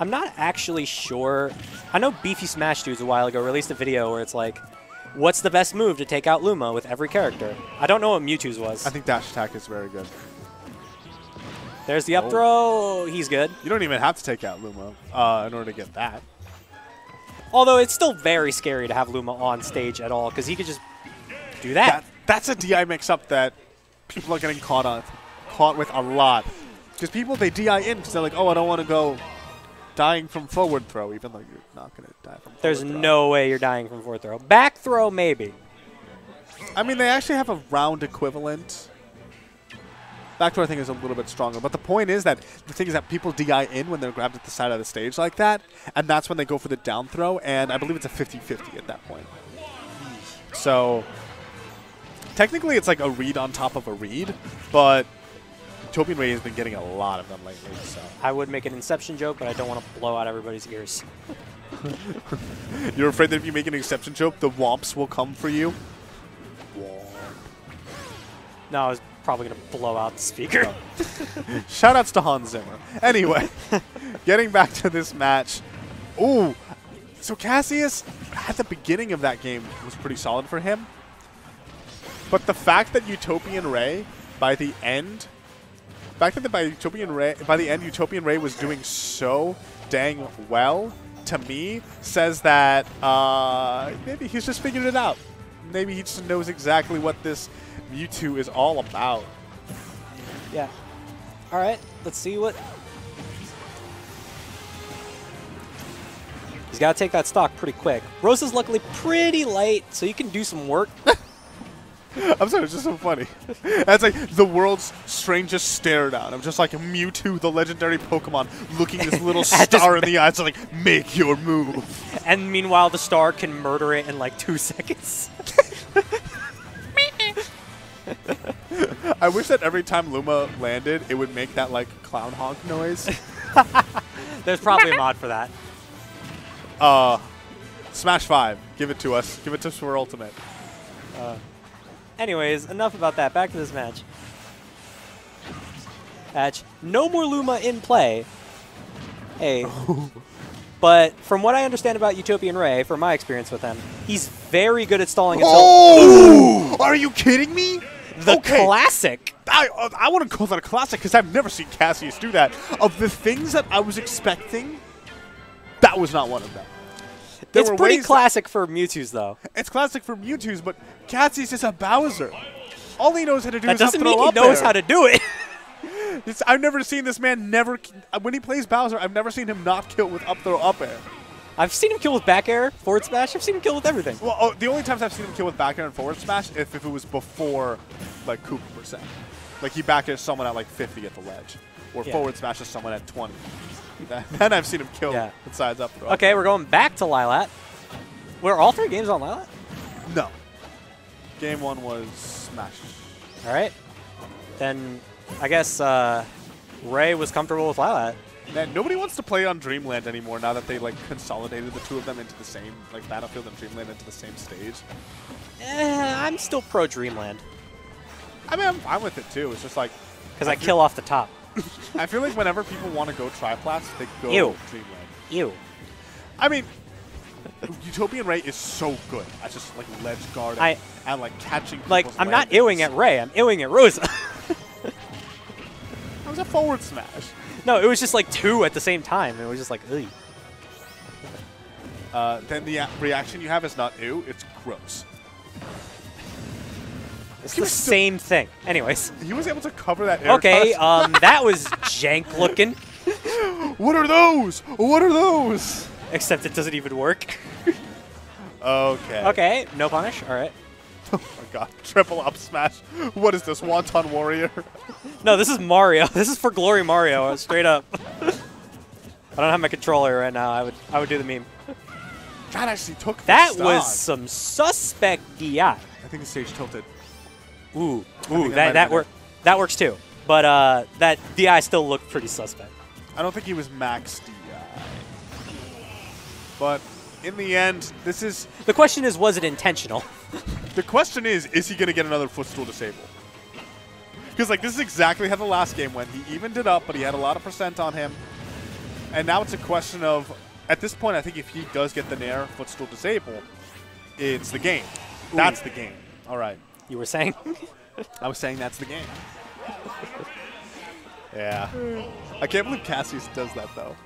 I'm not actually sure. I know Beefy Smash Dudes a while ago released a video where it's like, what's the best move to take out Luma with every character? I don't know what Mewtwo's was. I think dash attack is very good. There's the up throw. He's good. You don't even have to take out Luma in order to get that. Although it's still very scary to have Luma on stage at all because he could just do that. That's a DI mix-up that people are getting caught with a lot. Because people, they DI in because they're like, oh, I don't want to go dying from forward throw, even though you're not going to die from forward There's throw. no way you're dying from forward throw. Back throw, maybe. I mean, they actually have a round equivalent. Back throw, I think, is a little bit stronger. But the point is that the thing is that people DI in when they're grabbed at the side of the stage like that, and that's when they go for the down throw, and I believe it's a 50-50 at that point. So, technically, it's like a read on top of a read, but Utopian Ray has been getting a lot of them lately. So I would make an Inception joke, but I don't want to blow out everybody's ears. You're afraid that if you make an Inception joke, the Womps will come for you? No, I was probably going to blow out the speaker. Oh. Shoutouts to Hans Zimmer. Anyway, getting back to this match. Ooh, so Cassius, at the beginning of that game, was pretty solid for him. But the fact that Utopian Ray, by the end, Utopian Ray was doing so dang well, to me, says that maybe he's just figured it out. Maybe he just knows exactly what this Mewtwo is all about. Yeah. All right, let's see what... He's got to take that stock pretty quick. Rosa's luckily pretty light, so you can do some work. I'm sorry, it's just so funny. That's like the world's strangest stare down. I'm just like Mewtwo, the legendary Pokemon, looking this little star in the eyes, like, make your move. And meanwhile, the star can murder it in like 2 seconds. I wish that every time Luma landed, it would make that, like, clown honk noise. There's probably a mod for that. Smash 5. Give it to us. Give it to Swirl Ultimate. Anyways, enough about that. Back to this match. No more Luma in play. Hey. But from what I understand about Utopian Ray, from my experience with him, he's very good at stalling until... Oh! Are you kidding me? The classic. I want to call that a classic because I've never seen Cassius do that. Of the things that I was expecting, that was not one of them. It's pretty classic for Mewtwo's, though. It's classic for Mewtwo's, but Cassius is a Bowser. All he knows how to do is up throw up That doesn't mean he knows how to do it. I've never seen this man when he plays Bowser, I've never seen him not kill with up throw up air. I've seen him kill with back air, forward smash. I've seen him kill with everything. Well, the only times I've seen him kill with back air and forward smash if it was before, like, Koopa %. Like, he back airs someone at, like, 50 at the ledge. Or forward smashes someone at 20. Then I've seen him kill with sides up throw. Okay, we're going back to Lilat. Were all 3 games on Lilat? No. Game 1 was Smash. All right. Then I guess Ray was comfortable with Lilat. Man, nobody wants to play on Dreamland anymore now that they like consolidated the two of them into the same, like Battlefield and Dreamland into the same stage. I'm still pro Dreamland. I mean, I'm fine with it too. It's just like because I kill off the top. I feel like whenever people want to go triplats, they go Ew. Dreamland. Ew. I mean, Utopian Ray is so good at just like ledge guard and like catching. Like people's I'm not landings. ewing at Ray. I'm ewing at Rosa. That was a forward smash. No, it was just like 2 at the same time. It was just like, ugh. Then the reaction you have is not ew, it's gross. It's the same thing. Anyways. He was able to cover that air Okay, touch. that was jank looking. What are those? What are those? Except it doesn't even work. Okay. Okay, no punish. All right. Oh my god. Triple up smash. What is this? Wonton Warrior? No, this is Mario. This is for Glory Mario, straight up. I don't have my controller right now. I would do the meme. That actually took the That stock. was some suspect DI. I think the stage tilted. Ooh, think that works too. But that DI still looked pretty suspect. I don't think he was max DI. But in the end, this is... The question is, was it intentional? The question is he going to get another footstool disable? Because like this is exactly how the last game went. He evened it up, but he had a lot of percent on him. And now it's a question of, at this point, I think if he does get the Nair footstool disable, it's the game. Ooh. That's the game. All right. You were saying? I was saying that's the game. Yeah. I can't believe Cassius does that, though.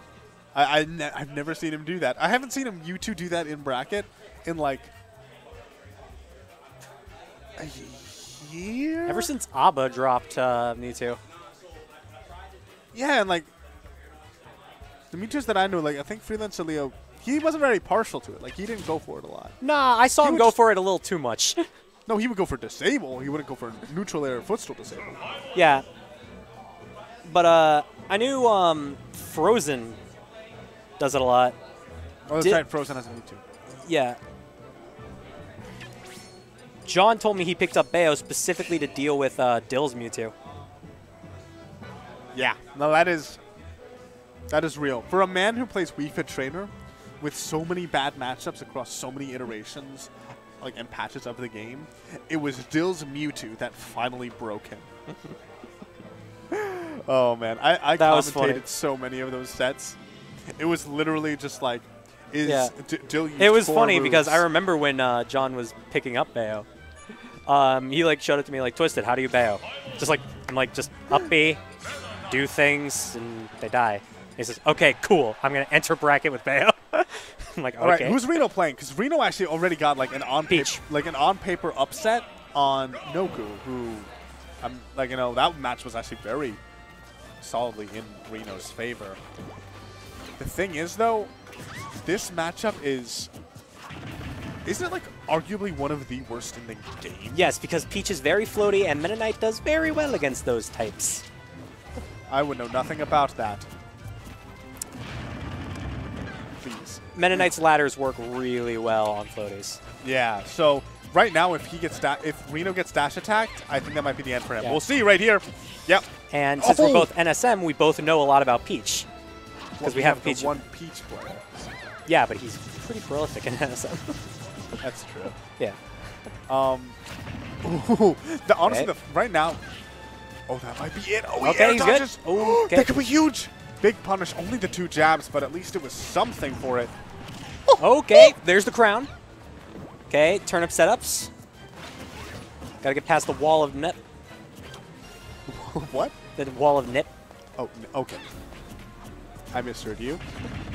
I've never seen him do that. I haven't seen him U2 do that in bracket in, like, a year? Ever since Abba dropped Mewtwo. Yeah, and, like, the Mewtwo's that I know, like, I think Freelancer Leo, he wasn't very partial to it. Like, he didn't go for it a lot. Nah, I saw him go for it a little too much. No, he would go for disable. He wouldn't go for neutral air footstool disable. Yeah. But I knew Frozen does it a lot. Oh, that's right. Frozen has a Mewtwo. Yeah. John told me he picked up Bayo specifically to deal with Dill's Mewtwo. Yeah. No, that is real. For a man who plays Wii Fit Trainer with so many bad matchups across so many iterations like and patches of the game, it was Dill's Mewtwo that finally broke him. Oh, man. I commentated so many of those sets. It was literally just like, Dill used It was 4 funny moves. because I remember when John was picking up Bayo. He like showed it to me like, Twisted, how do you Bayo? Just like, I'm like, just up B, do things, and they die. He says, okay, cool. I'm going to enter bracket with Bayo. I'm like, okay. All right, who's Reno playing? Because Reno actually already got like an on-paper upset on Noku, who, like, you know, that match was actually very solidly in Reno's favor. The thing is, though, this matchup isn't it like arguably one of the worst in the game? Yes, because Peach is very floaty, and Meta Knight does very well against those types. I would know nothing about that. Please. Meta Knight's ladders work really well on floaties. Yeah, so right now, if Reno gets dash attacked, I think that might be the end for him. Yeah. We'll see right here. Yep. And since we're both NSM, we both know a lot about Peach. Because we have Peach. The one Peach player. Yeah, but he's pretty prolific in NSM. That's true. Yeah. Honestly, right now, that might be it. Oh, okay, he's good. Oh, okay. That could be huge. Big punish, only the 2 jabs, but at least it was something for it. Okay, there's the crown. Okay, turn up setups. Gotta get past the wall of nip. What? The wall of nip. Oh, okay. I misheard you.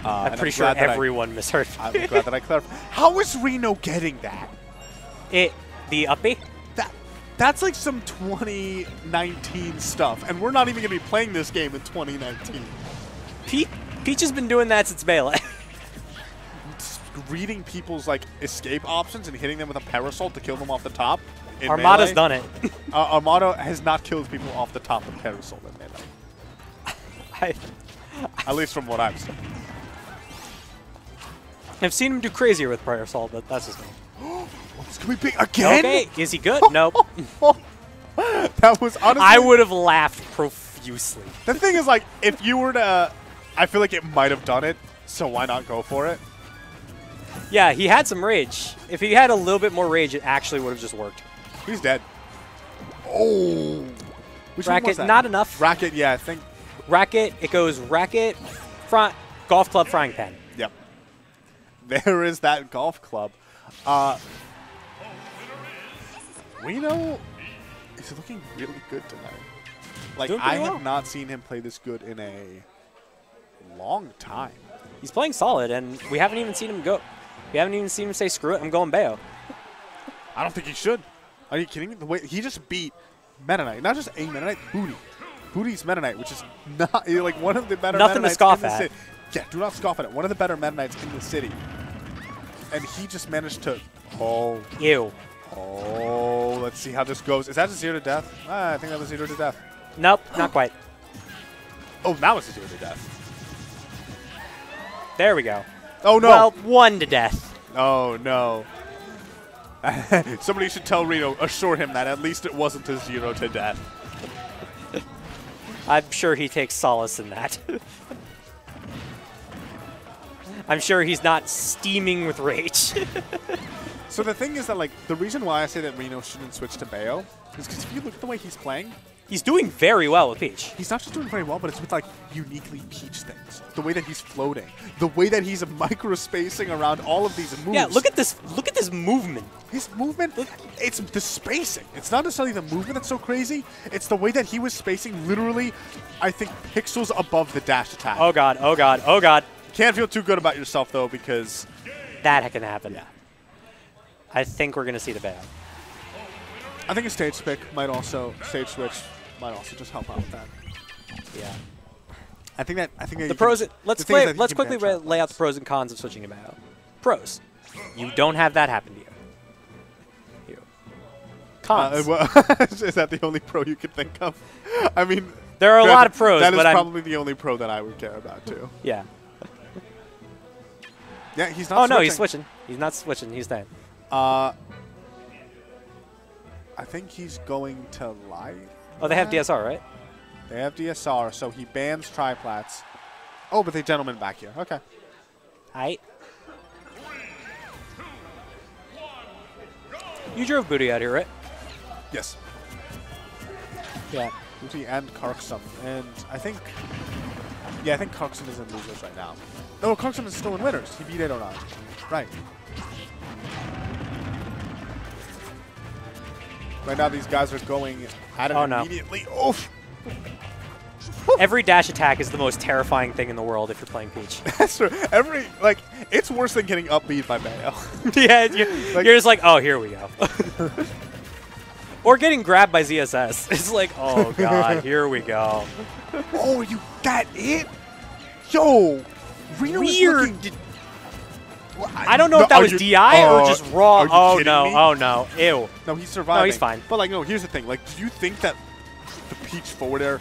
I'm pretty sure everyone misheard. I'm glad that I clarified. How is Reno getting that? The uppie? That's like some 2019 stuff, and we're not even going to be playing this game in 2019. Peach has been doing that since Melee. Reading people's like escape options and hitting them with a parasol to kill them off the top. Armada's done it. Armada has not killed people off the top of parasol in Melee. At least from what I've seen. I've seen him do crazier with parasol, but that's just me. This could be big again. Okay, is he good? Nope. That was honestly. I would have laughed profusely. The thing is, like, if you were to I feel like it might have done it, so why not go for it? Yeah, he had some rage. If he had a little bit more rage, it actually would have just worked. He's dead. Oh. Which one was Racket, that? not enough. Racket, yeah, I think. Racket, it goes racket, front, golf club, frying pan. Yep. There is that golf club. Reno is looking really good tonight. Like, Doing I pretty have well. not seen him play this good in a long time. He's playing solid, and we haven't even seen him go. We haven't even seen him say, screw it, I'm going Bayo. I don't think he should. Are you kidding me? The way he just beat Meta Knight. Not just a Meta Knight, Booty. Booty's Meta Knight, which is not like one of the better Nothing Meta to scoff Knights in the at. city. Yeah, do not scoff at it. One of the better Meta Knights in the city. And he just managed to... Oh. Ew. Oh, let's see how this goes. Is that a 0 to death? I think that was 0 to death. Nope, not quite. Oh, now it's a 0 to death. There we go. Oh, no. Well, 1 to death. Oh, no. Somebody should tell Reno, assure him that at least it wasn't a 0 to death. I'm sure he takes solace in that. I'm sure he's not steaming with rage. So the thing is that, like, the reason why I say that Reno shouldn't switch to Bayo is because if you look at the way he's playing, He's doing very well with Peach. he's not just doing very well, but it's with, like, uniquely Peach things. The way that he's floating. The way that he's micro-spacing around all of these moves. Yeah, look at this. Look at this movement. His movement, it's the spacing. It's not necessarily the movement that's so crazy. It's the way that he was spacing literally, I think, pixels above the dash attack. Oh god, oh god, oh god. Can't feel too good about yourself, though, because... That can happen. Yeah. I think we're going to see the Bayo. I think a stage pick might also, stage switch might also just help out with that. Yeah. I think that The pros. Let's the thing is that he let's can quickly bench out lay out the pros and cons of switching to Bayo. Pros. You don't have that happen to you. Cons. well, is that the only pro you could think of? I mean, there are a lot of pros, That is but I'm probably the only pro that I would care about too. yeah. Yeah, he's not. Oh switching. no, he's switching. He's not switching. He's staying. I think he's going to live. Oh, they have DSR, right? They have DSR, so he bans triplats. Oh, but they gentlemen back here. Okay. Aight. You drove Booty out here, right? Yes. Yeah. Booty and Karksum, and I think, yeah, I think Karksum is in losers right now. No, Karksum is still in winners. He beat 809. Right. Right now, these guys are going at it immediately. Oof. Every dash attack is the most terrifying thing in the world if you're playing Peach. That's true. It's worse than getting upbeat by Bayo. Yeah, you're just like, oh, here we go. Or getting grabbed by ZSS. It's like, oh god, here we go. Oh, you got it? Yo, Reno is Weird. looking- I don't know if that was DI or just raw. are you Oh kidding no, me? oh no, ew. No, he's surviving. No, he's fine. But like, no, here's the thing. Like, do you think that the Peach forward air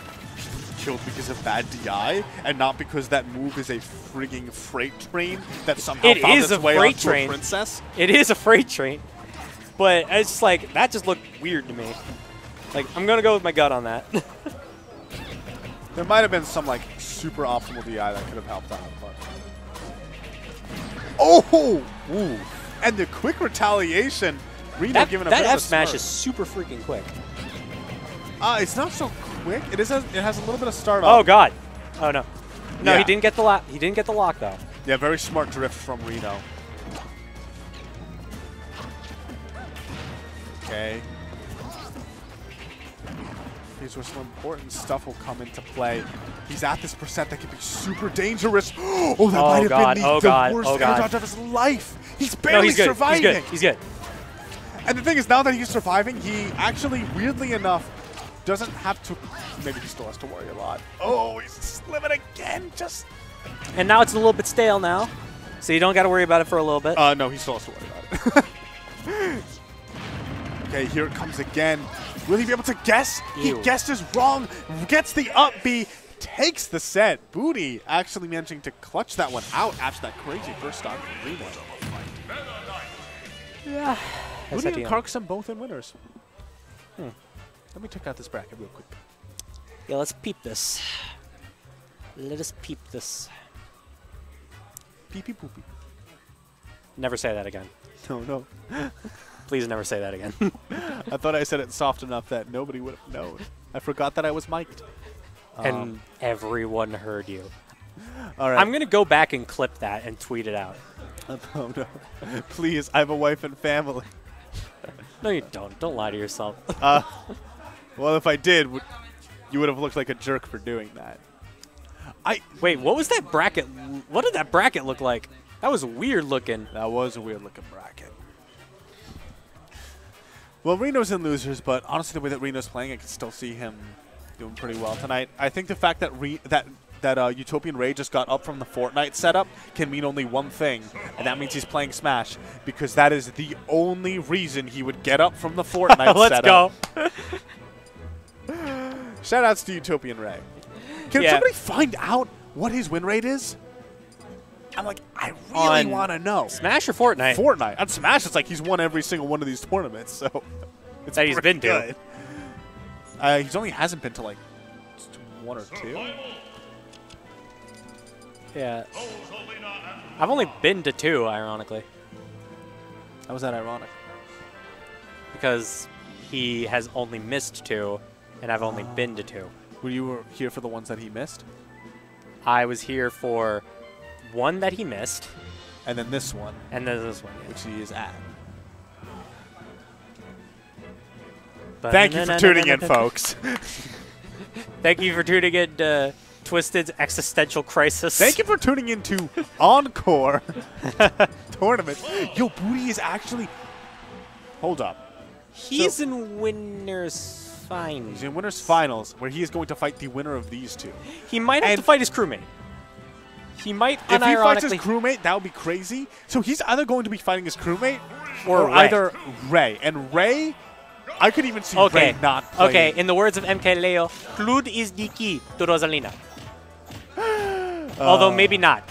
killed because of bad DI and not because that move is a frigging freight train that somehow It found is its a way freight onto train. a princess? It is a freight train, but it's just like that just looked weird to me. Like I'm gonna go with my gut on that. There might have been some like super optimal DI that could have helped out. But. Oh! Ooh. And the quick retaliation. Reno giving a bit that of a F smash smirk. is super freaking quick. It's not so quick. It has a little bit of start Oh off. god. Oh no. No, Yeah. he didn't get the lock. He didn't get the lock though. Yeah, very smart drift from Reno. Okay. Here's where some important stuff will come into play. He's at this percent that could be super dangerous. Oh, that might have God, been oh the god, worst oh air god. dodge of his life. He's No, barely he's good. surviving. He's good. He's good. And the thing is, now that he's surviving, he actually, weirdly enough, doesn't have to. Maybe he still has to worry a lot. Oh, he's slimming again. Just. And now it's a little bit stale now, so you don't got to worry about it for a little bit. No, he still has to worry about it. Okay, here it comes again. Will he be able to guess? Ew. He guessed is wrong. Gets the up B. Takes the set. Booty actually managing to clutch that one out after that crazy first stock from Reno. Yeah. Booty and Karksum both in winners. Let me check out this bracket real quick. Yeah, let's peep this. Let us peep this. Pee-pee poopy. Never say that again. No. Please never say that again. I thought I said it soft enough that nobody would have known. I forgot that I was mic'd. And everyone heard you. All right. I'm going to go back and clip that and tweet it out. Oh, no. Please, I have a wife and family. No, you don't. Don't lie to yourself. Well, if I did, you would have looked like a jerk for doing that. Wait, what was that bracket? What did that bracket look like? That was weird looking. That was a weird looking bracket. Well, Reno's in losers, but honestly, the way that Reno's playing, I can still see him doing pretty well tonight. I think the fact that Utopian Ray just got up from the Fortnite setup can mean only one thing, and that means he's playing Smash, because that is the only reason he would get up from the Fortnite setup. Let's go. Shoutouts to Utopian Ray. Can somebody find out what his win rate is? I'm like, I really want to know. Smash or Fortnite? Fortnite. On Smash, it's like he's won every single one of these tournaments, so it's that he's been to. He's only hasn't been to like 1 or 2. Yeah. I've only been to 2, ironically. How was that ironic? Because he has only missed 2, and I've only been to 2. Were you here for the ones that he missed? I was here for one that he missed. And then this one. And then this one, yeah. Which he is at. But Thank you for tuning in, folks. Thank you for tuning in to Twisted's Existential Crisis. Thank you for tuning in to Encore Tournament. Yo, Booty is actually... Hold up. He's in Winners Finals. He's in Winners Finals, where he is going to fight the winner of these two. He might have to fight his crewmate. He might If he fights his crewmate, that would be crazy. So he's either going to be fighting his crewmate or either Ray. And Ray, I could even see Ray not playing. Okay, in the words of MK Leo, Clued is the key to Rosalina. Although maybe not.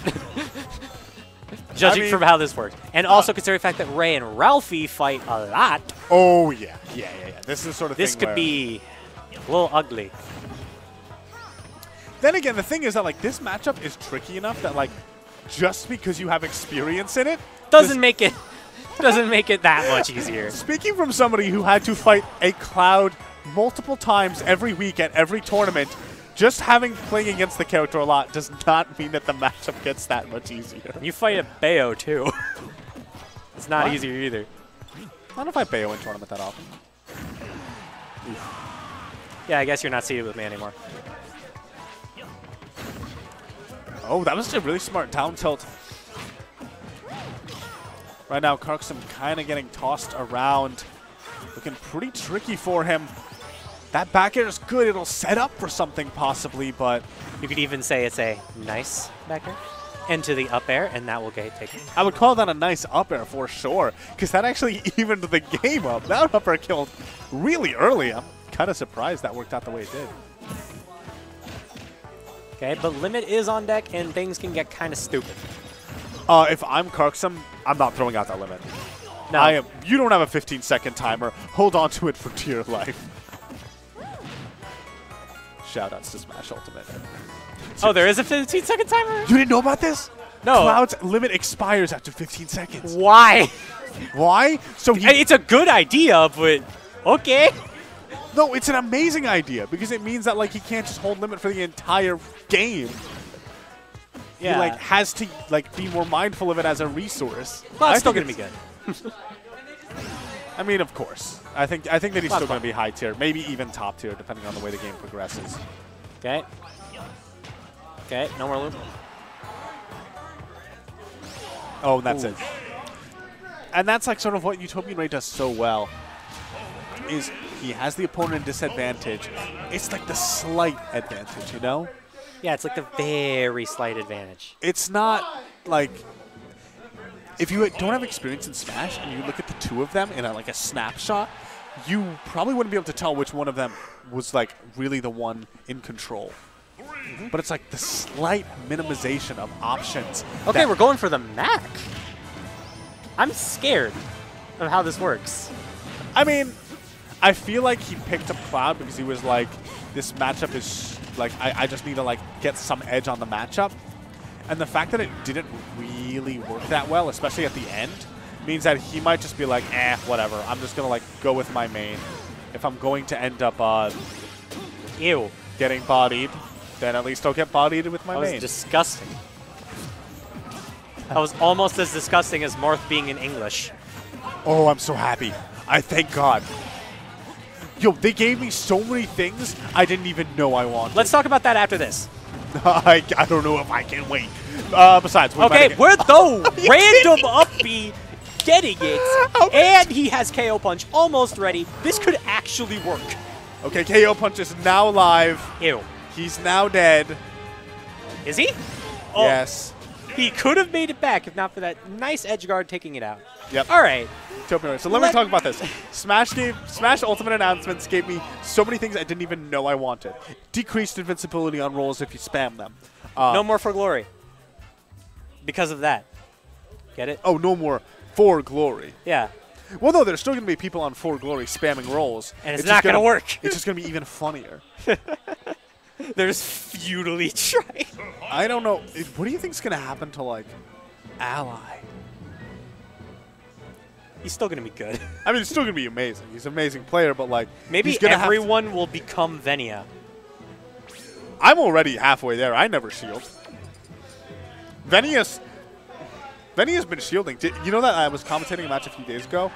Judging from how this works. And also considering the fact that Ray and Ralphie fight a lot. Oh, yeah. Yeah. This is the sort of this thing could be a little ugly. Then again, the thing is that, like, this matchup is tricky enough that, like, just because you have experience in it doesn't make it that much easier. Speaking from somebody who had to fight a Cloud multiple times every week at every tournament, just playing against the character a lot does not mean that the matchup gets that much easier. You fight a Bayo too. It's not easier either. I don't fight Bayo in tournament that often. Yeah, I guess you're not seated with me anymore. Oh, that was a really smart down tilt. Right now, Karkson kind of getting tossed around. Looking pretty tricky for him. That back air is good. It'll set up for something possibly, but... You could even say it's a nice back air into the up air, and that will get taken. I would call that a nice up air for sure, because that actually evened the game up. That up air killed really early. I'm kind of surprised that worked out the way it did. Okay, but Limit is on deck, and things can get kind of stupid. If I'm Karkson, I'm not throwing out that Limit. No. You don't have a 15-second timer. Hold on to it for dear life. Shoutouts to Smash Ultimate. Oh, there is a 15-second timer? You didn't know about this? No. Cloud's limit expires after 15 seconds. Why? Why? So it's a good idea, but okay. No, it's an amazing idea because it means that, like, he can't just hold limit for the entire game. Yeah. He, like, has to, like, be more mindful of it as a resource. Cloud's still going to be good. I mean, of course. I think that he's still going to be high tier, maybe even top tier, depending on the way the game progresses. Okay. Okay, no more loop. Oh, and that's it. And that's, like, sort of what Utopian Ray does so well, is he has the opponent in disadvantage. It's like the slight advantage, you know? Yeah, it's like the very slight advantage. It's not like... If you don't have experience in Smash and you look at the two of them in like a snapshot, you probably wouldn't be able to tell which one of them was like really the one in control. But it's like the slight minimization of options. Okay, we're going for the Mac. I'm scared of how this works. I mean, I feel like he picked up Cloud because he was like, this matchup is Like, I just need to, like, get some edge on the matchup. And the fact that it didn't really work that well, especially at the end, means that he might just be like, whatever. I'm just going to, like, go with my main. If I'm going to end up getting bodied, then at least I'll get bodied with my That main. was disgusting. That was almost as disgusting as Marth being in English. Oh, I'm so happy. I thank God. Yo, they gave me so many things I didn't even know I wanted. Let's talk about that after this. I don't know if I can wait. Besides, Okay, we're though random uppy getting it, and he has KO Punch almost ready. This could actually work. Okay, KO Punch is now live. Ew. He's now dead. Is he? Oh, Yes. he could have made it back if not for that nice edge guard taking it out. Yep. All right. So let me talk about this. Smash Ultimate Announcements gave me so many things I didn't even know I wanted. Decreased invincibility on rolls if you spam them. No more for glory. Because of that. Get it? Oh, no more for glory. Yeah. Well, no, there's still going to be people on for glory spamming rolls. And it's not going to work. It's just going to be even funnier. They're just futilely trying. I don't know. What do you think's going to happen to, like, Ally? He's still going to be good. I mean, it's still going to be amazing. He's an amazing player, but, like, Maybe he's gonna everyone will become Venia. I'm already halfway there. I never shield. Venia's been shielding. You know that I was commentating a match a few days ago?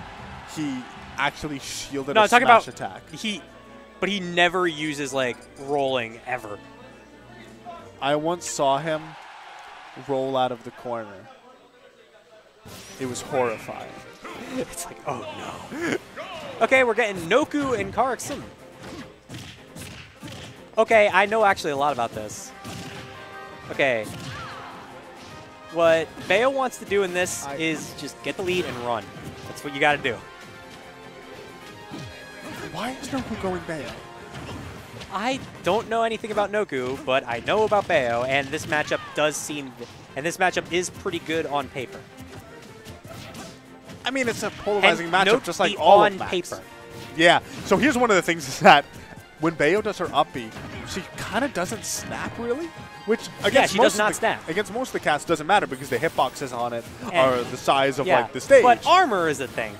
He actually shielded a smash attack. But he never uses, like, rolling ever. I once saw him roll out of the corner. It was horrifying. It's like, oh no. Okay, we're getting Noku and Kariksim. Okay, I know actually a lot about this. Okay. What Bayo wants to do in this is just get the lead and run. That's what you got to do. Why is Noku going Bayo? I don't know anything about Noku, but I know about Bayo, and this matchup is pretty good on paper. I mean, it's a polarizing And matchup, note just like the all on of Max. paper. Yeah. So here's one of the things is that when Bayo does her up B, she kind of doesn't snap really, which against she does not snap. Against most of the cast doesn't matter because the hitboxes on it And are the size of like the stage. But armor is a thing.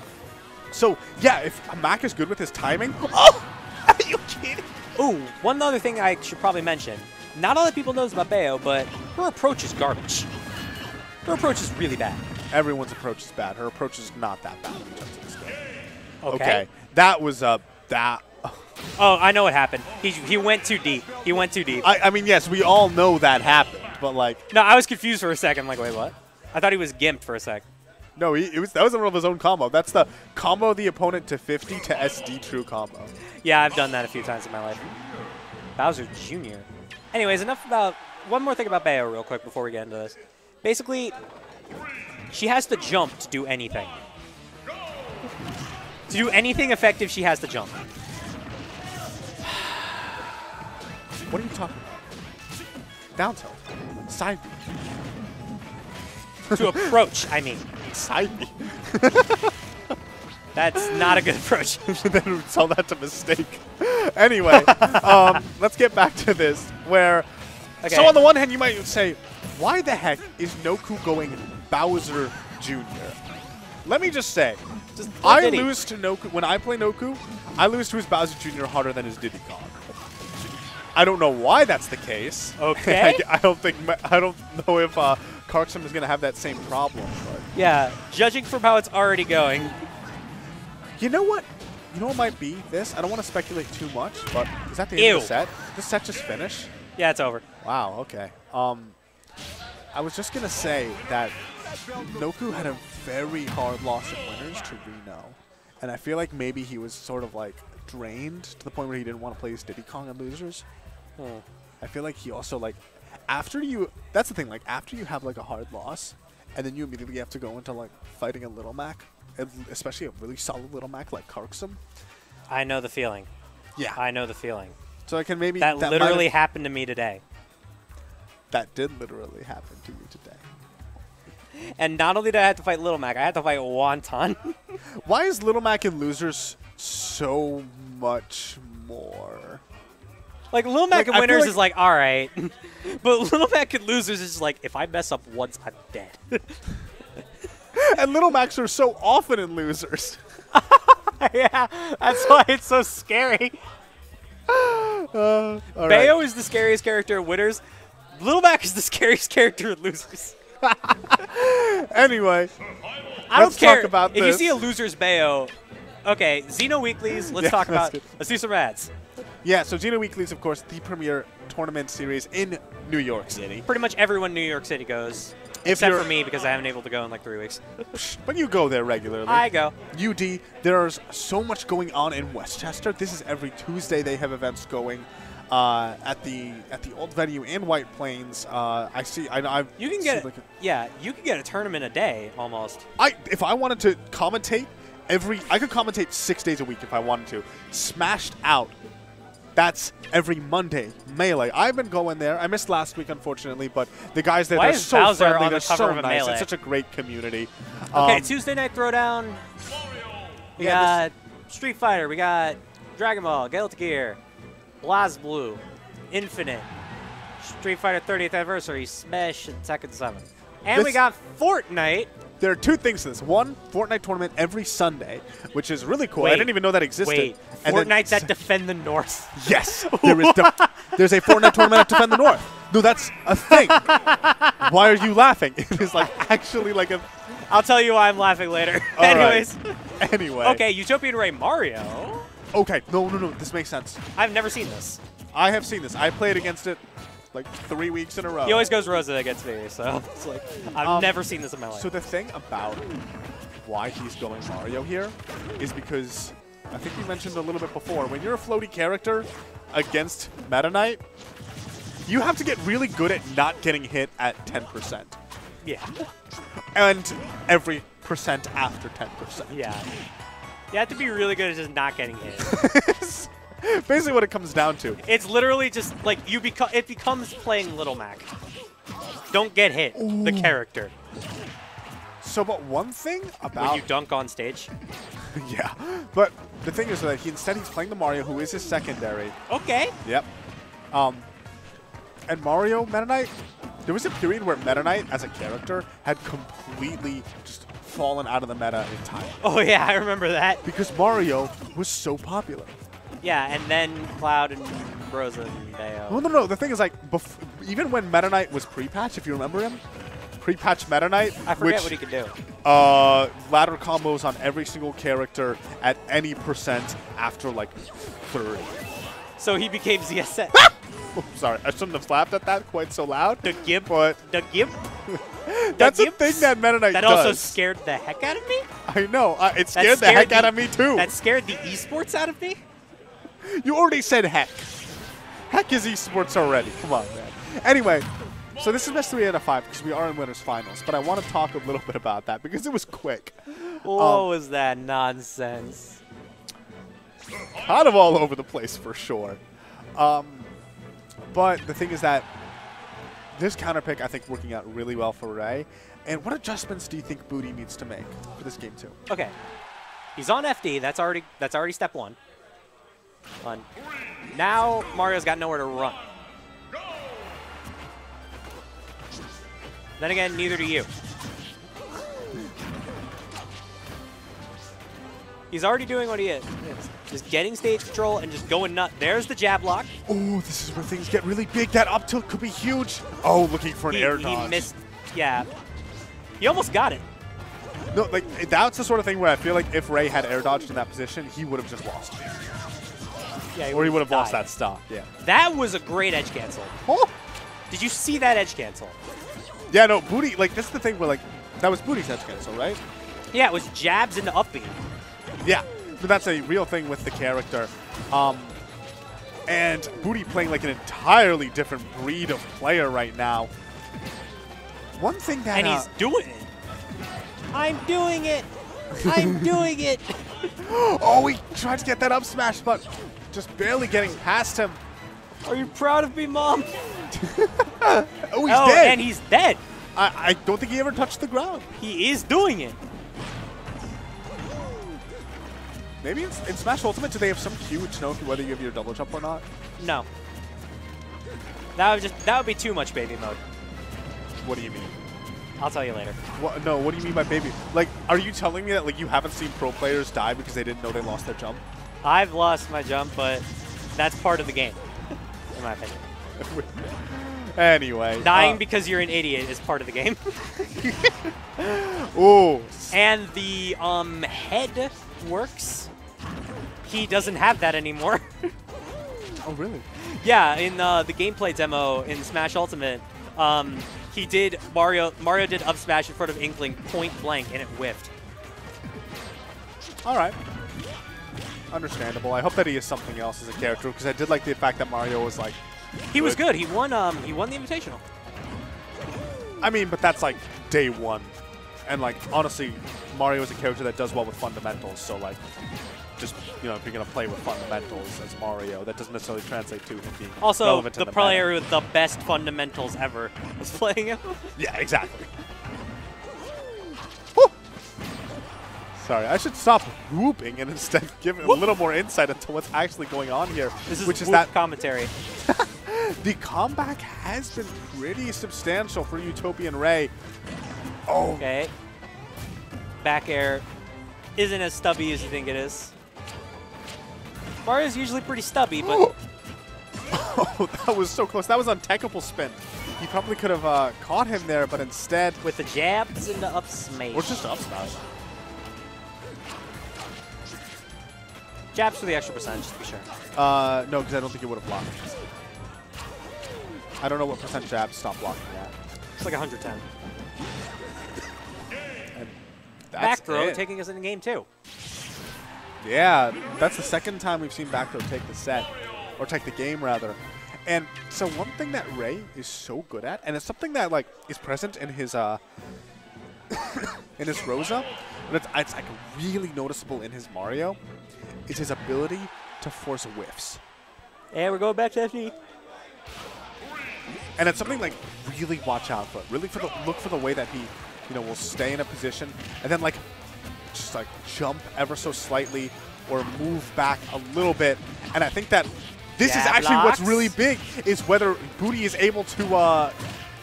So yeah, if Mac is good with his timing, oh, are you kidding? Ooh, one other thing I should probably mention. Not all the people knows about Bayo, but her approach is garbage. Her approach is really bad. Everyone's approach is bad. Her approach is not that bad in terms of this game. Okay. That was that. Oh, I know what happened. He went too deep. He went too deep. I mean, yes, we all know that happened, but like. No, I was confused for a second. I'm like, wait, what? I thought he was gimped for a sec. No, that was of his own combo. That's the combo the opponent to 50 to SD true combo. Yeah, I've done that a few times in my life. Bowser Jr. Anyways, enough about... One more thing about Bayo real quick before we get into this. Basically, she has to jump to do anything. To do anything effective, she has to jump. What are you talking about? Down tilt. Side B. To approach, I mean. Side B. That's not a good approach. Then we tell that to mistake. Anyway, let's get back to this. Where, Okay. So on the one hand, you might say, why the heck is Noku going Bowser Jr.? Let me just say, I lose to Noku when I play Noku. I lose to his Bowser Jr. harder than his Diddy Kong. I don't know why that's the case. Okay. I don't know if Karksim is going to have that same problem. But. Yeah, judging from how it's already going. You know what? You know what might be this? I don't want to speculate too much, but is that the end of the set? Did the set just finish? Yeah, it's over. Wow, okay. I was just going to say that Noku had a very hard loss of winners to Reno. And I feel like maybe he was sort of like drained to the point where he didn't want to play his Diddy Kong and losers. I feel like he also like, after you, that's the thing, like after you have like a hard loss and then you immediately have to go into like fighting a Little Mac, especially a really solid Little Mac like Karksim. I know the feeling. Yeah. I know the feeling. So I can maybe... That literally happened to me today. That did literally happen to you today. And not only did I have to fight Little Mac, I had to fight Wonton. Why is Little Mac and losers so much more? Like, Little Mac Like, and I feel winners like- is like, all right. But Little Mac and losers is just like, if I mess up once, I'm dead. And Little Macs are so often in losers. Yeah, that's why it's so scary. All right. Bayo is the scariest character in winners. Little Mac is the scariest character in losers. Anyway, I don't let's care. talk about if this. you see a loser's Bayo, okay, Xeno Weeklies, let's Yeah, talk that's about, good. let's do some ads. Yeah, so Xeno Weekly is, of course, the premier tournament series in New York City. Pretty much everyone in New York City goes, If except you're- for me because I haven't been able to go in like 3 weeks. But you go there regularly. I go. UD, there's so much going on in Westchester. This is every Tuesday they have events going at the old venue in White Plains. I see. I You can get, you can get a tournament a day almost. if I wanted to commentate I could commentate 6 days a week if I wanted to. Smashed Out. That's every Monday. Melee. I've been going there. I missed last week, unfortunately, but the guys there, Why they're is so Bowser friendly. on the They're cover so of a nice. Melee? It's such a great community. Okay, Tuesday Night Throwdown. We Yeah, got Street Fighter. We got Dragon Ball, Guilty Gear, BlazBlue, Infinite, Street Fighter 30th Anniversary, Smash, and Tekken 7. And we This- got Fortnite. There are two things to this. One, Fortnite tournament every Sunday, which is really cool. I Wait, didn't even know that existed. Wait, And then- Fortnite's at Defend the North. Yes, there's a Fortnite tournament at Defend the North. No, that's a thing. Why are you laughing? It is like actually like a. I'll tell you why I'm laughing later. All right. Anyways. Anyway. Okay, Utopian Ray Mario. Okay. No. This makes sense. I've never seen this. I have seen this. I played against it like 3 weeks in a row. He always goes Rosa against me, so it's like I've never seen this in my life. So the thing about why he's going Mario here is because I think we mentioned a little bit before, when you're a floaty character against Meta Knight, you have to get really good at not getting hit at 10%. Yeah. And every percent after 10%. Yeah. You have to be really good at just not getting hit. Basically what it comes down to. It's literally just like it becomes playing Little Mac. Don't get hit, the character. So, but one thing about... When you dunk on stage. Yeah. But the thing is that he's playing the Mario, who is his secondary. Okay. Yep. And Mario, Meta Knight, there was a period where Meta Knight, as a character, had completely just fallen out of the meta entirely. Oh yeah, I remember that. Because Mario was so popular. Yeah, and then Cloud and Rosa and Bayo. Oh, no. The thing is, like, even when Meta Knight was pre-patch, if you remember him, pre-patch Meta Knight, I forget what he could do. ladder combos on every single character at any percent after, like, 30. So he became ZSN. Oh, sorry, I shouldn't have slapped at that quite so loud. The Gimp. But The Gimp. that's the the thing that Meta Knight That does. also scared the heck out of me. I know. It scared the heck out of me, too. That scared the esports out of me. You already said heck. Heck is esports already. Come on, man. Anyway, so this is best 3 out of 5 because we are in winners finals. But I want to talk a little bit about that because it was quick. What was that nonsense? Kind of all over the place for sure. But the thing is that this counter pick, I think, working out really well for Ray. And what adjustments do you think Booty needs to make for this game 2? Okay, he's on FD. That's already step 1. Fun. Now Mario's got nowhere to run. Then again, neither do you. He's already doing what he is. Just getting stage control and just going nut. There's the jab lock. Oh, this is where things get really big. That up tilt could be huge. Oh, looking for an air dodge. He missed. Yeah. He almost got it. No, like, that's the sort of thing where I feel like if Ray had air dodged in that position, he would have just lost. Yeah, Or he would have lost died. that stock, yeah. That was a great edge cancel. Oh! Did you see that edge cancel? Yeah, no, Booty, like, this is the thing where, like, that was Booty's edge cancel, right? Yeah, it was jabs into up B. Yeah, but that's a real thing with the character. And Booty playing like an entirely different breed of player right now. One thing that... And he's doing it. I'm doing it. I'm doing it. Oh, he tried to get that up smash, but just barely getting past him. Are you proud of me, Mom? Oh, he's Oh, dead. and he's dead. I don't think he ever touched the ground. He is doing it. Maybe in Smash Ultimate, do they have some cue to know whether you have your double jump or not? No. That would be too much baby mode. What do you mean? I'll tell you later. What, no, what do you mean by baby? Like, are you telling me that like you haven't seen pro players die because they didn't know they lost their jump? I've lost my jump, but that's part of the game, in my opinion. Anyway. Dying because you're an idiot is part of the game. Ooh. And the head works. He doesn't have that anymore. Oh, really? Yeah, in the gameplay demo in Smash Ultimate, he did Mario did up smash in front of Inkling point blank, and it whiffed. All right. Understandable. I hope that he is something else as a character because I did like the fact that Mario was like. He was good. He won the Invitational. I mean, but that's like day one, and like honestly, Mario is a character that does well with fundamentals. So like, just if you're gonna play with fundamentals as Mario, that doesn't necessarily translate to him being also relevant the in the player meta. with the best fundamentals ever was playing him. Yeah, exactly. Woo! Sorry, I should stop whooping and instead give a little more insight into what's actually going on here. This is which is whoop that commentary. the comeback has been pretty substantial for Utopian Ray. Oh, Okay. Back air isn't as stubby as you think it is. Mario's usually pretty stubby, but oh, that was so close. That was untechable spin. He probably could have caught him there, but instead, with the jabs and the up smash. or just up smash. Jabs for the extra percentage, just to be sure. No, because I don't think it would have blocked. I don't know what percent jabs stop blocking at. It's like 110. And that's Back throw it. taking us in the game too. Yeah, that's the second time we've seen back throw take the set, or take the game rather. And so one thing that Ray is so good at, and it's something that like is present in his in his Rosa, but it's like really noticeable in his Mario, is his ability to force whiffs. And we're going back to FD. And it's something like really watch out for. Really look for the way that he, will stay in a position and then like just like jump ever so slightly or move back a little bit. And I think that this is actually what's really big is whether Booty is able to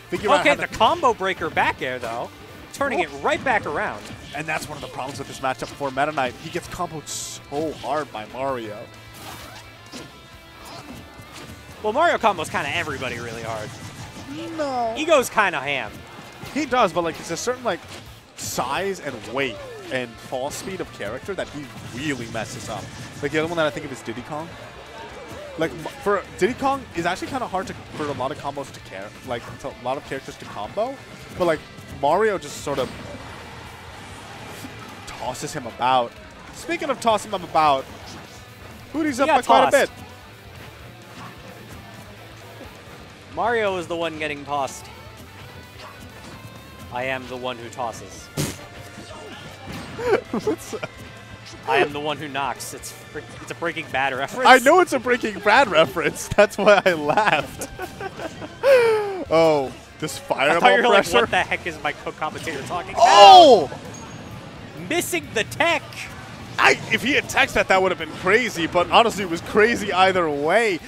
figure out Okay, how the to combo breaker back air though, turning it right back around. And that's one of the problems with this matchup for Meta Knight. He gets comboed so hard by Mario. Well, Mario combos kind of everybody really hard. No. He goes kind of ham. He does, but like it's a certain like size and weight and fall speed of character that he really messes up. Like the other one that I think of is Diddy Kong. Like for Diddy Kong is actually kind of hard for a lot of combos to a lot of characters to combo, but like Mario just sort of tosses him about. Speaking of tossing him about, Booty's up by quite a bit. Mario is the one getting tossed. I am the one who tosses. I am the one who knocks. It's a Breaking Bad reference. I know it's a Breaking Bad reference. That's why I laughed. Oh, this fireball I thought you were pressure. like, what the heck is my co-commentator talking about? Oh! Missing the tech. If he had texted that would have been crazy, but honestly, it was crazy either way.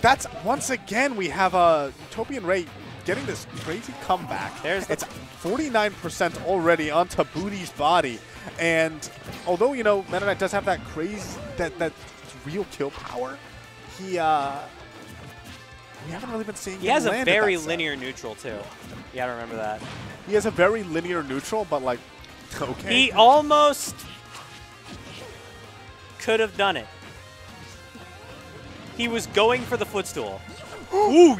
That's once again we have a Utopian Ray getting this crazy comeback. It's 49% already onto Booty's body, and although Meta Knight does have that crazy that real kill power, we haven't really been seeing. He has a land at very that set. linear neutral too. You gotta remember that. He has a very linear neutral, but like, okay. He almost could have done it. He was going for the footstool. Ooh!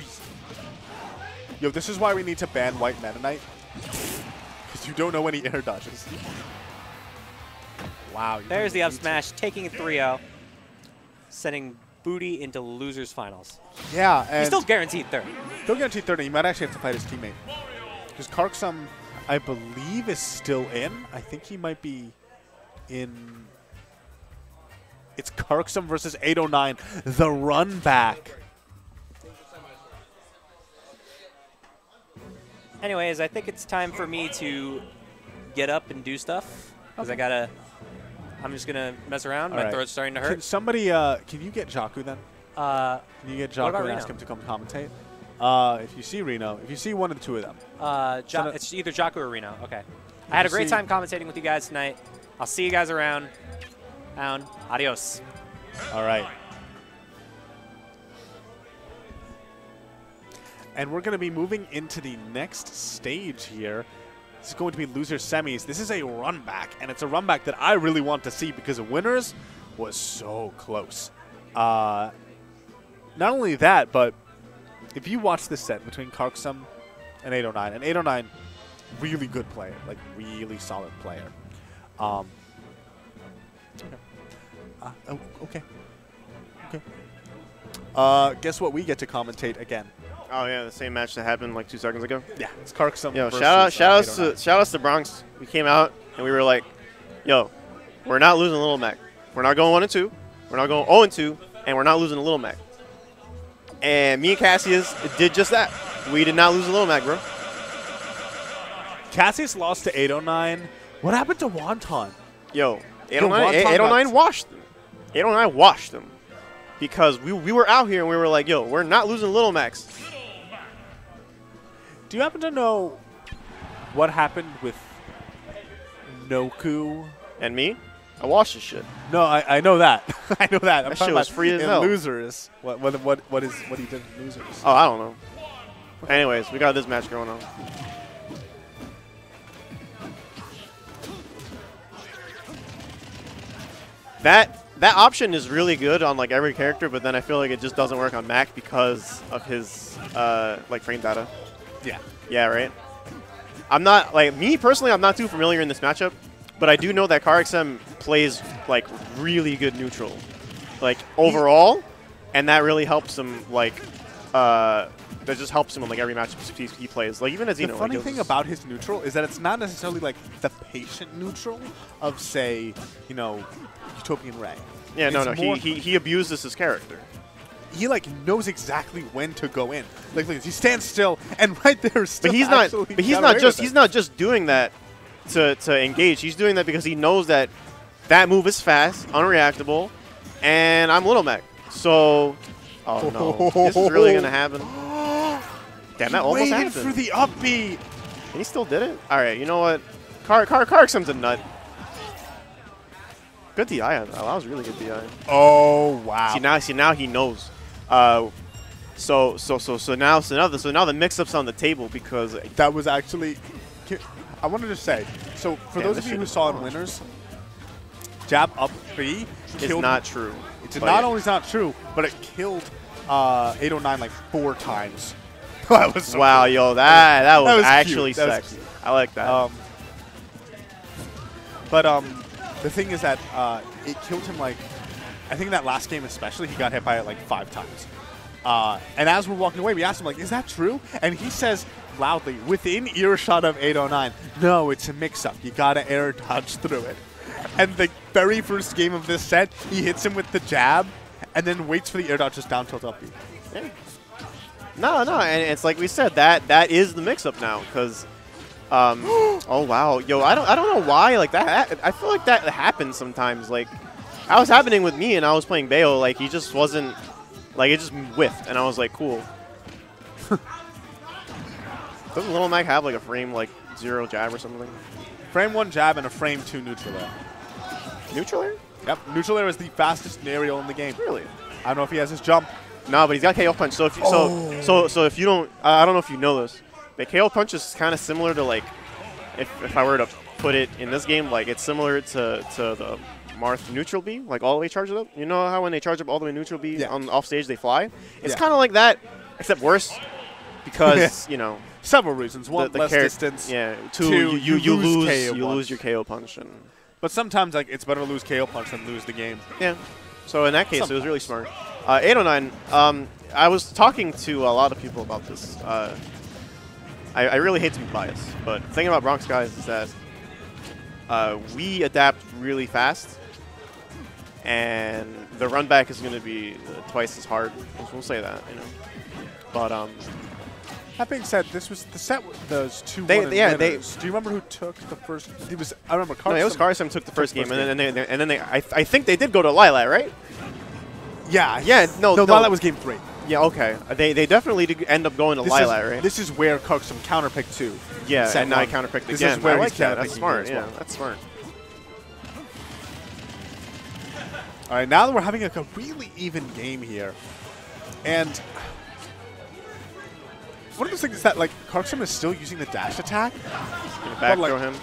Yo, this is why we need to ban White Meta Knight. Because you don't know any air dodges. Wow. There's the up smash, taking it 3-0. Sending Booty into losers finals. Yeah, and He's still guaranteed third. Still guaranteed third, and he might actually have to fight his teammate. Because Karksum, I believe, is still in. I think he might be in... It's Karksum versus 809, the run back. Anyways, I think it's time for me to get up and do stuff. Because I'm just going to mess around. My throat's starting to hurt. Can somebody, can you get Jaku then? Can you get Jocko and ask him to come commentate? If you see Reno, if you see one of the two of them. It's either Jocko or Reno. Okay. I had a great time commentating with you guys tonight. I'll see you guys around. Adios. All right. And we're going to be moving into the next stage here. This is going to be loser semis. This is a run back, and it's a run back that I really want to see because the winners was so close. Not only that, but if you watch this set between Karksum and 809, and 809, really good player, like really solid player. Okay. Guess what? We get to commentate again. Oh yeah, the same match that happened like 2 seconds ago. Yeah, it's Karksum. Yo, versus, shout outs to Bronx. We came out and we were like, yo, we're not losing Little Mac. We're not going 1-2. We're not going 0-2, and we're not losing to Little Mac. And me and Cassius did just that. We did not lose to Little Mac, bro. Cassius lost to 809. What happened to Wonton? Yo, 809 washed them. 809 washed them. Because we were out here and we were like, yo, we're not losing Little Macs. Do you happen to know what happened with Noku? And me? I washed this shit. No, I know that. I know that. That shit was free as hell. Losers. What he did in Losers? Oh, I don't know. Anyways, we got this match going on. That option is really good on like every character, but then I feel like it just doesn't work on Mac because of his like frame data. Yeah. Yeah, right. I'm not like me personally. I'm not too familiar in this matchup, but I do know that KarXM plays like really good neutral, like overall, and that really helps him. Like, that just helps him in like every matchup he plays. Like even as the funny thing about his neutral is that it's not necessarily like the patient neutral of say, you know, Utopian Ray. Yeah, no. He abuses his character. He like knows exactly when to go in. Like he stands still and right there. Still but he's not just doing that to engage. He's doing that because he knows that move is fast, unreactable, and I'm Little Mac. So, oh no, this is really gonna happen. Damn, that almost happened. For the up B. And he still did it. All right, you know what? KarXM's a nut. Good DI. That was really good DI. Oh wow. See now he knows. So now the mix-up's on the table because that was actually. I wanted to say. So for those of you who saw in winners, jab up B is not true. It's not only not true, but it killed 809 like 4 times. That was so wow, cool. Yo, that was actually cute. sexy. I like that. The thing is that it killed him like, I think in that last game especially, he got hit by it like 5 times. And as we're walking away, we asked him like, is that true? And he says loudly, within earshot of 809, no, it's a mix-up. You gotta air dodge through it. And the very first game of this set, he hits him with the jab, and then waits for the air dodge just down tilt up. Yeah. No, and it's like we said, that is the mix-up now, because oh wow, yo, I don't know why like that. I feel like that happens sometimes. Like, that was happening with me, and I was playing Bayo. Like he just wasn't, like it just whiffed, and I was like, cool. Doesn't Little Mac have like a frame like 0 jab or something? Frame 1 jab and a frame 2 neutral air. Neutral air? Yep, neutral air is the fastest aerial in the game. Really? I don't know if he has his jump. No, but he's got KO punch. So if you, so if you don't, I don't know if you know this, but KO punch is kind of similar to like, if I were to put it in this game, like it's similar to the Marth neutral B, like all the way charged up. You know how when they charge up all the way neutral B on off stage they fly? It's kind of like that, except worse, because you know several reasons. One, less distance. Yeah. Two, you lose your KO punch. But sometimes like it's better to lose KO punch than lose the game. Yeah. So in that case, it was really smart. 809. I was talking to a lot of people about this. I really hate to be biased, but the thing about Bronx guys is that we adapt really fast, and the run back is going to be twice as hard. We'll say that, you know. But that being said, this was the set. Those 2 do you remember who took the first? It was I remember. No, it was Karksum took the first game, and then I think they did go to Lilat, right? Yeah. Yeah, no, Lilat was game 3. Yeah, okay. They definitely did end up going to Lilat, right? This is where Karksum counterpicked too. Yeah, Set and now he one. counterpicked This again. is where I he's like that. That's counterpicking smart. as Yeah, well. that's smart. All right, now that we're having like a really even game here, and one of those things is that like Karksum is still using the dash attack, Gonna back like, throw him.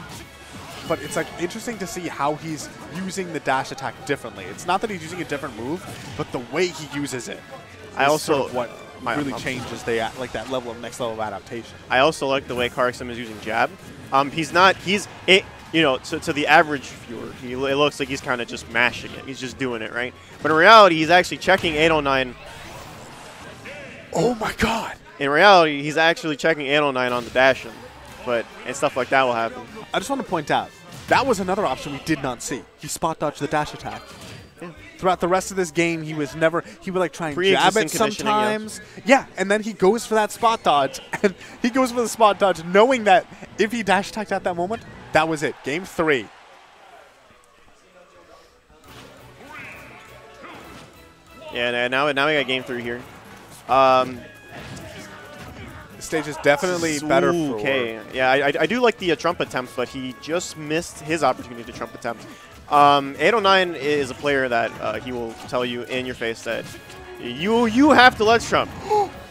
but it's like interesting to see how he's using the dash attack differently. It's not that he's using a different move, but the way he uses it. I is also- sort of what really changes like that level of next level of adaptation. I also like the way Karksum is using jab. To the average viewer, it looks like he's kind of just mashing it. He's just doing it, right? But in reality, he's actually checking 809. Oh my God! In reality, he's actually checking 809 on the dash-in. And stuff like that will happen. I just want to point out, that was another option we did not see. He spot dodged the dash attack. Yeah. Throughout the rest of this game, he would like try and jab Pre-existing it conditioning, sometimes. Yeah, and then he goes for that spot dodge, and he goes for the spot dodge knowing that if he dash attacked at that moment, that was it. Game 3. Yeah, now we got game 3 here. The stage is definitely better for... Okay. Yeah, I do like the trump attempt, but he just missed his opportunity to trump attempt. 809 is a player that he will tell you in your face that you have to let's trump.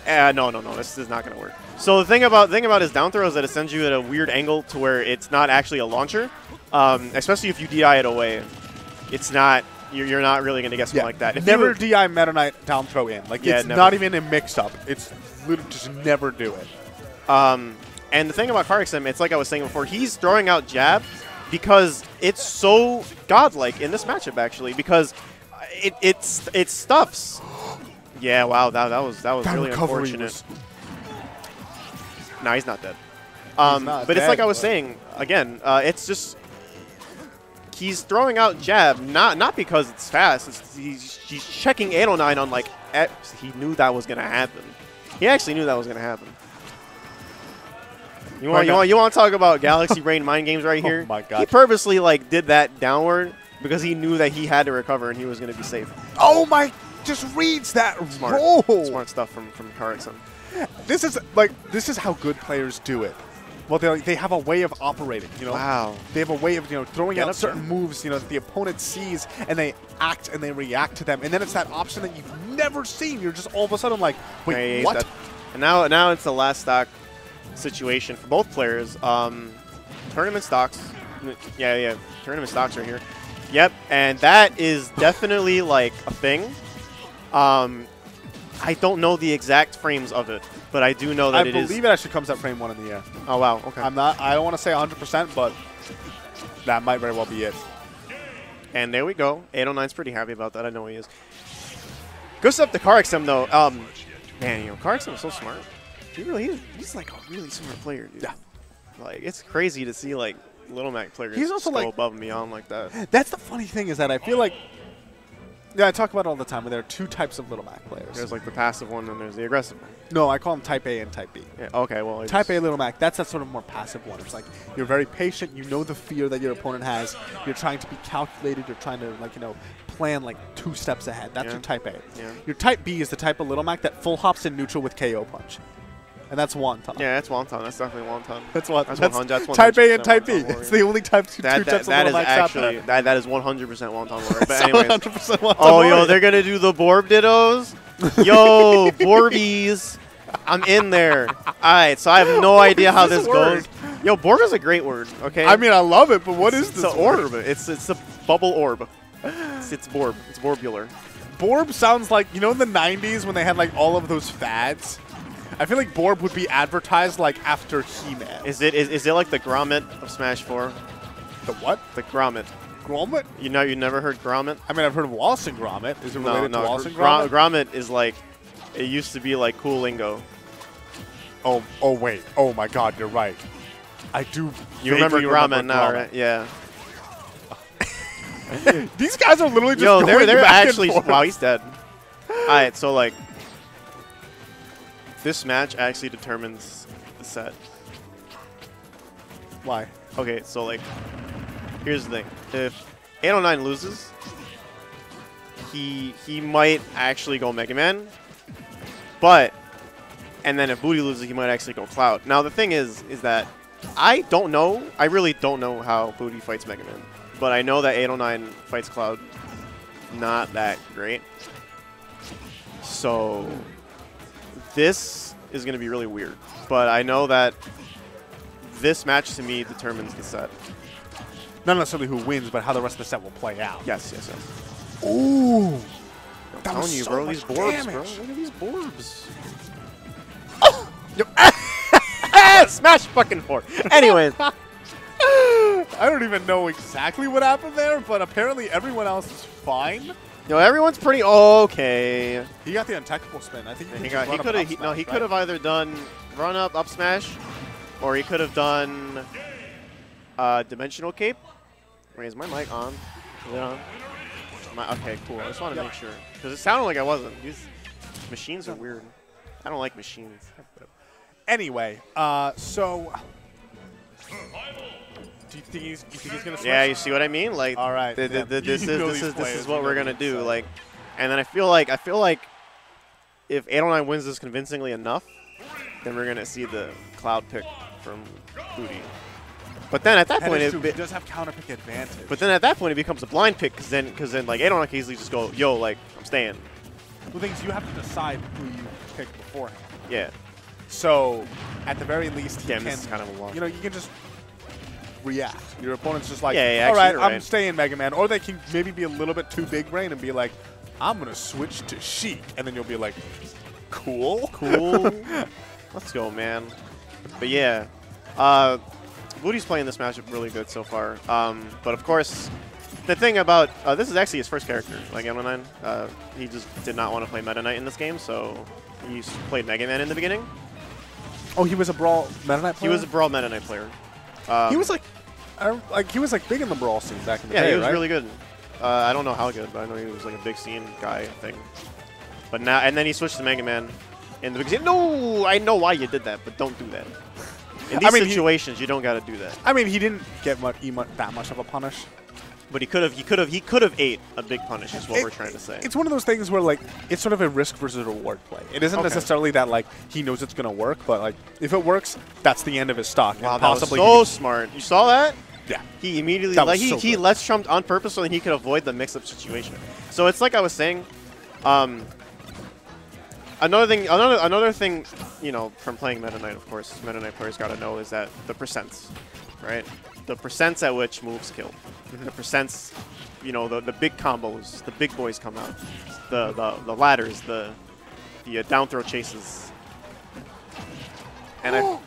No, this is not going to work. So the thing about his down throw is that it sends you at a weird angle to where it's not actually a launcher, especially if you DI it away. It's not. You're not really going to get something like that. If never DI Meta Knight down throw in. Like, Yeah, it's never. not even a mix-up. It's literally just never do it. And the thing about Karksum, it's like I was saying before, he's throwing out jab because it's so godlike in this matchup, actually, because it stuffs. Yeah, wow, that was really unfortunate. No, he's not dead. But it's like I was saying, again, it's just he's throwing out jab, not because it's fast. He's checking 809 on, like, he knew that was going to happen. He actually knew that was going to happen. You want to talk about Galaxy Brain mind games right here? Oh my God. He purposely, like, did that downward because he knew that he had to recover and he was going to be safe. Oh my! Just reads that Smart. roll. Smart stuff from Karksum. This is how good players do it. Well, they have a way of operating, you know. Wow. They have a way of, throwing Get out up certain there. moves, that the opponent sees, and they act and they react to them. And then it's that option that you've never seen. You're just all of a sudden like, wait, Okay, what? And now it's the last stock situation for both players. Tournament stocks. Yeah. Tournament stocks are here. Yep, and that is definitely like a thing. I don't know the exact frames of it, but I do know that I believe it actually comes at frame 1 in the air. Oh wow, okay. I don't want to say 100%, but that might very well be it. And there we go. 809's pretty happy about that. I know he is. Good stuff to Karksum though. Man, Karksum is so smart. He's like a really smart player, dude. Yeah. Like, it's crazy to see like Little Mac players He's also, go like- above and beyond like that. That's the funny thing is that I feel like, I talk about it all the time, but there are two types of Little Mac players. There's like the passive one and there's the aggressive one. No, I call them Type A and Type B. Yeah, okay, well. Type A Little Mac, that's that sort of more passive one. It's like you're very patient, you know the fear that your opponent has, you're trying to be calculated, you're trying to plan like 2 steps ahead. That's your Type A. Yeah. Your Type B is the type of Little Mac that full hops in neutral with KO punch. And that's Wonton. Yeah, that's Wonton. That's definitely Wonton. That's what. That's That's 100. That's Type A and 100% Type B. Wonton Warrior. It's the only two types of That Little is Macs out actually there. that is 100% Wonton Warrior. But It's anyways. 100% Wonton Oh, Warrior. yo, they're gonna do the Borb Dittos. Yo, Borbies. I'm in there. All right, so I have no idea how is this this word? goes. Yo, Borb is a great word. Okay. I mean, I love it, but what is it's this? an orb. It's a bubble orb. It's Borb. It's Borbular. Borb sounds like, in the 90s when they had like all of those fads? I feel like Borb would be advertised like after He-Man. Is it like the Grommet of Smash 4? The what? The Grommet. Grommet? You never heard Grommet? I mean, I've heard of Wallace and Grommet. Is it related to Wallace and Grommet? Grommet? Grommet is like, it used to be like cool lingo. Oh, wait. Oh, my God, you're right. I do You remember vaguely Grommet now, Grommet. right? Yeah. These guys are literally just Yo, going they're back actually. and forth. Wow, he's dead. All right, so like, this match actually determines the set. Why? Okay, so like, here's the thing: if 809 loses, he might actually go Mega Man, but and then if Booty loses, he might actually go Cloud. Now the thing is that I don't know. I really don't know how Booty fights Mega Man, but I know that 809 fights Cloud. Not that great. So this is going to be really weird. But I know that this match to me determines the set. Not necessarily who wins, but how the rest of the set will play out. Yes, yes, yes. Ooh. I'm telling you, bro. These Borbs, bro. Look at these Borbs. Oh! Smash fucking 4. Anyways. I don't even know exactly what happened there, but apparently everyone else is fine. Everyone's pretty okay. He got the untechable spin. I think He could have either done run up smash, or he could have done dimensional cape. Wait, is my mic on? Is it on? Okay, cool. I just want to make sure because it sounded like I wasn't. These machines are weird. I don't like machines. Anyway, so. Do you think he's gonna switch? Yeah, you see what I mean? Like, all right, this is what we're gonna do. Like, and then I feel like if 809 wins this convincingly enough, then we're gonna see the Cloud pick from Booty. But then at that point, he does have counter pick advantage. But then at that point, it becomes a blind pick because then like 809 can easily just go, yo, like I'm staying. The thing is, you have to decide who you pick beforehand. Yeah. So at the very least, Damn, this is kind of a long. You can just react. Your opponent's just like, yeah, all right, right. I'm staying Mega Man. Or they can maybe be a little bit too big brain and be like, I'm going to switch to Sheik. And then you'll be like, cool. Cool. Let's go, man. But yeah, Booty's playing this matchup really good so far. But of course, the thing about, this is actually his first character, like 809. He just did not want to play Meta Knight in this game, so he played Mega Man in the beginning. Oh, he was a Brawl Meta Knight player? He was a Brawl Meta Knight player. He was he was big in the Brawl scene back in the day, Yeah, he was right? really good. I don't know how good, but I know he was like a big scene guy thing. But now, and then he switched to Mega Man in the beginning. No, I know why you did that, but don't do that. In these situations, you don't got to do that. I mean, he didn't get that much of a punish. But he could have ate a big punish. Is what we're trying to say. It's one of those things where like it's sort of a risk versus reward play. It isn't necessarily that like he knows it's gonna work, but like if it works, that's the end of his stock. Wow, and that possibly was so smart. You saw that? Yeah. He immediately he let's trumped on purpose so that he could avoid the mix-up situation. So it's like I was saying. Another thing, from playing Meta Knight, of course, Meta Knight players got to know is that the percents, right? The percents at which moves kill. The percents, the big combos, the big boys come out, the ladders, the down throw chases, and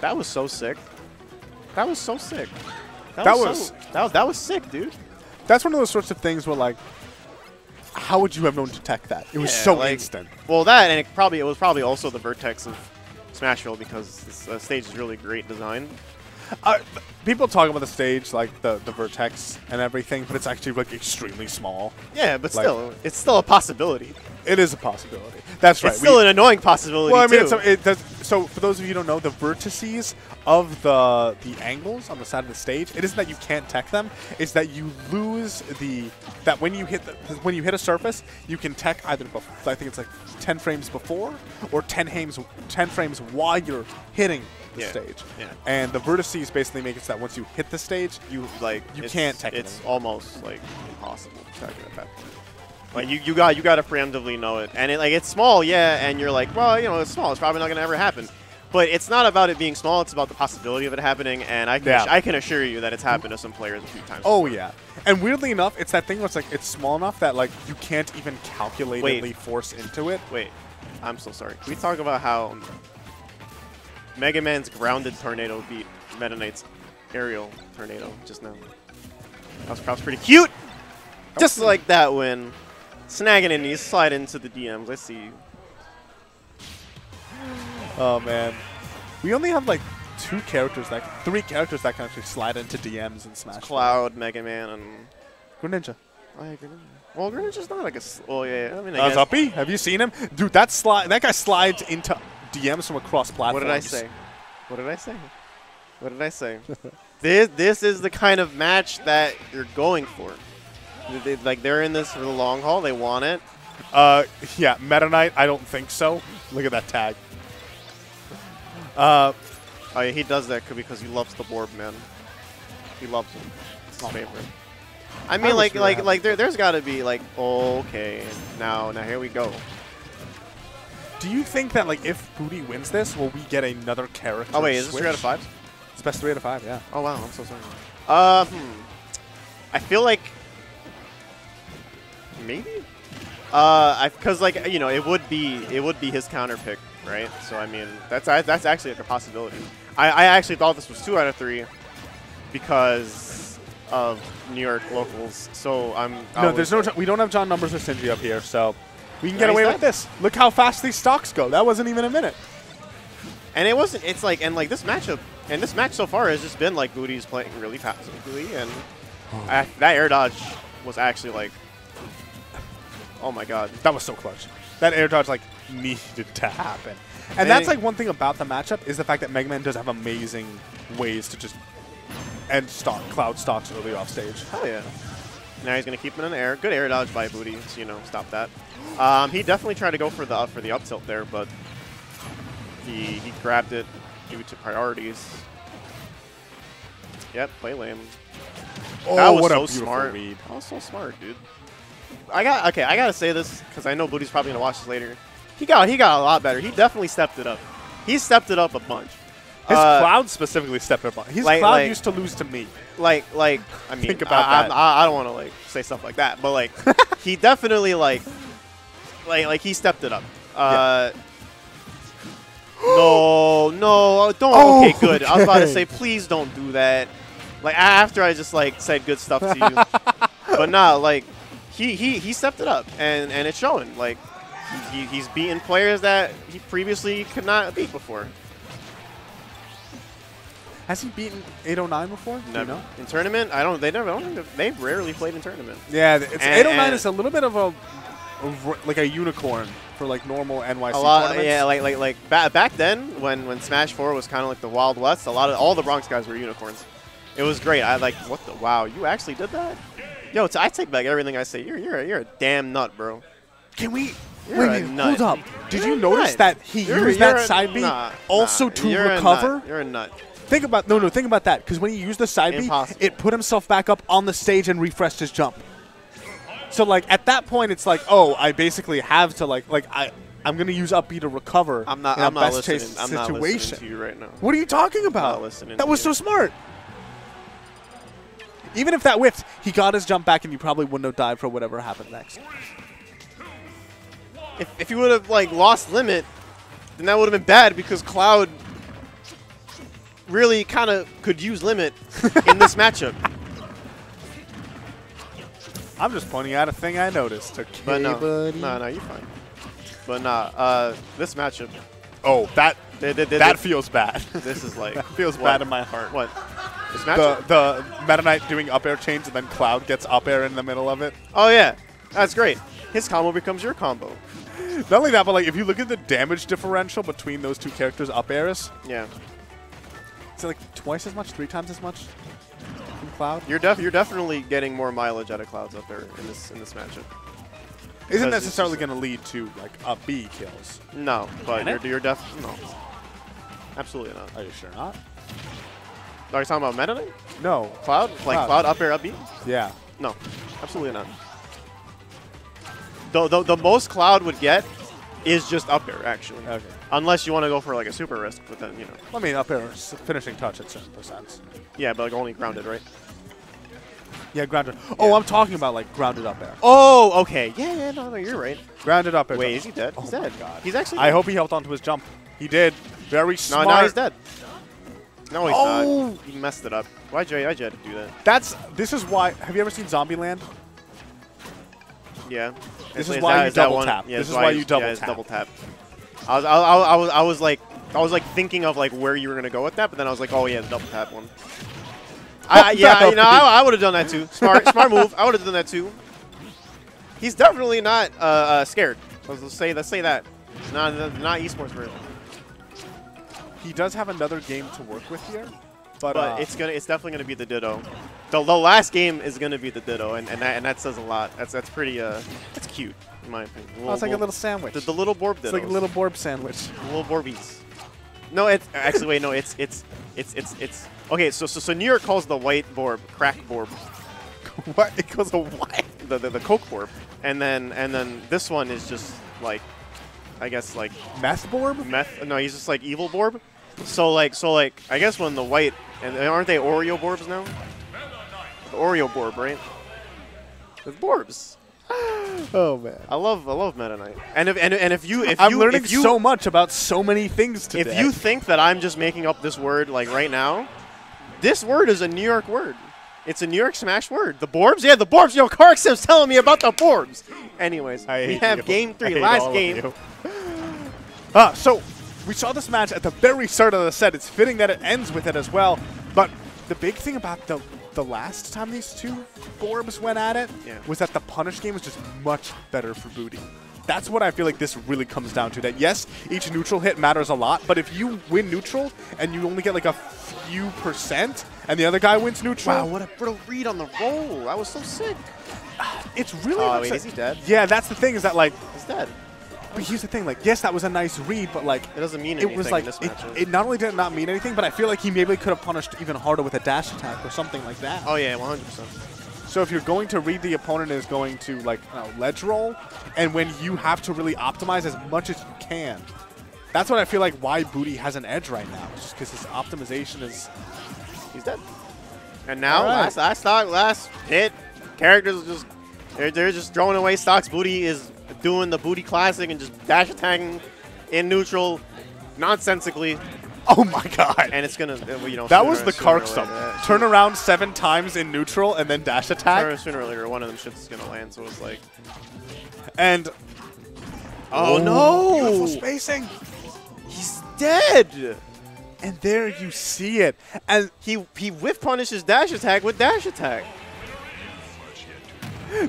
that was so sick. That was so sick. That was sick, dude. That's one of those sorts of things where like, how would you have known to tech that? It was so instant. Well, that and it was probably also the vertex of Smashville because this stage is really great design. People talk about the stage like the vertex and everything, but it's actually like extremely small. Yeah, but still, it's still a possibility. It is a possibility. That's right. It's still an annoying possibility. Well, I mean, too. so for those of you who don't know, the vertices of the angles on the side of the stage, it isn't that you can't tech them; it's that you lose that when you hit a surface, you can tech either I think it's like 10 frames before or 10 frames while you're hitting the stage. Yeah. And the vertices basically make it so that once you hit the stage, you can't tech it. It's almost like impossible to tech it at that point. Like you got to preemptively know it, and it's small, yeah, and you're like, well, it's small, it's probably not gonna ever happen. But it's not about it being small; it's about the possibility of it happening, and I can assure you that it's happened to some players a few times. Oh yeah, and weirdly enough, it's that thing where it's like it's small enough that like you can't even calculatedly force into it. Wait, I'm so sorry. Can we talk about how Mega Man's grounded tornado beat Meta Knight's aerial tornado just now? That was pretty cute. Just like that when snagging in these slide into the DMs. I see you. Oh man, we only have like 3 characters that can actually slide into DMs and Smash. Cloud, Mega Man, and Greninja. Oh yeah, Greninja. Well, Greninja's not like a. Oh yeah, I mean. Uppy, have you seen him, dude? That guy slides into DMs from across platforms. What did I say? What did I say? What did I say? This is the kind of match that you're going for. They're in this for the long haul. They want it. Yeah, Meta Knight, I don't think so. Look at that tag. Oh yeah, he does that because he loves the Borb, man. He loves him. It's his favorite. I mean, there's got to be like, okay, now here we go. Do you think that like if Booty wins this, will we get another character? Oh wait, is this switch? 3 out of 5? It's best 3 out of 5, yeah. Oh wow, I'm so sorry. I feel like maybe. Because like it would be his counter pick, right? So I mean, that's actually like a possibility. I actually thought this was 2 out of 3 because of New York locals. So we don't have John Numbers or Sinji up here, so we can Yeah, get away he's with this. Look how fast these stocks go. That wasn't even a minute. And it wasn't. It's like this matchup and this match so far has just been like Booty's playing really passively, and that air dodge was actually like, oh my god, that was so clutch. That air dodge like needed to happen. And that's like one thing about the matchup is the fact that Mega Man does have amazing ways to just end Cloud stocks early off stage. Hell yeah. Now he's gonna keep him in the air. Good air dodge by Booty to stop that. He definitely tried to go for the up tilt there, but he grabbed it due to priorities. Yep, play lame. Oh, that was what so a beautiful smart. read. That was so smart, dude. I gotta say this because I know Booty's probably gonna watch this later. He got a lot better. He definitely stepped it up. He stepped it up a bunch. His Cloud specifically stepped it up. His Cloud used to lose to me. I mean, think about that. I don't want to say stuff like that, but like he definitely like he stepped it up. No, don't. Oh, okay, good. I was about to say, please don't do that. Like after I just like said good stuff to you, but nah, like he stepped it up and it's showing. Like he's beaten players that he previously could not beat before. Has he beaten 809 before? Never. You know? In tournament, they've rarely played in tournament. Yeah, 809 is a little bit of a unicorn for like normal NYC tournaments. Yeah, like back then when Smash 4 was kind of like the Wild West, all the Bronx guys were unicorns. It was great. Wow, you actually did that? Yo, I take back everything I say. You're a damn nut, bro. Can we? You're wait, a nut. hold up. Did you notice that he used that side B also to recover? You're a nut. Think about think about that, because when he used the side B, it put himself back up on the stage and refreshed his jump. So like at that point, it's like, oh, I basically have to I'm gonna use up B to recover. I'm not listening to you right now. What are you talking about? I'm not listening. That was so smart. Even if that whiffed, he got his jump back, and you probably wouldn't have died for whatever happened next. If you would have lost limit, then that would have been bad because Cloud really kind of could use limit in this matchup. I'm just pointing out a thing I noticed. Okay, But no, buddy. no, you're fine. But nah, this matchup. Oh, that feels bad. This is like that feels bad in my heart. What? This matchup? The Meta Knight doing up air chains and then Cloud gets up air in the middle of it. Oh yeah, that's great. His combo becomes your combo. Not only that, but like if you look at the damage differential between those two characters' up airs, Yeah. it's like twice as much, 3 times as much from Cloud. You're definitely getting more mileage out of Clouds up there in this matchup. Isn't Because necessarily going to lead to like up B kills. No, but Can you're definitely no. Absolutely not. Are you sure not? Are you talking about Meta Knight? No. Cloud? Like Cloud up air, up B? Yeah. No, absolutely not. The most Cloud would get is just up air, actually. Okay. Unless you want to go for like a super risk, but then, I mean, up air is finishing touch at certain percents. Yeah, but like only grounded, right? Yeah, grounded. Oh, I'm talking about like grounded up air. Oh, okay. Yeah, no, you're right. Grounded up air. Wait, is he dead? Oh He's my dead. God. He's actually I dead. hope he held onto his jump. He did. Very smart. No, now he's dead. No, he's Oh. not. He messed it up. Why'd you have to do that? This is why. Have you ever seen Zombieland? Yeah. This is why you double tap. Yeah, This is why you double it's tap. double tap. I was like thinking of like where you were gonna go with that, but then I was like, oh yeah, the double tap one. I would have done that too. Smart move. I would have done that too. He's definitely not scared. Let's say that. Not esports version. He does have another game to work with here, but It's definitely gonna be the Ditto. The last game is gonna be the Ditto, and that says a lot. That's pretty that's cute in my opinion. Oh, it's like a little sandwich. The little Borb Dittos. It's like a little Borb sandwich. The little Borbies. No, it's actually wait, no, it's okay. So New York calls the white Borb crack Borb. What? It goes a what? The Coke Borb, and then this one is just like, I guess like Meth Borb? meth. No, he's just like evil Borb. So like I guess when the white and aren't they Oreo Borbs now? The Oreo Borb, right? The Borbs. Oh man, I love Meta Knight. And if you I'm learning so much about so many things today. If you think that I'm just making up this word like right now, this word is a New York word. It's a New York Smash word. The Borbs? Yeah, the Borbs. Yo, Karksim's telling me about the Borbs. Anyways, we have game 3, last game. So we saw this match at the very start of the set. It's fitting that it ends with it as well. But the big thing about the last time these two Borbs went at it was that the punish game was just much better for Booty. That's what I feel like this really comes down to. That yes, each neutral hit matters a lot, but if you win neutral and you only get like a few %, and the other guy wins neutral. Wow, what a read on the roll. That was so sick. It's really. Oh, wait, is he dead? Yeah, that's the thing is that like he's dead. But here's the thing, like, yes, that was a nice read, but like it doesn't mean anything. It was like in this match. it not only did it not mean anything, but I feel like he maybe could have punished even harder with a dash attack or something like that. Oh yeah, 100%. So if you're going to read the opponent is going to like ledge roll, and when you have to really optimize as much as you can, that's what I feel like why Booty has an edge right now. Just because his optimization is he's dead. And now last hit, characters just they're just throwing away stocks. Booty is doing the Booty classic and just dash attacking in neutral nonsensically. Oh my god. And it's gonna that was the Kark stuff. Turn around 7 times in neutral and then dash attack. Sooner or later one of them shits is gonna land, so it's like and oh no, beautiful spacing. He's dead. And there you see it. And he whiff punishes dash attack with dash attack.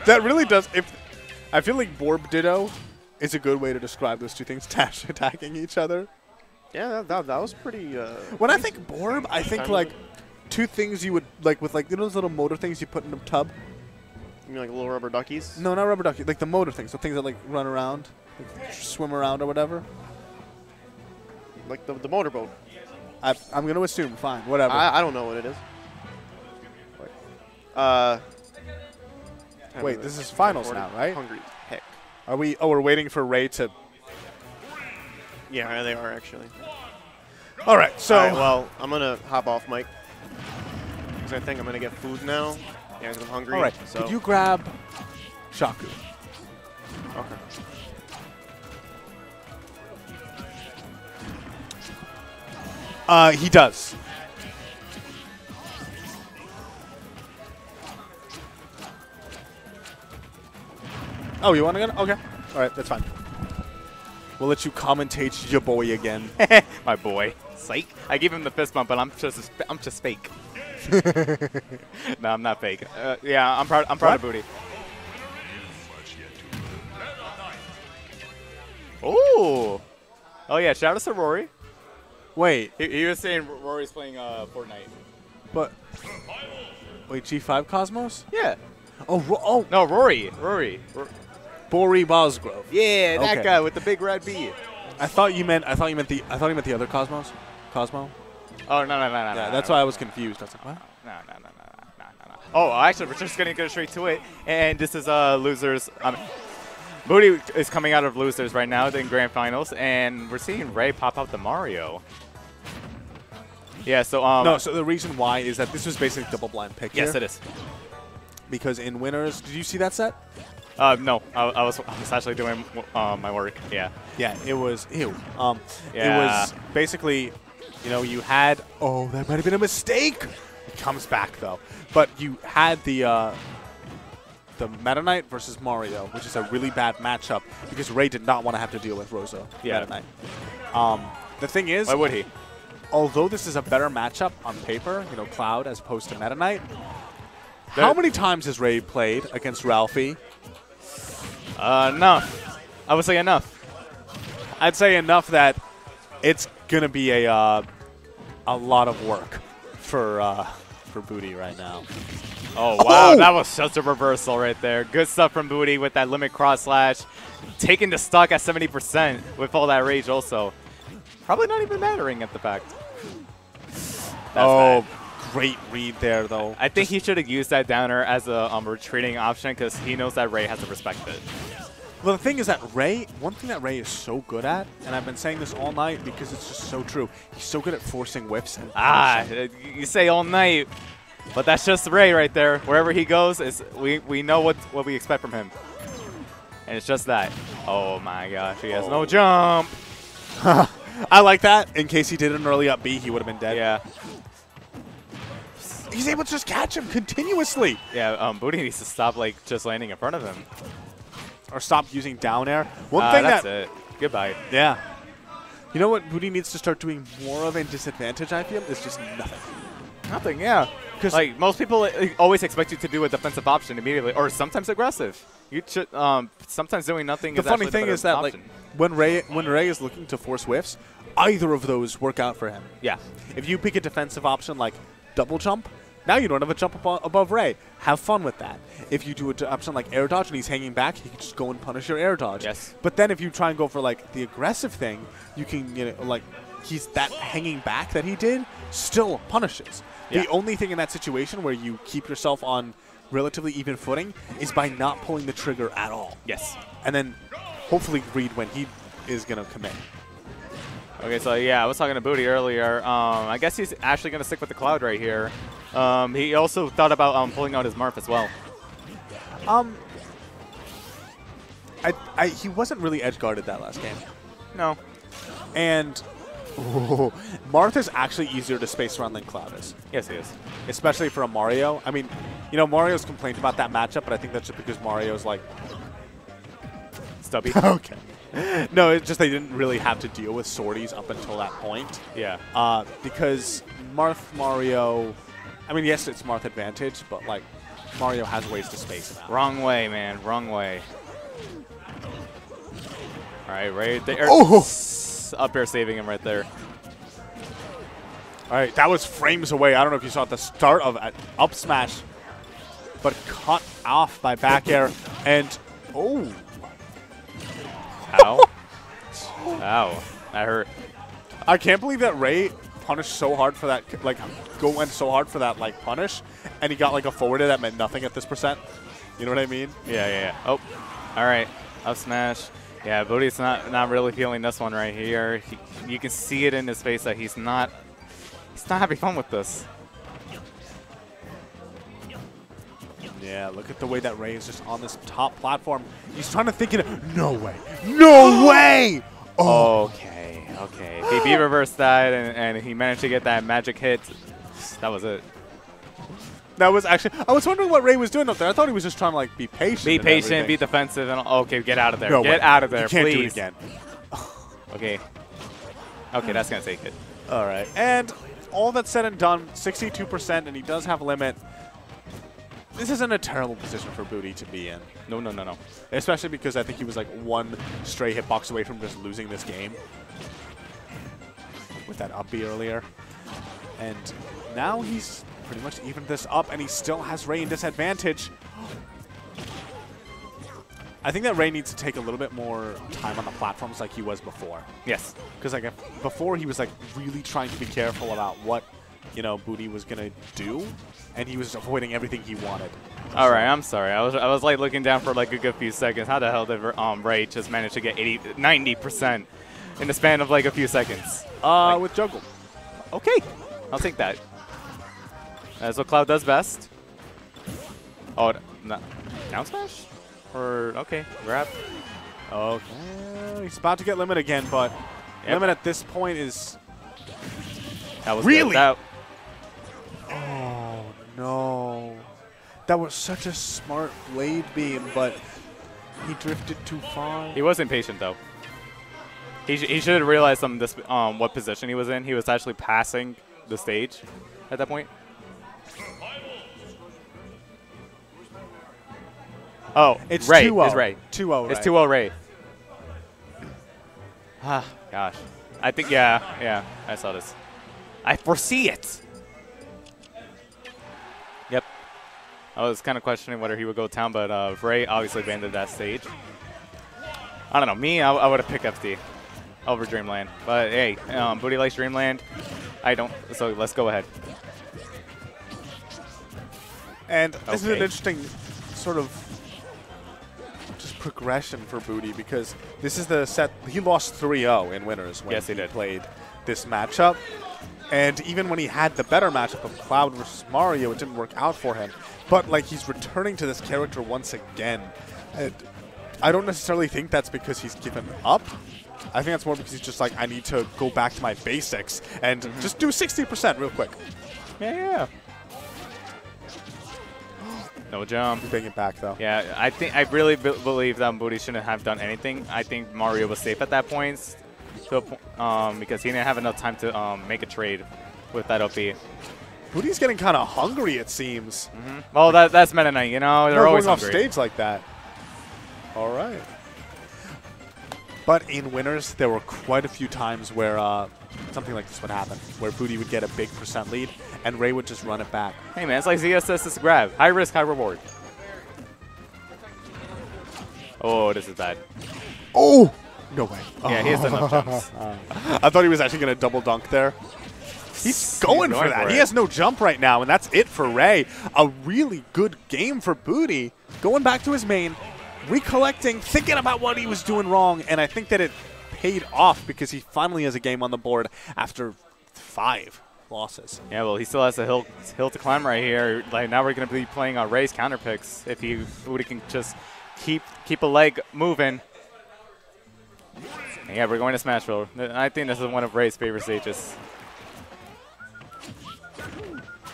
That really does. I feel like Borb Ditto is a good way to describe those two things, dash attacking each other. Yeah, that was pretty. When I think Borb, I think like two things you would like with like those little motor things you put in a tub. You mean like little rubber duckies? No, not rubber duckies. Like the motor things, so things that like run around, like swim around or whatever. Like the motorboat. I'm gonna assume. Fine, whatever. I don't know what it is. Wait, this is finals now, right? Hungry heck. Are we? Oh, we're waiting for Ray to. Yeah, they are actually. All right, so. All right, well, I'm gonna hop off, Mike, because I think I'm gonna get food now. Yeah, I'm hungry. All right. So. Could you grab Shaku? Okay. He does. Oh, you want to go? Okay. All right, that's fine. We'll let you commentate your boy again. My boy. Psych. I gave him the fist bump, but I'm just fake. No, I'm not fake. Yeah, I'm proud of Booty. Ooh. Oh yeah, shout out to Rory. Wait. He was saying Rory's playing Fortnite. But wait, G5 Cosmos? Yeah. Oh, No, Rory. Bori Bosgrove. Yeah, that Okay. guy with the big red B. I thought you meant the other Cosmos. Cosmo? Oh no. Yeah, that's why I was confused. I was like, what? No. Oh, actually, we're just gonna go straight to it, and this is losers. Booty is coming out of losers right now in grand finals, and we're seeing Ray pop out the Mario. Yeah, so no. So the reason why is that this was basically double blind pick. Yes, here. it is. Because in winners, did you see that set? No, I was actually doing my work. Yeah. Yeah, it was ew. Yeah. It was basically, you had that might have been a mistake. It comes back though, but you had the Meta Knight versus Mario, which is a really bad matchup because Ray did not want to have to deal with Rosa Meta Knight. The thing is, why would he? Although this is a better matchup on paper, Cloud as opposed to Meta Knight. How many times has Ray played against Ralphie? Enough. I would say enough. I'd say enough that it's gonna be a lot of work for Booty right now. Oh, wow. That was just a reversal right there. Good stuff from Booty with that limit cross slash. Taking the stock at 70% with all that rage also. Probably not even mattering at the fact. That's bad. Great read there, though. I think he should have used that downer as a retreating option because he knows that Ray has to respect it. Well, the thing is that one thing that Ray is so good at, and I've been saying this all night because it's just so true, he's so good at forcing whiffs. And you say all night, but that's just Ray right there. Wherever he goes, we know what we expect from him. And it's just that. Oh my gosh, he has no jump. I like that. In case he did an early up B, he would have been dead. Yeah. He's able to just catch him continuously. Yeah, Booty needs to stop like just landing in front of him. Or stop using down air. One thing that's it. Goodbye. Yeah. You know what Booty needs to start doing more of in disadvantage, I feel, is just nothing. Nothing, yeah. Because like most people always expect you to do a defensive option immediately, or sometimes aggressive. You should sometimes doing nothing. The funny thing is that like when Ray is looking to force whiffs, either of those work out for him. Yeah. If you pick a defensive option like double jump, now you don't have a jump above Ray. Have fun with that. If you do an option like air dodge and he's hanging back, he can just go and punish your air dodge. Yes. But then if you try and go for like the aggressive thing, you can like he's that hanging back that he did still punishes. Yeah. The only thing in that situation where you keep yourself on relatively even footing is by not pulling the trigger at all. Yes. And then hopefully read when he is going to commit. Okay, so yeah, I was talking to Booty earlier. I guess he's actually going to stick with the Cloud right here. He also thought about pulling out his Marth as well. He wasn't really edge guarded that last game. No. And Marth is actually easier to space around than Cloud is. Yes, he is. Especially for a Mario. I mean, Mario's complained about that matchup, but I think that's just because Mario's like stubby. Okay. No, it's just they didn't really have to deal with sorties up until that point. Yeah. Because Mario, I mean, yes, it's Marth advantage, but like Mario has ways to space him out. Wrong way, man. Wrong way. All right, right there. Oh! Up air saving him right there. All right, that was frames away. I don't know if you saw at the start of up smash, but cut off by back air. And, oh. Ow. Ow. That hurt. I can't believe that Ray punished so hard for that, like, went so hard for that, like, punish, and he got, like, a forward that meant nothing at this percent. You know what I mean? Yeah. Oh, all right. Up smash. Yeah, Booty's not really feeling this one right here. You can see it in his face that he's not having fun with this. Yeah, look at the way that Ray is just on this top platform. He's trying to think it. No way. No way! Oh. Okay. He reversed that, and he managed to get that magic hit. That was it. That was actually, I was wondering what Ray was doing up there. I thought he was just trying to like be patient. Be patient, be defensive, and okay, get out of there. No get way. out of there, you can't please. do it again. Okay. Okay, that's gonna take it. All right, and all that's said and done, 62%, and he does have limit. This isn't a terrible position for Booty to be in. No. Especially because I think he was like one stray hitbox away from just losing this game with that up B earlier. And now he's pretty much evened this up, and he still has Ray in disadvantage. I think that Ray needs to take a little bit more time on the platforms like he was before. Yes. Because like before he was like really trying to be careful about what Booty was gonna do, and he was avoiding everything he wanted. All right, I'm sorry. I was like looking down for like a good few seconds. How the hell did Ray just manage to get 90% in the span of like a few seconds? With juggle. Okay, I'll take that. That's what Cloud does best. Oh, no. Down smash? Or, okay, grab. Okay, he's about to get limit again, but limit at this point is... That was really? Good. Oh, no. That was such a smart blade beam, but he drifted too far. He was impatient, though. He should have realized what position he was in. He was actually passing the stage at that point. Oh, it's Ray. 2-0. It's Ray. 2-0 Ray. It's 2-0 Ray. Ah, gosh. I think, yeah, I saw this. I foresee it. Yep. I was kind of questioning whether he would go town, but Ray obviously abandoned that stage. I don't know. Me, I would have picked FD over Dreamland. But hey, Booty likes Dreamland. I don't. So let's go ahead. And this is an interesting sort of just progression for Booty because this is the set. He lost 3-0 in winners when he played this matchup. And even when he had the better matchup of Cloud versus Mario, it didn't work out for him. But like he's returning to this character once again. And I don't necessarily think that's because he's given up. I think that's more because he's just like, I need to go back to my basics and just do 60% real quick. Yeah. No jump. He's bringing it back though. Yeah, I really believe that Booty shouldn't have done anything. I think Mario was safe at that point, because he didn't have enough time to make a trade with that OP. Booty's getting kind of hungry, it seems. Well, that's Meta Knight, you know? They're always going hungry. off stage like that. All right. But in winners, there were quite a few times where something like this would happen, where Booty would get a big % lead, and Ray would just run it back. Hey, man, it's like ZSS's grab. High risk, high reward. Oh, this is bad. Oh! No way. Yeah, he has enough jumps. I thought he was actually going to double dunk there. He's going for that. He has no jump right now, and that's it for Ray. A really good game for Booty. Going back to his main, recollecting, thinking about what he was doing wrong, and I think that it paid off because he finally has a game on the board after 5 losses. Yeah, well, he still has a hill to climb right here. Like now we're going to be playing on Ray's counter picks if Booty can just keep a leg moving. And yeah, we're going to Smashville. I think this is one of Ray's favorite stages.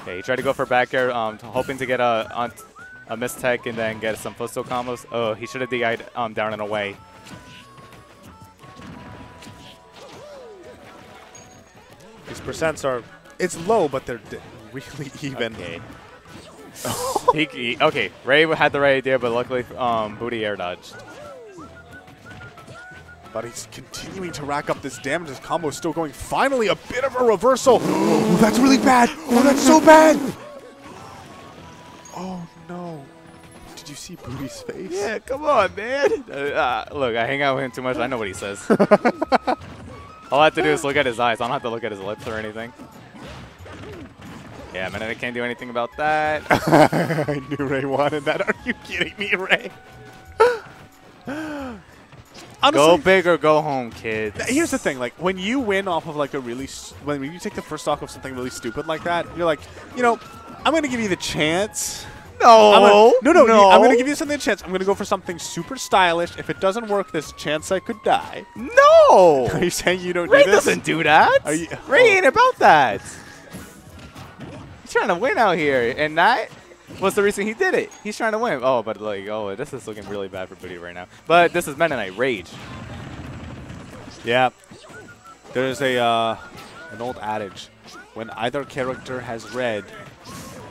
Okay, he tried to go for back air, hoping to get a mistech and then get some footstool combos. Oh, he should have DI'd down and away. His percents are, it's low, but they're really even. Okay. Okay, Ray had the right idea, but luckily Booty air dodged. But he's continuing to rack up this damage. His combo is still going. Finally, a bit of a reversal. Oh, that's really bad. Oh, that's so bad. Oh, no. Did you see Booty's face? Yeah, come on, man. Look, I hang out with him too much. I know what he says. All I have to do is look at his eyes. I don't have to look at his lips or anything. Yeah, man, I can't do anything about that. I knew Ray wanted that. Are you kidding me, Ray? Honestly, go big or go home, kids. Here's the thing, like when you win off of like a really, when you take the first stock of something really stupid like that, you're like, you know, I'm gonna give you the chance. No, no. I'm gonna give you something a chance. I'm gonna go for something super stylish. If it doesn't work, there's a chance I could die. No. Are you saying you don't Ray do this? doesn't do that. Ray ain't about that. He's trying to win out here, and that was the reason he did it. He's trying to win. Oh, but like, oh, this is looking really bad for Booty right now. But this is Meta Knight Rage. Yeah. There's a an old adage: when either character has red,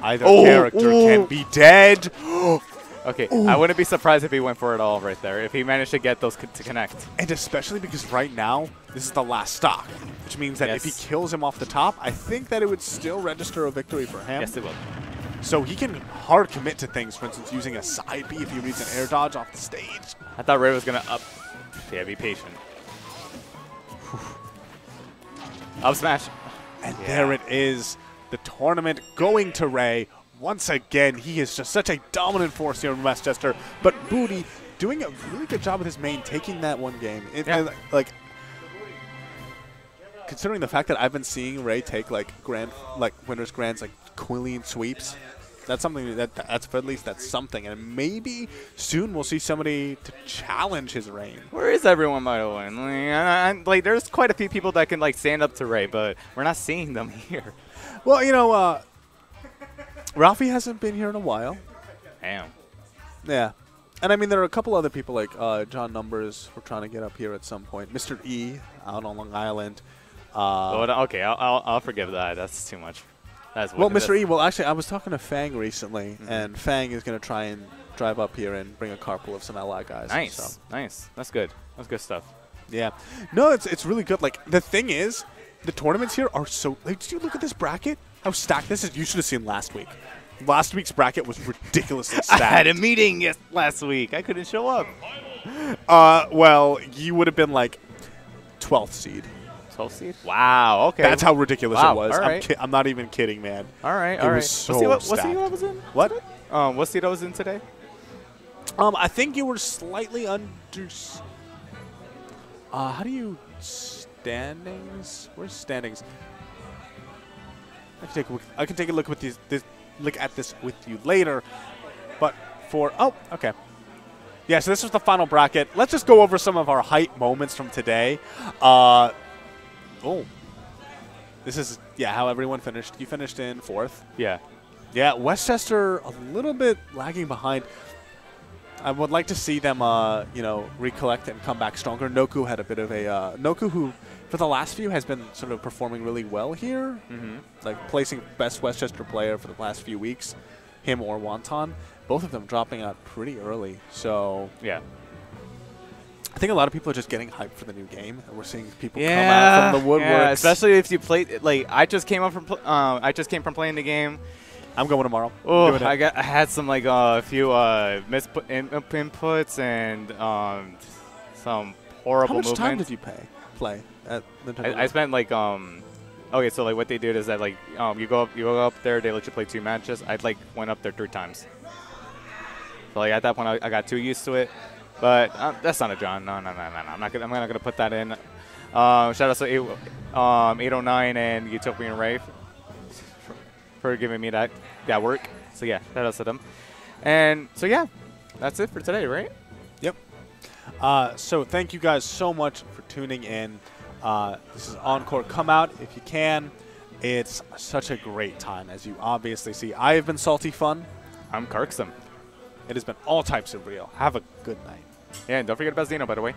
either character can be dead. Okay, I wouldn't be surprised if he went for it all right there, if he managed to get those to connect. And especially because right now, this is the last stock, which means that if he kills him off the top, I think that it would still register a victory for him. Yes, it will. So he can hard commit to things, for instance, using a side B if he reads an air dodge off the stage. I thought Ray was going to up. Yeah, be patient. Up smash. And there it is. The tournament going to Ray. Once again, he is just such a dominant force here in Westchester. But Booty doing a really good job with his main, taking that one game. Like, considering the fact that I've been seeing Ray take like winners grands, like clean sweeps, that's something that's at least that's something. And maybe soon we'll see somebody to challenge his reign. Where is everyone, by the way? Like, there's quite a few people that can like stand up to Ray, but we're not seeing them here. Well, you know, Ralphie hasn't been here in a while. Damn. Yeah. And I mean, there are a couple other people like John Numbers we're trying to get up here at some point. Mr. E out on Long Island. Okay, I'll forgive that. That's too much. That's well, Mr. E. Well, actually, I was talking to Fang recently, and Fang is going to try and drive up here and bring a carpool of some LI guys. Nice, so. Nice. That's good. That's good stuff. Yeah. No, it's really good. Like, the thing is, the tournaments here are so... Like, did you look at this bracket? How stacked this is? You should have seen last week. Last week's bracket was ridiculously I had a stacked. meeting last week. I couldn't show up. Well, you would have been like 12th seed. 12 seed? Wow, okay. That's how ridiculous Wow, it was. all right. I'm not even kidding, man. All right, It all right. was so what stacked. seed I was in? What? What seed I was in today? I think you were slightly under. How do you standings? Where's standings? I can take a look with look at this with you later. But okay. Yeah, so this was the final bracket. Let's just go over some of our hype moments from today. This is how everyone finished. You finished in 4th. Yeah. Yeah, Westchester a little bit lagging behind. I would like to see them, recollect and come back stronger. Noku had a bit of a Noku, who for the last few has been sort of performing really well here, like placing best Westchester player for the last few weeks, him or Wonton. Both of them dropping out pretty early. So Yeah. I think a lot of people are just getting hyped for the new game, and we're seeing people come out from the woodworks. Yeah, especially if you played I just came from playing the game. I'm going tomorrow. Oh, I had some a few inputs and some horrible movements. How much time did you play at Nintendo? I spent okay, so what they did is that you go up there, they let you play 2 matches. I went up there 3 times. So at that point I got too used to it. But that's not a John. No. I'm not gonna put that in. Shout out to 809 and Utopian Ray for giving me that work. So yeah, shout out to them. And so yeah, that's it for today, right? Yep. So thank you guys so much for tuning in. This is Encore. Come out if you can. It's such a great time, as you obviously see. I have been Salty Fun. I'm Karksum. It has been all types of real. Have a good night. Yeah, and don't forget about Xeno, by the way.